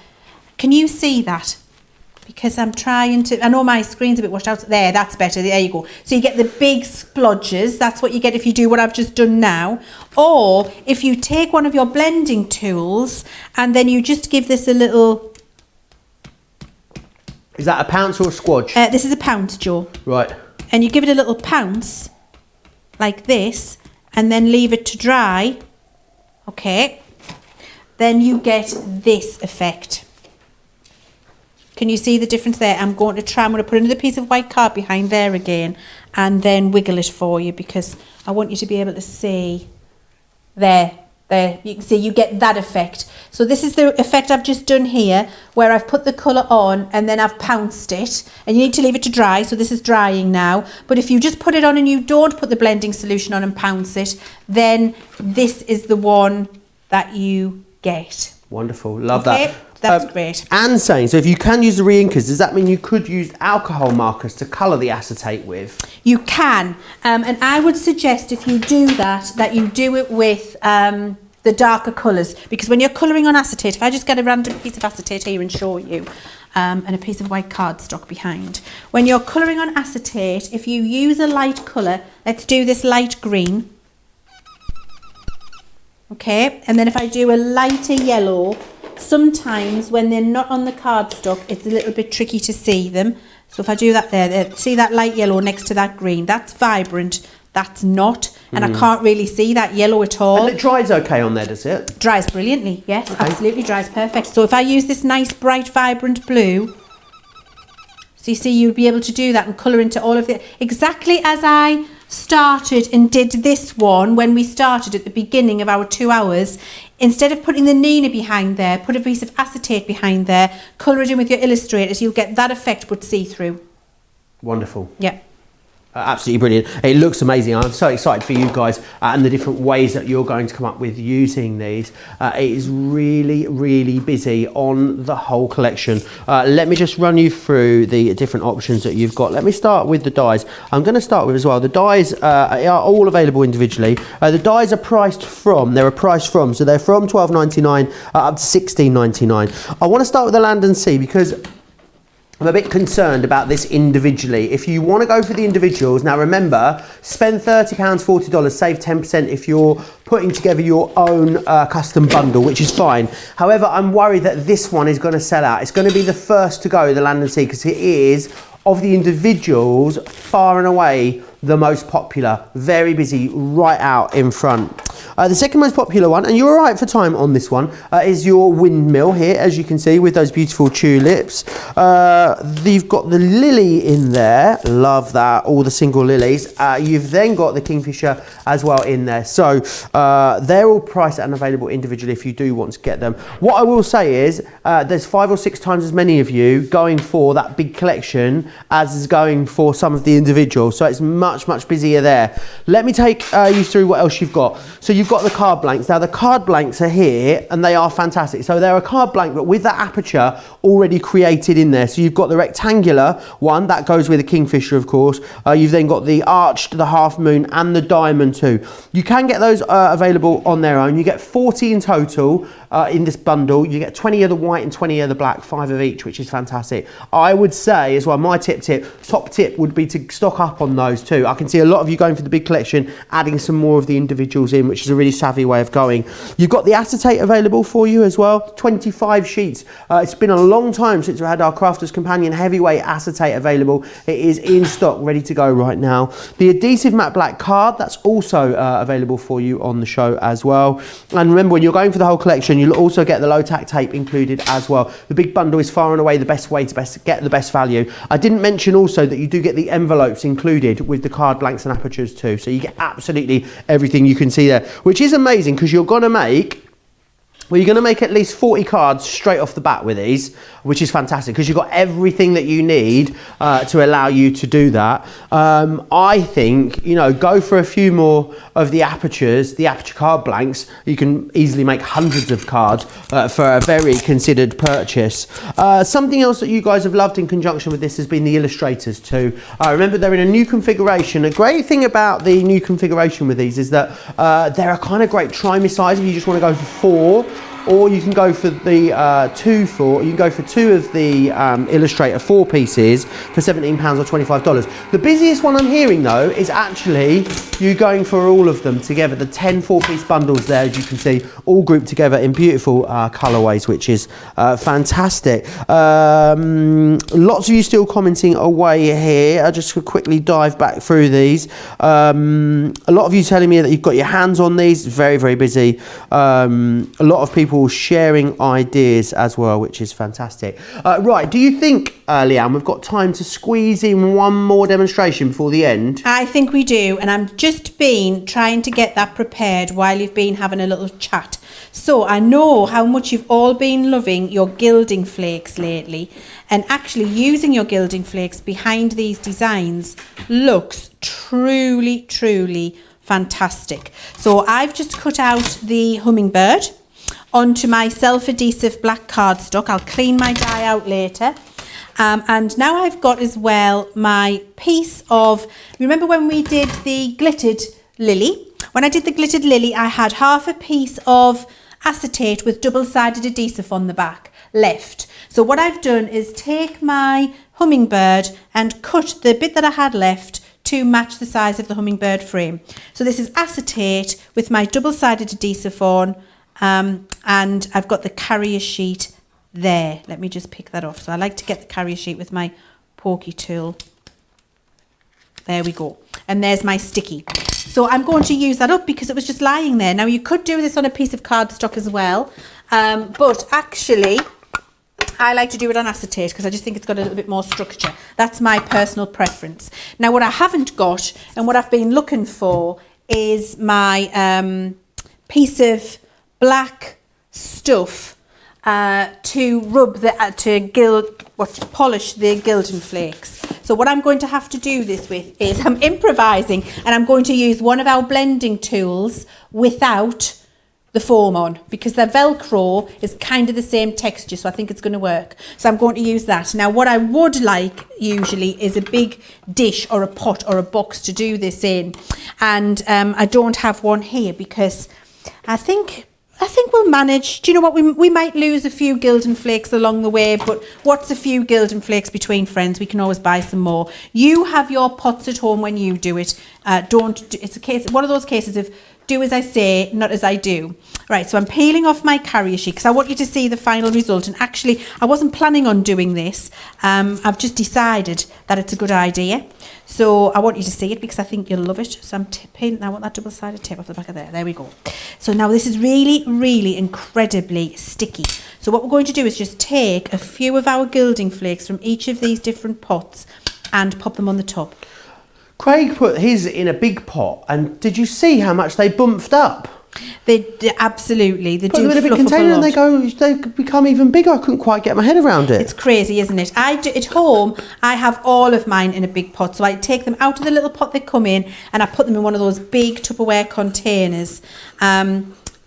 Can you see that? Because I'm trying to, I know my screen's a bit washed out. There, that's better. There you go. So you get the big splodges. That's what you get if you do what I've just done now. Or if you take one of your blending tools and then you just give this a little... Is that a pounce or a squodge? This is a pounce, Joe. Right. And you give it a little pounce, like this, and then leave it to dry. Okay. Then you get this effect. Can you see the difference there? I'm going to put another piece of white card behind there again and then wiggle it for you because I want you to be able to see there. You can see you get that effect. So this is the effect I've just done here where I've put the colour on and then I've pounced it, and you need to leave it to dry. So this is drying now. But if you just put it on and you don't put the blending solution on and pounce it, then this is the one that you get. Wonderful. Love that. That's great. And saying, so if you can use the re-inkers, does that mean you could use alcohol markers to colour the acetate with? You can. And I would suggest if you do that you do it with the darker colours. Because when you're colouring on acetate, if I just get a random piece of acetate here and show you, and a piece of white cardstock behind. When you're colouring on acetate, if you use a light colour, let's do this light green. Okay, and then if I do a lighter yellow, sometimes when they're not on the cardstock, it's a little bit tricky to see them. So if I do that there, see that light yellow next to that green, that's vibrant, that's not, and I can't really see that yellow at all. And it dries okay on there, does it? Dries brilliantly, yes, okay. Absolutely dries perfect. So if I use this nice bright vibrant blue, so you see you'll be able to do that and colour into all of it, exactly as I started and did this one when we started at the beginning of our 2 hours. Instead of putting the Nina behind there, put a piece of acetate behind there, colour it in with your illustrators, you'll get that effect but see-through. Wonderful. Yeah. Absolutely brilliant. It looks amazing. I'm so excited for you guys and the different ways that you're going to come up with using these. It is really, really busy on the whole collection. Let me just run you through the different options that you've got. Let me start with the dyes. I'm going to start with as well. The dyes are all available individually. The dyes are priced from, so they're from $12.99 up to $16.99. I want to start with the Land and Sea because I'm a bit concerned about this individually. If you want to go for the individuals, now remember, spend £30, $40, save 10% if you're putting together your own custom bundle, which is fine. However, I'm worried that this one is going to sell out. It's going to be the first to go, the Land and Sea, because it is, of the individuals, far and away the most popular. Very busy right out in front. The second most popular one, and you're all right for time on this one, is your windmill here, as you can see, with those beautiful tulips. You've got the lily in there. Love that, all the single lilies. You've then got the kingfisher as well in there. So they're all priced and available individually if you do want to get them. What I will say is there's 5 or 6 times as many of you going for that big collection as is going for some of the individuals. So it's much busier there. Let me take you through what else you've got. So you've got the card blanks. Now the card blanks are here and they are fantastic. So they're a card blank but with that aperture already created in there. So you've got the rectangular one that goes with the kingfisher, of course. You've then got the arched, the half moon and the diamond too. You can get those available on their own. You get 40 in total in this bundle. You get 20 of the white and 20 of the black, 5 of each, which is fantastic. I would say as well, my top tip would be to stock up on those too. I can see a lot of you going for the big collection, adding some more of the individuals in, which is a really savvy way of going. You've got the acetate available for you as well, 25 sheets. It's been a long time since we had our Crafter's Companion heavyweight acetate available. It is in stock, ready to go right now. The adhesive matte black card, that's also available for you on the show as well. And remember, when you're going for the whole collection, you'll also get the low tack tape included as well. The big bundle is far and away the best way to get the best value. I didn't mention also that you do get the envelopes included with the card blanks and apertures too. So you get absolutely everything you can see there, which is amazing because you're going to make at least 40 cards straight off the bat with these, which is fantastic because you've got everything that you need to allow you to do that. I think, go for a few more of the apertures, the aperture card blanks. You can easily make hundreds of cards for a very considered purchase. Something else that you guys have loved in conjunction with this has been the illustrators too. Remember, they're in a new configuration. A great thing about the new configuration with these is that they're a kind of great try-me size if you just want to go for 4. Or you can go for the 2 of the Illustrator 4 pieces for £17 or $25. The busiest one I'm hearing though is actually you going for all of them together. The 10 4-piece bundles there, as you can see, all grouped together in beautiful colourways, which is fantastic. Lots of you still commenting away here. I'll just quickly dive back through these. A lot of you telling me that you've got your hands on these. Very busy. A lot of people sharing ideas as well, which is fantastic. Right, do you think, Leann, we've got time to squeeze in one more demonstration before the end? I think we do, and I'm just been trying to get that prepared while you've been having a little chat. So I know how much you've all been loving your gilding flakes lately, and actually using your gilding flakes behind these designs looks truly fantastic. So I've just cut out the hummingbird onto my self-adhesive black cardstock. I'll clean my die out later. And now I've got as well my piece of, remember when we did the glittered lily? When I did the glittered lily, I had half a piece of acetate with double-sided adhesive on the back left. So what I've done is take my hummingbird and cut the bit that I had left to match the size of the hummingbird frame. So this is acetate with my double-sided adhesive on, and I've got the carrier sheet there. Let me just pick that off. So I like to get the carrier sheet with my pokey tool. There we go. And there's my sticky. So I'm going to use that up because it was just lying there. Now you could do this on a piece of cardstock as well, but actually I like to do it on acetate because I just think it's got a little bit more structure. That's my personal preference. Now what I haven't got and what I've been looking for is my piece of black stuff to rub to polish the gilding flakes. So what I'm going to have to do this with is I'm improvising, and I'm going to use one of our blending tools without the foam on because the Velcro is kind of the same texture, so I think it's going to work. So I'm going to use that. Now what I would like usually is a big dish or a pot or a box to do this in, and I don't have one here because I think I think we'll manage. Do you know what? We might lose a few Gildan flakes along the way, but what's a few Gildan flakes between friends? We can always buy some more. You have your pots at home when you do it. It's a case, one of those cases of do as I say, not as I do. Right, so I'm peeling off my carrier sheet because I want you to see the final result. And actually, I wasn't planning on doing this. I've just decided that it's a good idea. So I want you to see it because I think you'll love it. So I'm peeling. I want that double-sided tape off the back of there. There we go. So now this is really, really incredibly sticky. So what we're going to do is just take a few of our Gilding flakes from each of these different pots and pop them on the top. Craig put his in a big pot, and did you see how much they bumped up? They absolutely. They Put do them in a big fluff up a container, and lot. they become even bigger. I couldn't quite get my head around it. It's crazy, isn't it? At home, I have all of mine in a big pot. So I take them out of the little pot they come in, and I put them in one of those big Tupperware containers.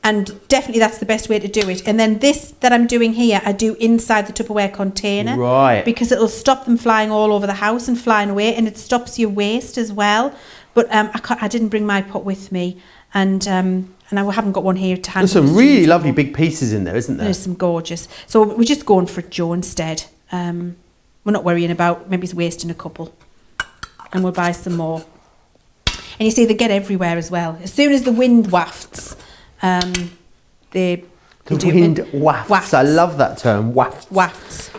And definitely that's the best way to do it. And then this that I'm doing here, I do inside the Tupperware container. Right. Because it'll stop them flying all over the house and flying away, and it stops your waste as well. But I didn't bring my pot with me, and I haven't got one here to hand. There's some really lovely big pieces in there, isn't there? There's some gorgeous. So we're just going for it, Joe, instead. We're not worrying about maybe wasting a couple. And we'll buy some more. And you see, they get everywhere as well. As soon as the wind wafts, the wind wafts. I love that term, wafts. Wafts.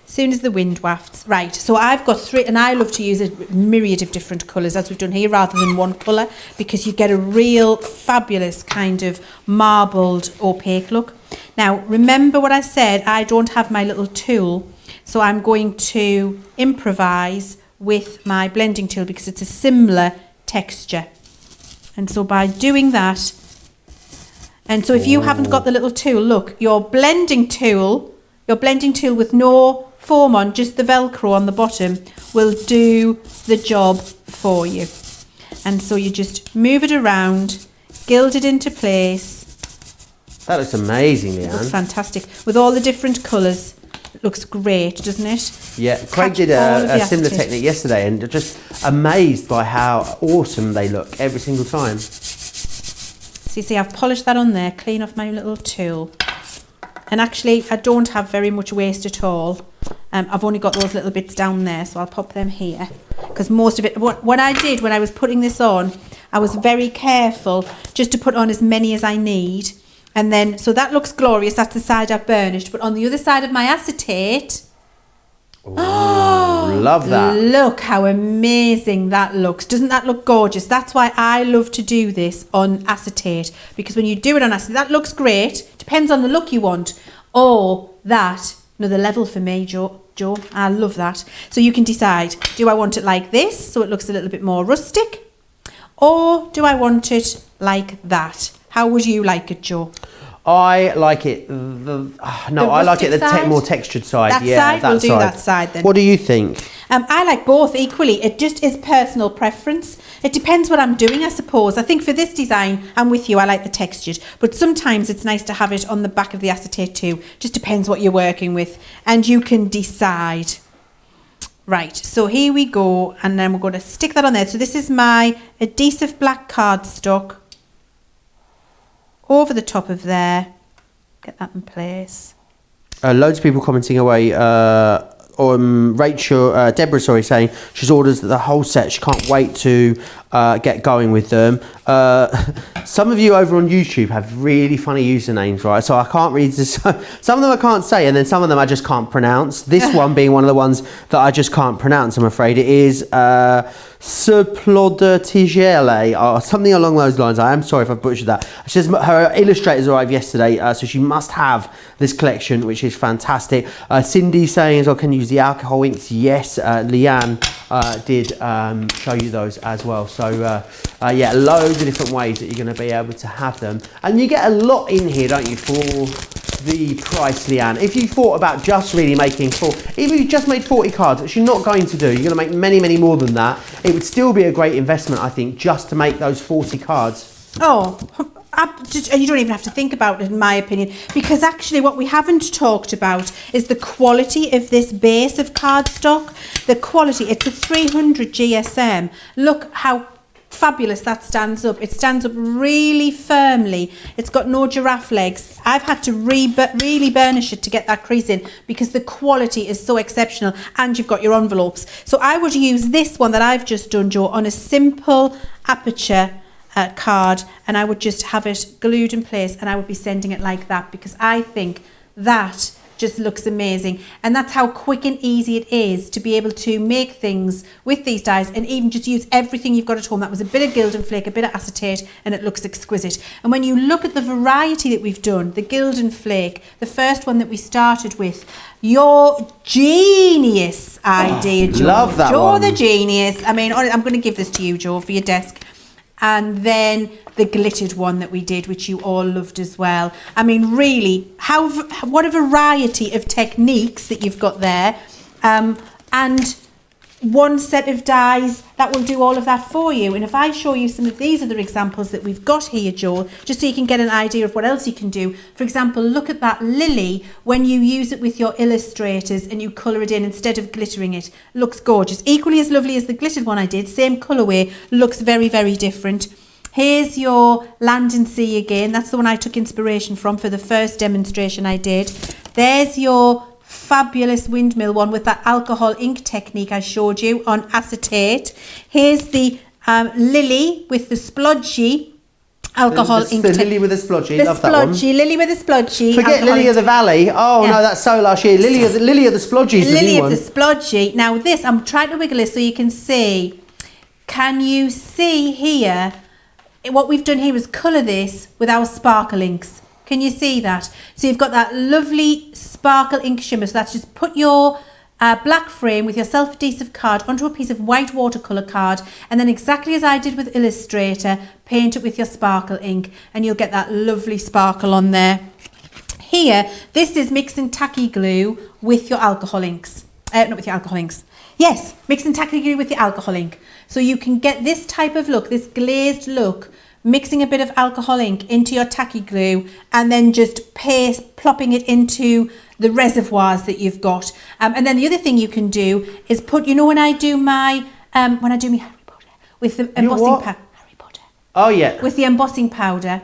As soon as the wind wafts. Right, so I've got 3, and I love to use a myriad of different colours, as we've done here, rather than one colour, because you get a real fabulous kind of marbled, opaque look. Now, remember what I said, I don't have my little tool, so I'm going to improvise with my blending tool because it's a similar texture. And so by doing that, and so if you haven't got the little tool, look, your blending tool with no foam on, just the Velcro on the bottom, will do the job for you. And so you just move it around, gild it into place. That looks amazing, Leann. It looks fantastic. With all the different colours, it looks great, doesn't it? Yeah, Craig did a similar technique yesterday, and just amazed by how awesome they look every single time. So you see, I've polished that on there, clean off my little tool. And actually, I don't have very much waste at all. I've only got those little bits down there, so I'll pop them here. Because most of it, what I did when I was putting this on, I was very careful just to put on as many as I need. And then, so that looks glorious, that's the side I've burnished. But on the other side of my acetate, love that. Look how amazing that looks. Doesn't that look gorgeous? That's why I love to do this on acetate, because when you do it on acetate, that looks great. Depends on the look you want. Or that, another level for me, Joe. I love that. So you can decide, do I want it like this, so it looks a little bit more rustic? Or do I want it like that? How would you like it, Joe? I like it. I like it the more textured side. That side? We'll do that side then. What do you think? I like both equally. It just is personal preference. It depends what I'm doing, I suppose. I think for this design, I'm with you. I like the textured, but sometimes it's nice to have it on the back of the acetate too. Just depends what you're working with, and you can decide. Right, so here we go, and then we're going to stick that on there. So this is my adhesive black cardstock. Over the top of there, get that in place. Loads of people commenting away. Deborah, saying she's ordered the whole set. She can't wait to get going with them. Some of you over on YouTube have really funny usernames, right? So I can't read this. Some of them I can't say, and then some of them I just can't pronounce. This one being one of the ones that I just can't pronounce, I'm afraid. It is Tigele or something along those lines. I am sorry if I butchered that. She says her illustrators arrived yesterday, so she must have this collection, which is fantastic. Cindy saying as well, can you use the alcohol inks? Yes, Leann did show you those as well. So yeah, loads of different ways that you're going to be able to have them, and you get a lot in here, don't you, for the price, Leann. If you thought about just really making even if you just made 40 cards, which you're not going to do, you're going to make many, many more than that, it would still be a great investment, I think, just to make those 40 cards. Oh, you don't even have to think about it, in my opinion, because actually what we haven't talked about is the quality of this base of cardstock. The quality, it's a 300 GSM. Look how fabulous that stands up. It stands up really firmly. It's got no giraffe legs. I've had to really burnish it to get that crease in because the quality is so exceptional, and you've got your envelopes. So I would use this one that I've just done, Jo, on a simple aperture card, and I would just have it glued in place, and I would be sending it like that because I think that just looks amazing. And that's how quick and easy it is to be able to make things with these dies, and even just use everything you've got at home. That was a bit of Gildan Flake, a bit of acetate, and it looks exquisite. And when you look at the variety that we've done, the Gildan Flake, the first one that we started with, your genius idea, Jo. Love that Jo one. the genius. I mean, I'm going to give this to you, Jo, for your desk. And then the glittered one that we did, which you all loved as well. I mean, really, what a variety of techniques that you've got there. And one set of dies that will do all of that for you. And if I show you some of these other examples that we've got here, Jo, just so you can get an idea of what else you can do. For example, look at that lily when you use it with your illustrators and you colour it in instead of glittering it. Looks gorgeous. Equally as lovely as the glittered one I did, same colourway, looks very, very different. Here's your Land and Sea again. That's the one I took inspiration from for the first demonstration I did. There's your fabulous windmill one with that alcohol ink technique I showed you on acetate. Here's the lily with the splodgy alcohol ink. The lily with the splodgy, The love that one. splodgy, lily with the splodgy. Forget Lily of the Valley. Oh Yeah. no, that's so last year. Lily of the Splodgy is the Lily new of one. the splodgy. Now this, I'm trying to wiggle this so you can see. Can you see here? What we've done here is colour this with our sparkle inks. Can you see that? So you've got that lovely sparkle ink shimmer. So that's just put your black frame with your self-adhesive card onto a piece of white watercolour card, and then exactly as I did with Illustrator, paint it with your sparkle ink, and you'll get that lovely sparkle on there. Here, this is mixing tacky glue with your alcohol inks. Not with your alcohol inks. Yes, mixing tacky glue with your alcohol ink. So you can get this type of look, this glazed look, mixing a bit of alcohol ink into your tacky glue and then just plopping it into the reservoirs that you've got. And then the other thing you can do is put, you know, when I do my Harry Potter with the embossing powder. Harry Potter. Oh yeah. With the embossing powder,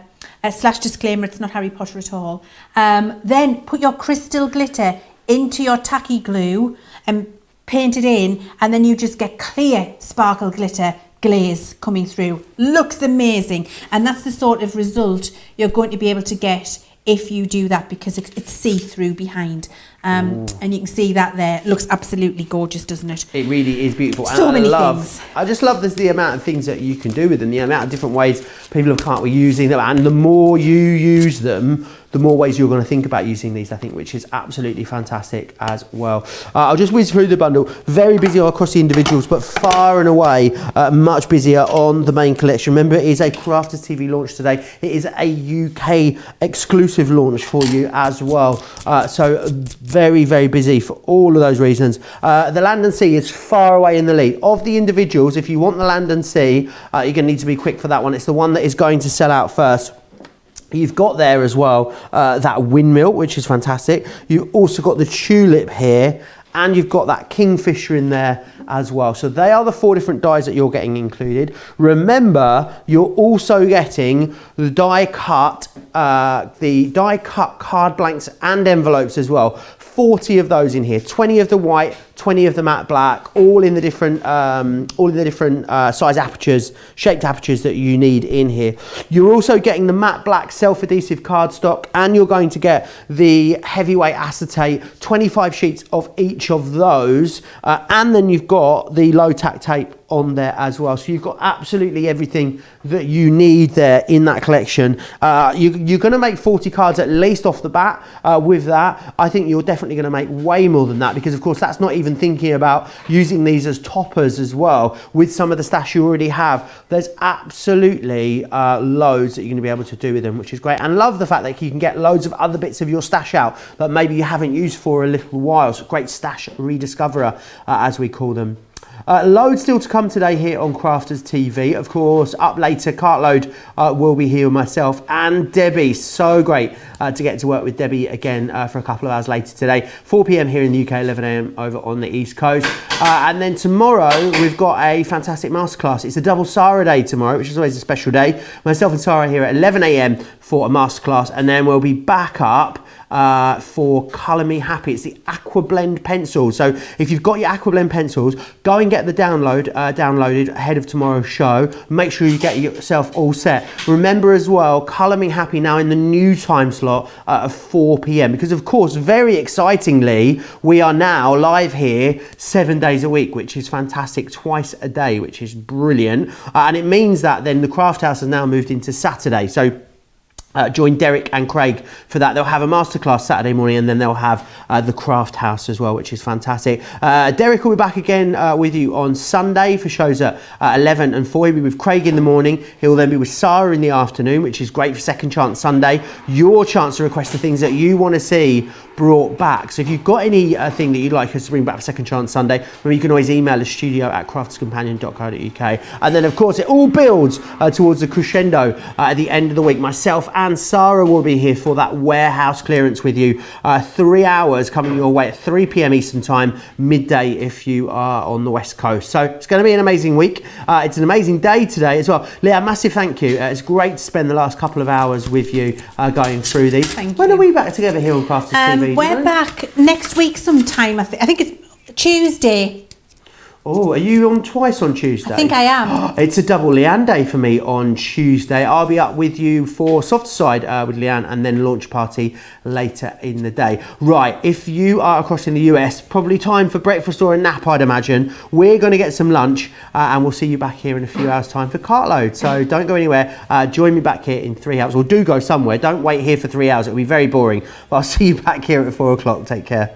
slash disclaimer, it's not Harry Potter at all. Then put your crystal glitter into your tacky glue and paint it in, and then you just get clear sparkle glitter glaze coming through. Looks amazing, and that's the sort of result you're going to be able to get if you do that, because it's see-through behind, and you can see that there. It looks absolutely gorgeous, doesn't it? It really is beautiful. So many things. I just love the amount of things that you can do with them, the amount of different ways people have come up with using them, and the more you use them, the more ways you're going to think about using these, I think, which is absolutely fantastic as well. I'll just whiz through the bundle. Very busy across the individuals, but far and away much busier on the main collection. Remember, it is a Crafters TV launch today. It is a UK exclusive launch for you as well. So very, very busy for all of those reasons. The Land and Sea is far away in the lead. Of the individuals, if you want the Land and Sea, you're going to need to be quick for that one. It's the one that is going to sell out first. You've got there as well that windmill, which is fantastic. You've also got the tulip here, and you've got that kingfisher in there as well. So they are the 4 different dies that you're getting included. Remember, you're also getting the die cut card blanks and envelopes as well. 40 of those in here, 20 of the white, 20 of the matte black, all in the different size apertures, shaped apertures that you need in here. You're also getting the matte black self-adhesive cardstock, and you're going to get the heavyweight acetate, 25 sheets of each of those, and then you've got the low tack tape on there as well. So you've got absolutely everything that you need there in that collection. You're going to make 40 cards at least off the bat with that. I think you're definitely going to make way more than that, because of course that's not even thinking about using these as toppers as well with some of the stash you already have. There's absolutely loads that you're going to be able to do with them, which is great. And love the fact that you can get loads of other bits of your stash out that maybe you haven't used for a little while. So great stash rediscoverer as we call them. Loads still to come today here on Crafters TV. Of course, up later, Cartload will be here with myself and Debbie. So great to get to work with Debbie again for a couple of hours later today. 4 p.m. here in the UK, 11 a.m. over on the East Coast. And then tomorrow, we've got a fantastic masterclass. It's a double Sarah day tomorrow, which is always a special day. Myself and Sarah here at 11 a.m. for a masterclass, and then we'll be back up for Colour Me Happy. It's the Aqua Blend pencil. So if you've got your Aqua Blend pencils, go and get the downloaded ahead of tomorrow's show. Make sure you get yourself all set. Remember as well, Colour Me Happy now in the new time slot of 4 p.m. because of course, very excitingly, we are now live here 7 days a week, which is fantastic, twice a day, which is brilliant. And it means that then the Craft House has now moved into Saturday. So join Derek and Craig for that. They'll have a masterclass Saturday morning, and then they'll have the Craft House as well, which is fantastic. Derek will be back again with you on Sunday for shows at 11 and 4. He'll be with Craig in the morning. He'll then be with Sarah in the afternoon, which is great for Second Chance Sunday. Your chance to request the things that you want to see brought back. So if you've got anything that you'd like us to bring back for Second Chance Sunday, remember you can always email us studio@craftscompanion.co.uk. And then of course it all builds towards the crescendo at the end of the week. Myself and Sarah will be here for that warehouse clearance with you. 3 hours coming your way at 3 p.m. Eastern Time, midday if you are on the West Coast. So it's going to be an amazing week. It's an amazing day today as well. Leann, massive thank you. It's great to spend the last couple of hours with you going through these. When are we back together here on Crafters TV? We're back next week sometime. I think it's Tuesday. Oh, are you on twice on Tuesday? I think I am. It's a double Leann day for me on Tuesday. I'll be up with you for Soft Side with Leann, and then launch party later in the day. Right, if you are across in the US, probably time for breakfast or a nap, I'd imagine. We're going to get some lunch, and we'll see you back here in a few hours' time for Cartload. So don't go anywhere. Join me back here in 3 hours, or do go somewhere. Don't wait here for 3 hours. It'll be very boring. But I'll see you back here at 4 o'clock. Take care.